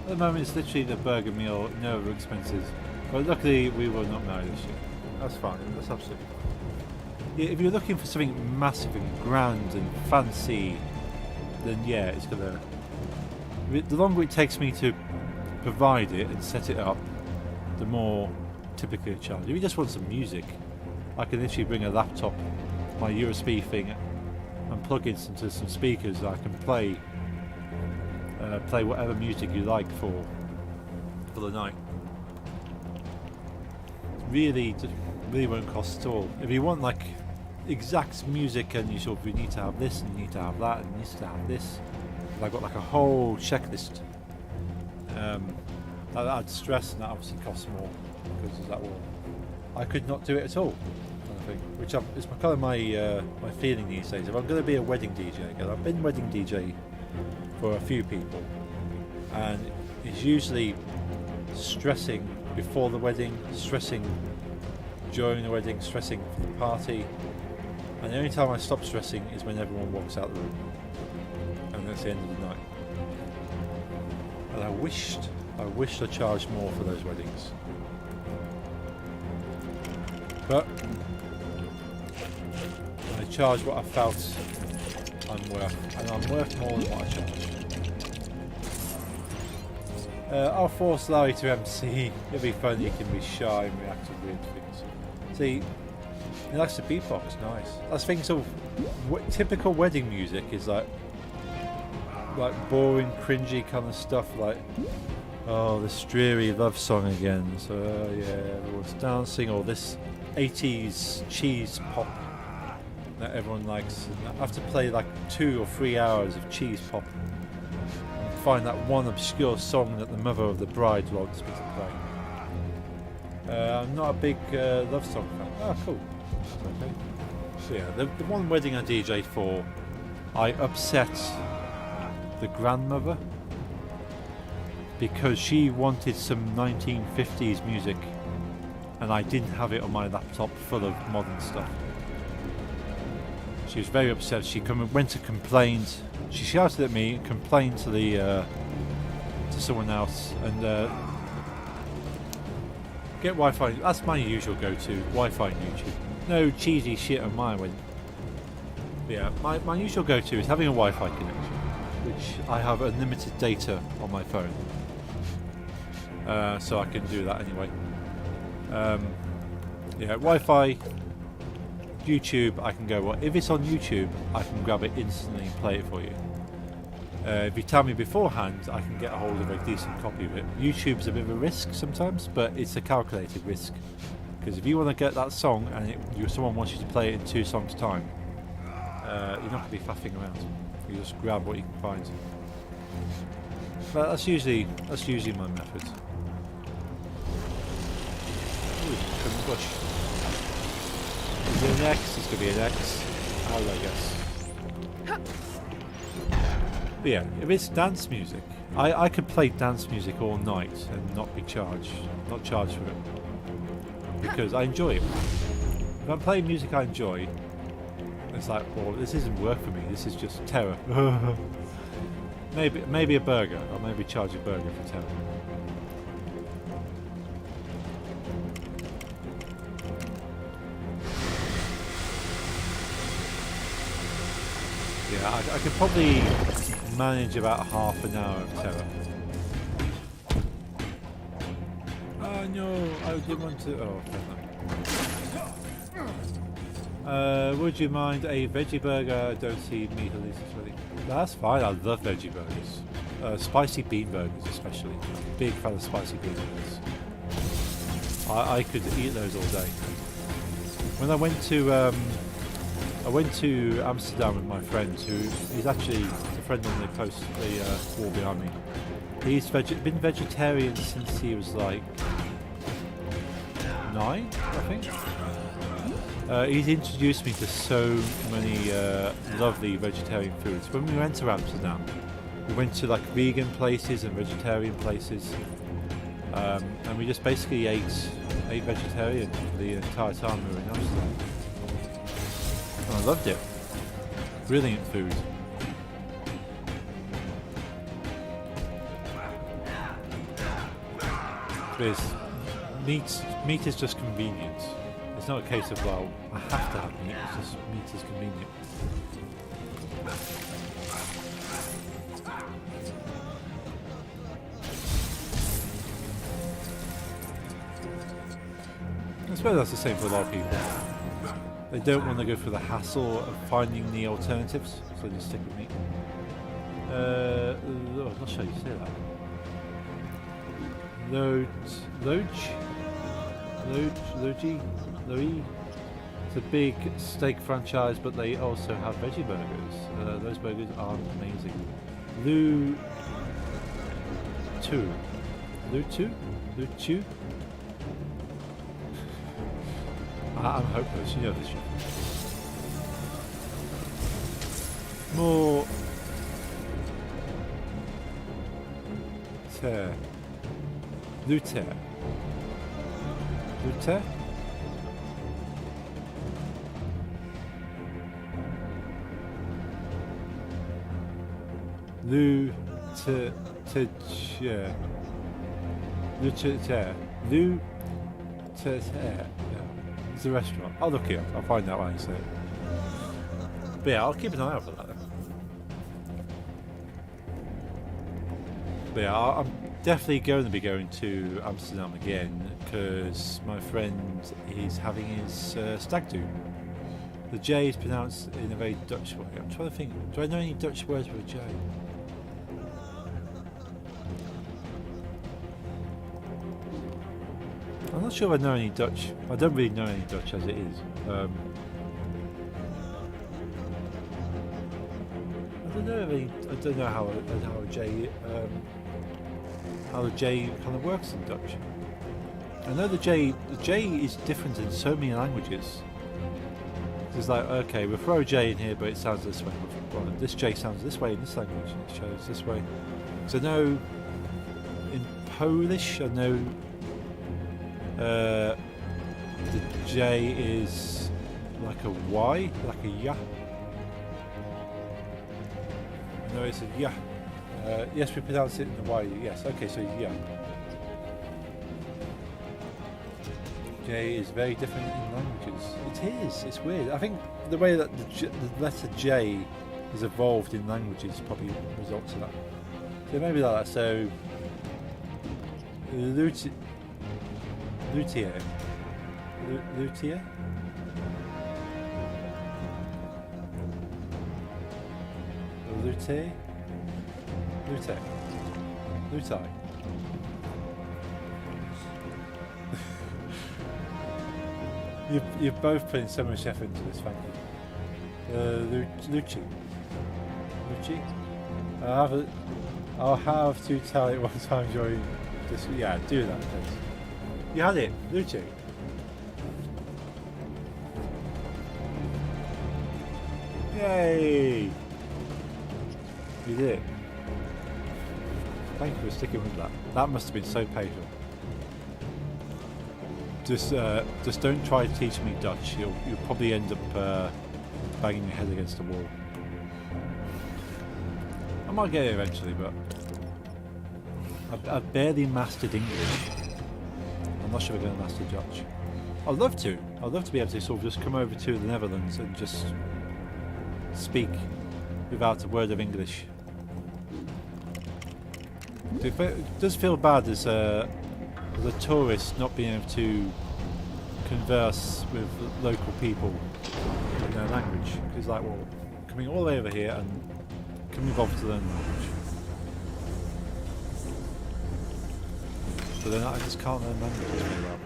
At the moment it's literally the burger meal, no other expenses, but luckily we will not marry this year. That's fine, that's absolutely fine. Yeah, if you're looking for something massive and grand and fancy, then yeah, it's going to... The longer it takes me to provide it and set it up, the more typically I charge. If you just want some music, I can literally bring a laptop, my USB thing, and plug it into some speakers. I can play whatever music you like for the night. Really won't cost at all. If you want like exact music and you need to have this and you need to have that and you need to have this, and I've got like a whole checklist. That adds stress, and that obviously costs more because that will. I could not do it at all, kind of thing. Which is kind of my feeling these days. If I'm going to be a wedding DJ, because I've been wedding DJ for a few people, and it's usually stressing before the wedding, stressing during the wedding, stressing for the party, and the only time I stop stressing is when everyone walks out the room, and that's the end of the night. And I wished I charged more for those weddings. But I charge what I felt I'm worth, and I'm worth more than what I charge. I'll force Larry to MC. It'll be fun, you can be shy and react to weird things. See, he likes to beatbox, nice. That's things of typical wedding music is like boring, cringy kind of stuff, like, oh, this dreary love song again, so yeah, everyone's dancing, or this 80s cheese pop that everyone likes. And I have to play like 2 or 3 hours of cheese pop and find that one obscure song that the mother of the bride wants me to play. I'm not a big love song fan. Oh, cool. Okay. So yeah, the one wedding I DJ'd for, I upset the grandmother because she wanted some 1950s music and I didn't have it on my laptop full of modern stuff. She was very upset. She went to complain. She shouted at me and complained to the to someone else, and get Wi-Fi. That's my usual go-to, Wi-Fi and YouTube. No cheesy shit on mine. Yeah, my usual go-to is having a Wi-Fi connection, which I have unlimited data on my phone, so I can do that anyway. Yeah, Wi-Fi, YouTube, I can go, well, if it's on YouTube, I can grab it instantly and play it for you. If you tell me beforehand, I can get a hold of a decent copy of it. YouTube's a bit of a risk sometimes, but it's a calculated risk. Because if you want to get that song and someone wants you to play it in 2 songs' time, you're not going to be faffing around. You just grab what you can find. But that's usually my method. Ooh, couldn't push. Is it an X? It's going to be an X. I guess. But yeah, if it's dance music, I could play dance music all night and not charged for it. Because I enjoy it. If I'm playing music I enjoy, it's like, well, this isn't work for me, this is just terror. maybe a burger, or maybe charge a burger for terror. Yeah, I could probably manage about half an hour of terror. Oh no, I didn't want to. Oh, fair enough. Would you mind a veggie burger? I don't see meat at least it's ready. That's fine, I love veggie burgers. Spicy bean burgers especially. Big fan of spicy bean burgers. I could eat those all day. When I went to Amsterdam with my friend, he's actually a friend on the coast, the wall behind me. He's been vegetarian since he was like 9, I think. He's introduced me to so many lovely vegetarian foods. When we went to Amsterdam, we went to like vegan places and vegetarian places. and we just basically ate vegetarian for the entire time we were in Amsterdam. And I loved it. Brilliant food. Because meat is just convenient. It's not a case of, well, I have to have meat, it's just meat is convenient. I suppose that's the same for a lot of people. They don't want to go through the hassle of finding the alternatives, so they just stick with meat. I'm not sure you say that. Logi? It's a big steak franchise, but they also have veggie burgers. Those burgers are amazing. Lutu? I'm hopeless, you know this shit. More... Luther? It's a restaurant. I'll look it up. I'll find out when I say it. But yeah, I'll keep an eye out for that then. But yeah, I'm definitely going to be going to Amsterdam again because my friend is having his stag do. The J is pronounced in a very Dutch way. I'm trying to think, do I know any Dutch words with a J? I'm not sure if I know any Dutch. I don't really know any Dutch as it is. I don't know. I don't know how a J kind of works in Dutch. I know the J is different in so many languages. It's like, okay, we'll throw a J in here, but it sounds this way. Well, this J sounds this way in this language. It shows this way. So I know in Polish, I know. The J is like a Y, like a ya. No, it's a ya. Yes, we pronounce it in the Y. Yes, okay, so ya. J is very different in languages. It is. It's weird. I think the way that the letter J is evolved in languages probably results in that. So maybe like that. So Luthier. Luthier? Luthier? Luthier? Luthier? You're both putting so much effort into this, thank you. Lucci? I'll have to tell it one time during this. Yeah, do that, please. You had it, Lucci. Yay! You did it. Thank you for sticking with that. That must have been so painful. Just don't try to teach me Dutch. You'll probably end up banging your head against the wall. I might get it eventually, but I've barely mastered English. I'm not sure we're going to master Dutch. I'd love to. I'd love to be able to sort of just come over to the Netherlands and just speak without a word of English. It does feel bad as a tourist not being able to converse with local people in their language. It's like, well, coming all the way over here and can we bother to learn the language? But then I just can't learn languages very well.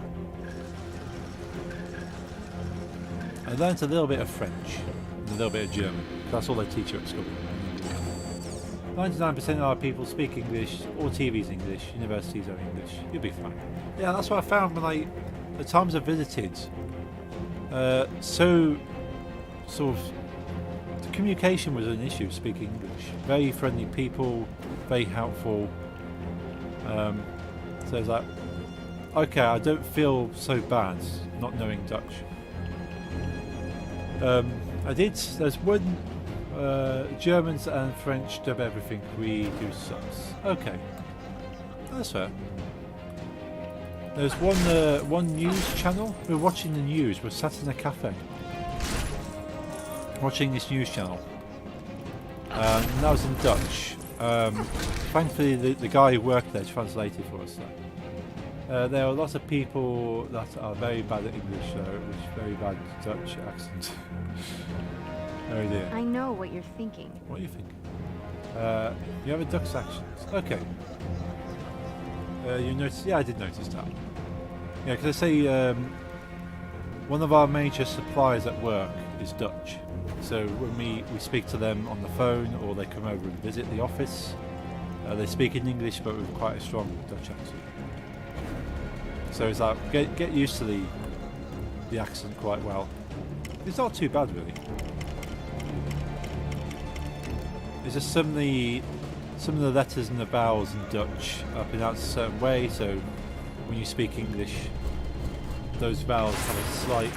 I learnt a little bit of French and a little bit of German. That's all they teach you at school. 99% of our people speak English, all TV's English, universities are English. You'll be fine. Yeah, that's what I found when the times I visited. So, sort of, the communication was an issue speaking English. Very friendly people, very helpful. So it's like, okay, I don't feel so bad not knowing Dutch. There's one, Germans and French dub everything, we do subs. Okay, that's fair. There's one news channel, we're watching the news, we're sat in a cafe. Watching this news channel. And that was in Dutch. Thankfully the guy who worked there translated for us though. There are lots of people that are very bad at English, with very bad Dutch accent. Oh dear. I know what you're thinking. What do you think? You have a Dutch accent. Okay. You notice? Yeah, I did notice that. Yeah, because I say one of our major suppliers at work is Dutch. So when we speak to them on the phone, or they come over and visit the office, they speak in English but with quite a strong Dutch accent. So it's like get used to the accent quite well. It's not too bad really. It's just some of the letters and the vowels in Dutch are pronounced a certain way, so when you speak English, those vowels have a slight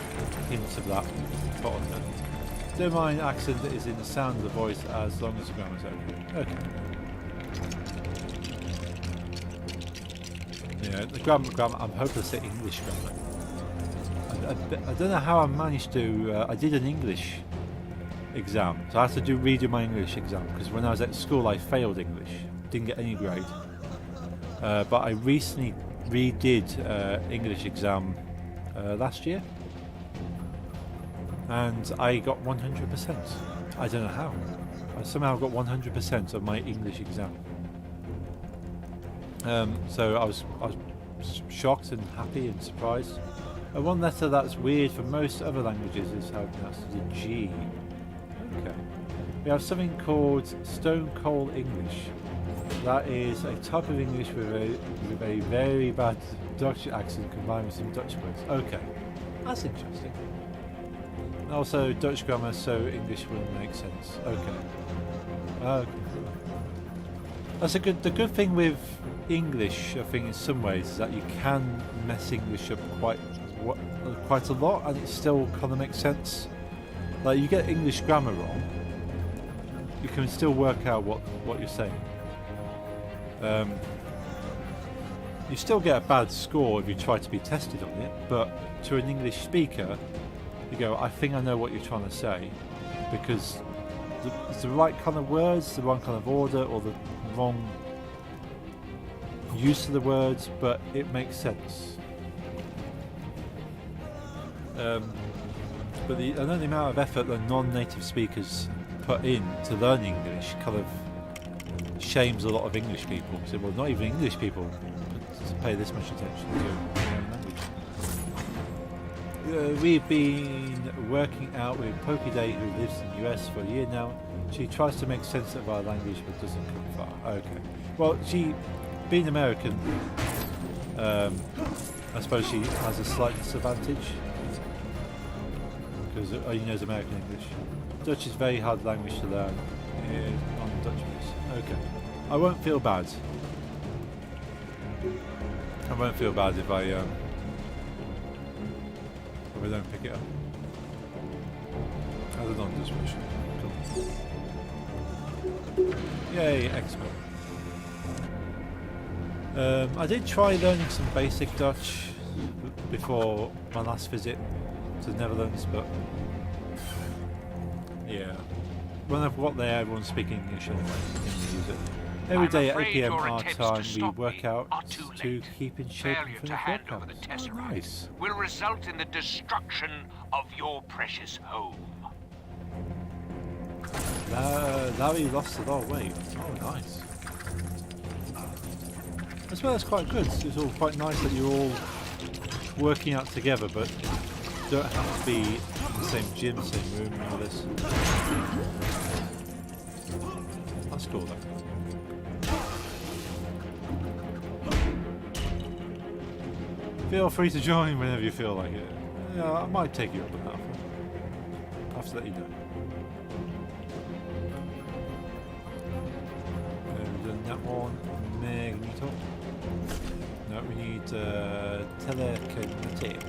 hint of that put on them. Don't mind accent is in the sound of the voice as long as the grammar's okay. Okay. Yeah, the grammar, I'm hopeless at English grammar. I don't know how I managed to, I did an English exam, so I had to redo my English exam, because when I was at school I failed English, didn't get any grade. But I recently redid English exam last year, and I got 100%. I don't know how. I somehow got 100% of my English exam. So I was shocked and happy and surprised. One letter that's weird for most other languages is how it pronounces the G. Okay. We have something called Stone Cold English. That is a type of English with a very bad Dutch accent combined with some Dutch words. Okay, that's interesting. And also Dutch grammar, so English wouldn't make sense. Okay. Okay. That's the good thing with English, I think, in some ways, is that you can mess English up quite a lot, and it still kind of makes sense. Like, you get English grammar wrong, you can still work out what you're saying. You still get a bad score if you try to be tested on it, but to an English speaker, you go, I think I know what you're trying to say, because it's the right kind of words, the wrong kind of order, or the wrong use of the words, but it makes sense. But I know the amount of effort that non-native speakers put in to learn English kind of shames a lot of English people. So, well, not even English people pay this much attention to their own language. We've been working out with Poki Day, who lives in the US for a year now. She tries to make sense of our language but doesn't come far. Okay. Well, she, being American, I suppose she has a slight disadvantage, because he knows American English. Dutch is a very hard language to learn on Dutch base. Okay. I won't feel bad. I won't feel bad if I don't pick it up. As a non-Dutch version. Cool. Yay, expert. I did try learning some basic Dutch before my last visit to the Netherlands, but yeah, when I've got there, everyone's speaking English anyway. Use it. Every day at 8 PM our time, we work out to keep in shape for the workouts. Oh, nice. Will result in the destruction of your precious home. Larry lost a lot of weight. Oh, nice. I suppose that's quite good. It's all quite nice that you're all working out together, but don't have to be in the same gym, same room, and all this. That's cool though. Feel free to join whenever you feel like it. Yeah, I might take you up on that. I'll have to let you know. We've done that one. Magneto. No, we need telekinetic.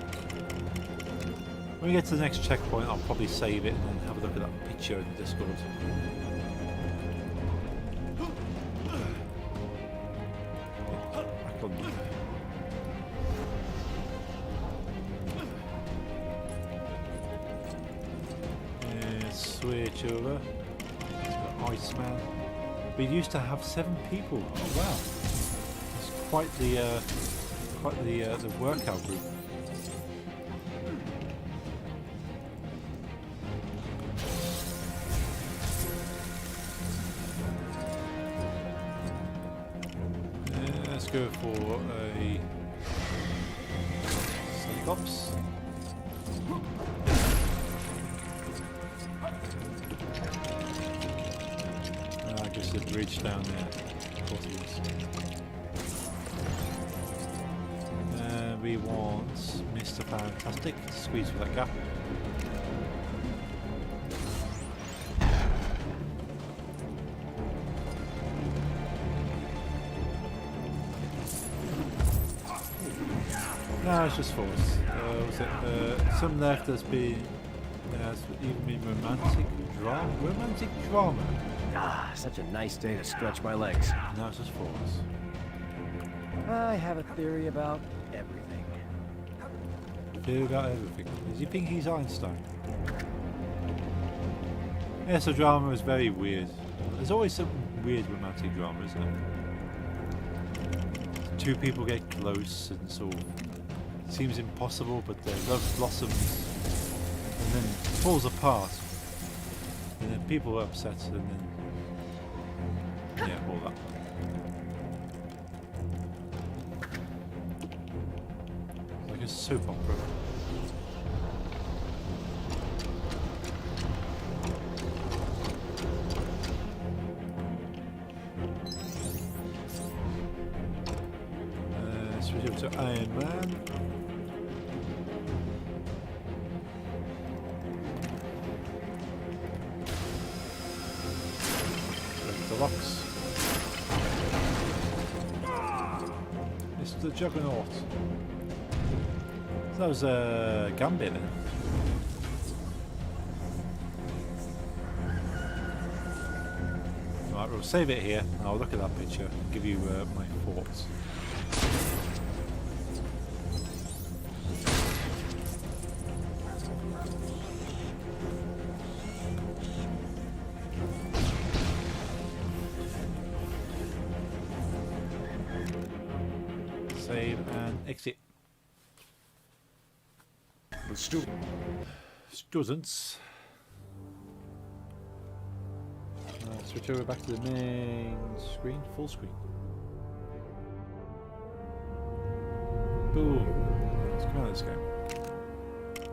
When we get to the next checkpoint, I'll probably save it and then have a look at that picture in the Discord. Back on. Yeah, switch over. Iceman. We used to have 7 people. Oh wow, it's quite the workout group. Let's go for a Cyclops. I guess the bridge down there. Of course it is. We want Mr. Fantastic to squeeze for that gap. No, it's just force. Was it some left that's been even been romantic drama? Romantic drama. Ah, such a nice day to stretch my legs. No, it's just force. I have a theory about everything. Theory about everything. Does he think he's Einstein? Yes, the drama is very weird. There's always some weird romantic drama, isn't there? 2 people get close and sort of seems impossible, but their love blossoms and then falls apart, and then people are upset, and then yeah, all that. It's like a soap opera. Switch over to Iron Man. Locks. It's the Juggernaut. So that was a Gambit then. Right, we'll save it here and I'll look at that picture and give you my thoughts. Save and exit. Students. Switch over back to the main screen, full screen. Boom. Let's come out of this game.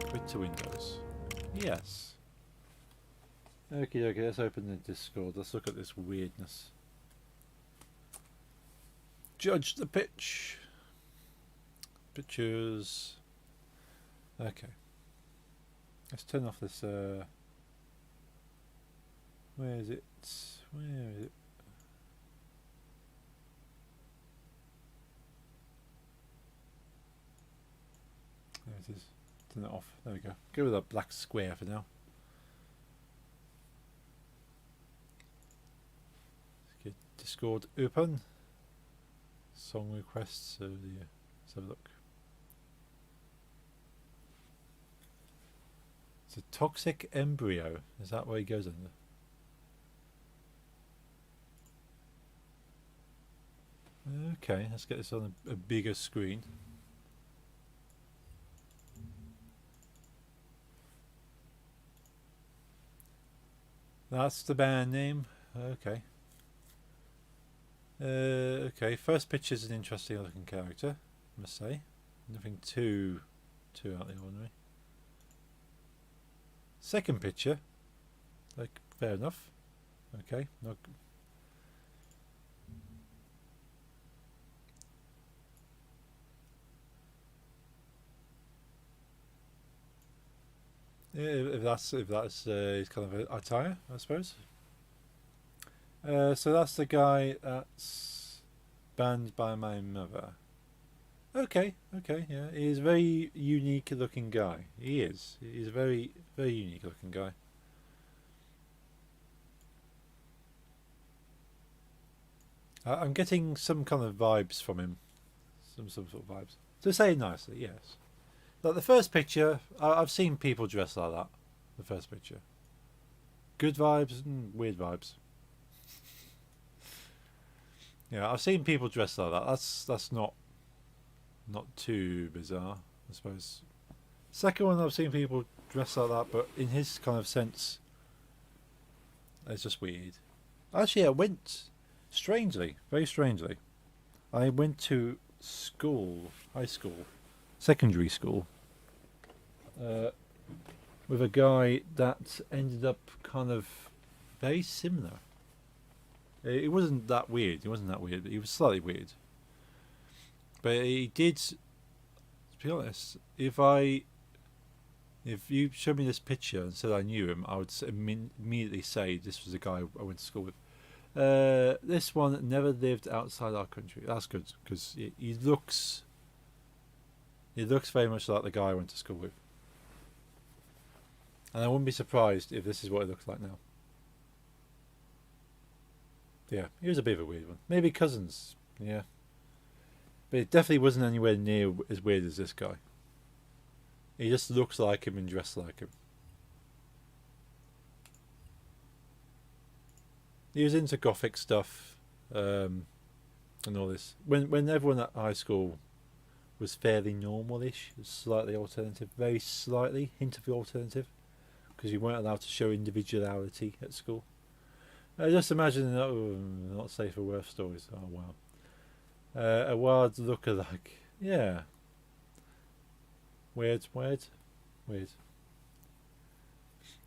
Quit to Windows. Yes. Okay, let's open the Discord. Let's look at this weirdness. Judge the pitch. Pictures. Okay. Let's turn off this. Where is it? Where is it? There it is. Turn it off. There we go. Go with a black square for now. Let's get Discord open. Song requests. Let's have a look. It's a toxic embryo. Is that where he goes under? Okay, let's get this on a bigger screen. That's the band name. Okay. Okay, first picture's an interesting looking character, I must say. Nothing too out of the ordinary. Second picture, like, fair enough. Okay, not. If that's his kind of attire, I suppose. So that's the guy that's banned by my mother. Okay, yeah. He's a very unique looking guy. He is. He's a very, very unique looking guy. I'm getting some kind of vibes from him. Some sort of vibes. To say it nicely, yes. Like the first picture, I've seen people dressed like that. The first picture. Good vibes and weird vibes. Yeah, I've seen people dressed like that. That's not too bizarre, I suppose. Second one, I've seen people dressed like that, but in his kind of sense, it's just weird. Actually, I went very strangely. I went to school, high school, secondary school, with a guy that ended up kind of very similar. It wasn't that weird. It wasn't that weird. He was slightly weird. But he did, to be honest, if you showed me this picture and said I knew him, I would immediately say this was the guy I went to school with. This one never lived outside our country. That's good, because he looks very much like the guy I went to school with. And I wouldn't be surprised if this is what it looks like now. Yeah, he was a bit of a weird one. Maybe cousins, yeah. But it definitely wasn't anywhere near as weird as this guy. He just looks like him and dressed like him. He was into gothic stuff, and all this. When everyone at high school was fairly normal-ish, slightly alternative, very slightly hint of alternative, because you weren't allowed to show individuality at school. Just imagine, not safe for work stories. Oh wow. A wild lookalike. Yeah. Weird.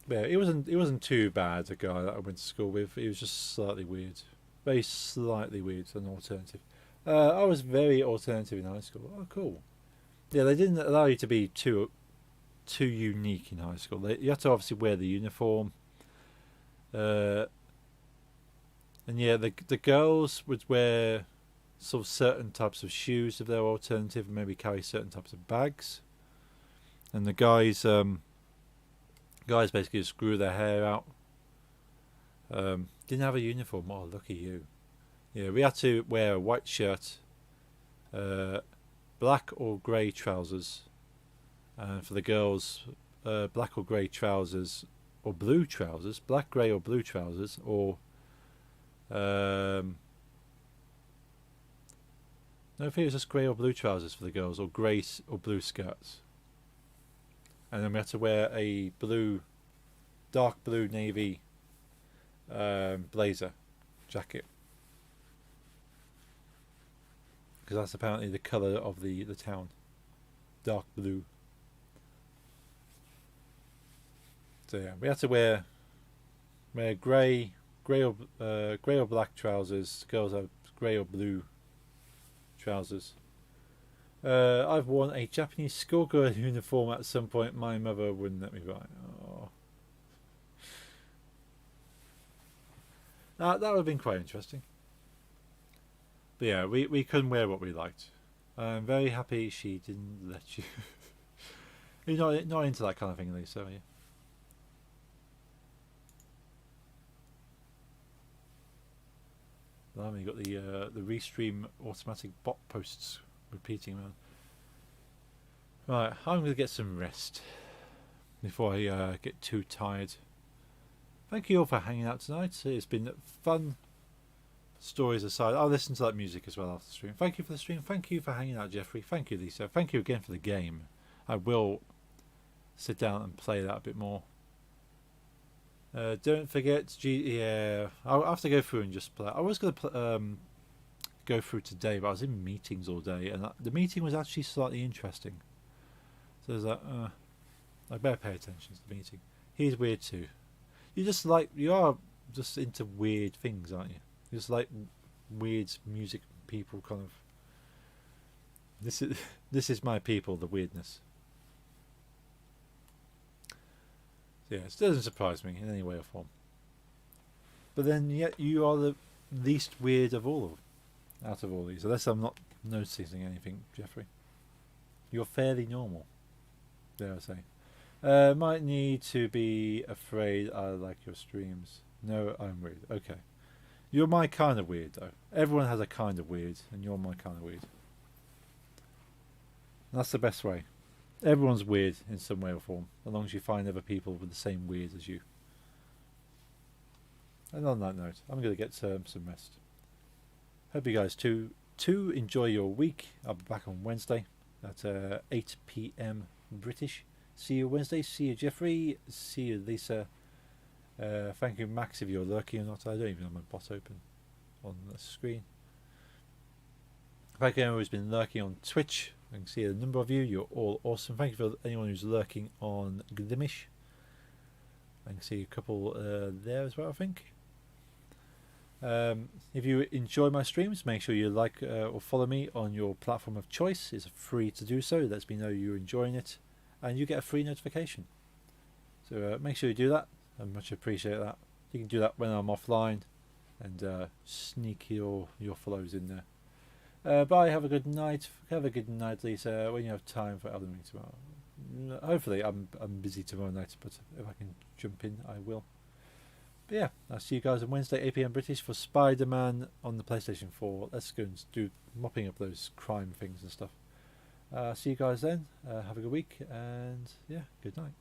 Yeah, it wasn't too bad, the guy that I went to school with. He was just slightly weird. Very slightly weird and alternative. I was very alternative in high school. Oh, cool. Yeah, they didn't allow you to be too unique in high school. You had to obviously wear the uniform. And yeah, the girls would wear sort of certain types of shoes if they were alternative, and maybe carry certain types of bags. And the guys basically just grew their hair out. Didn't have a uniform. Oh, look at you. Yeah, we had to wear a white shirt, black or grey trousers, and for the girls, black or grey trousers, or blue trousers, black, grey or blue trousers, or no, I think it was just grey or blue trousers for the girls, or grey or blue skirts. And then we had to wear a dark blue navy blazer jacket, because that's apparently the colour of the town, dark blue. So yeah, we had to wear grey or black trousers. Girls have grey or blue trousers. I've worn a Japanese schoolgirl uniform at some point. My mother wouldn't let me buy. Oh. That would have been quite interesting. But yeah, we couldn't wear what we liked. I'm very happy she didn't let you. You're not into that kind of thing, Lisa, are you? You got the restream automatic bot posts repeating around. Right, I'm going to get some rest before I get too tired. Thank you all for hanging out tonight. It's been fun. Stories aside, I'll listen to that music as well after the stream. Thank you for the stream. Thank you for hanging out, Jeffrey. Thank you, Lisa. Thank you again for the game. I will sit down and play that a bit more. Don't forget, yeah, I'll have to go through and just play. I was going to go through today, but I was in meetings all day, and the meeting was actually slightly interesting. So there's that. I better pay attention to the meeting. He's weird too. You are just into weird things, aren't you? You just like weird music, people kind of. This is my people, the weirdness. Yeah, it doesn't surprise me in any way or form. But then, yet you are the least weird of all out of all these, unless I'm not noticing anything, Jeffrey. You're fairly normal, dare I say. Might need to be afraid I like your streams. No, I'm weird. Okay. You're my kind of weird, though. Everyone has a kind of weird, and you're my kind of weird. That's the best way. Everyone's weird in some way or form, as long as you find other people with the same weird as you. And on that note, I'm going to get some rest. Hope you guys too enjoy your week. I'll be back on Wednesday at 8 PM British. See you Wednesday. See you Jeffrey. See you Lisa. Thank you Max if you're lurking or not. I don't even have my bot open on the screen. Thank you anyone who's been lurking on Twitch. I can see a number of you. You're all awesome. Thank you for anyone who's lurking on Glimish. I can see a couple there as well, I think. If you enjoy my streams, make sure you like or follow me on your platform of choice. It's free to do so. It lets me know you're enjoying it, and you get a free notification. So make sure you do that. I much appreciate that. You can do that when I'm offline, and sneak your follows in there. Bye. Have a good night. Have a good night, Lisa. When you have time for other meetings tomorrow. Hopefully, I'm busy tomorrow night, but if I can jump in, I will. But yeah, I'll see you guys on Wednesday, 8 PM British for Spider-Man on the PlayStation 4. Let's go and do mopping up those crime things and stuff. See you guys then. Have a good week, and yeah, good night.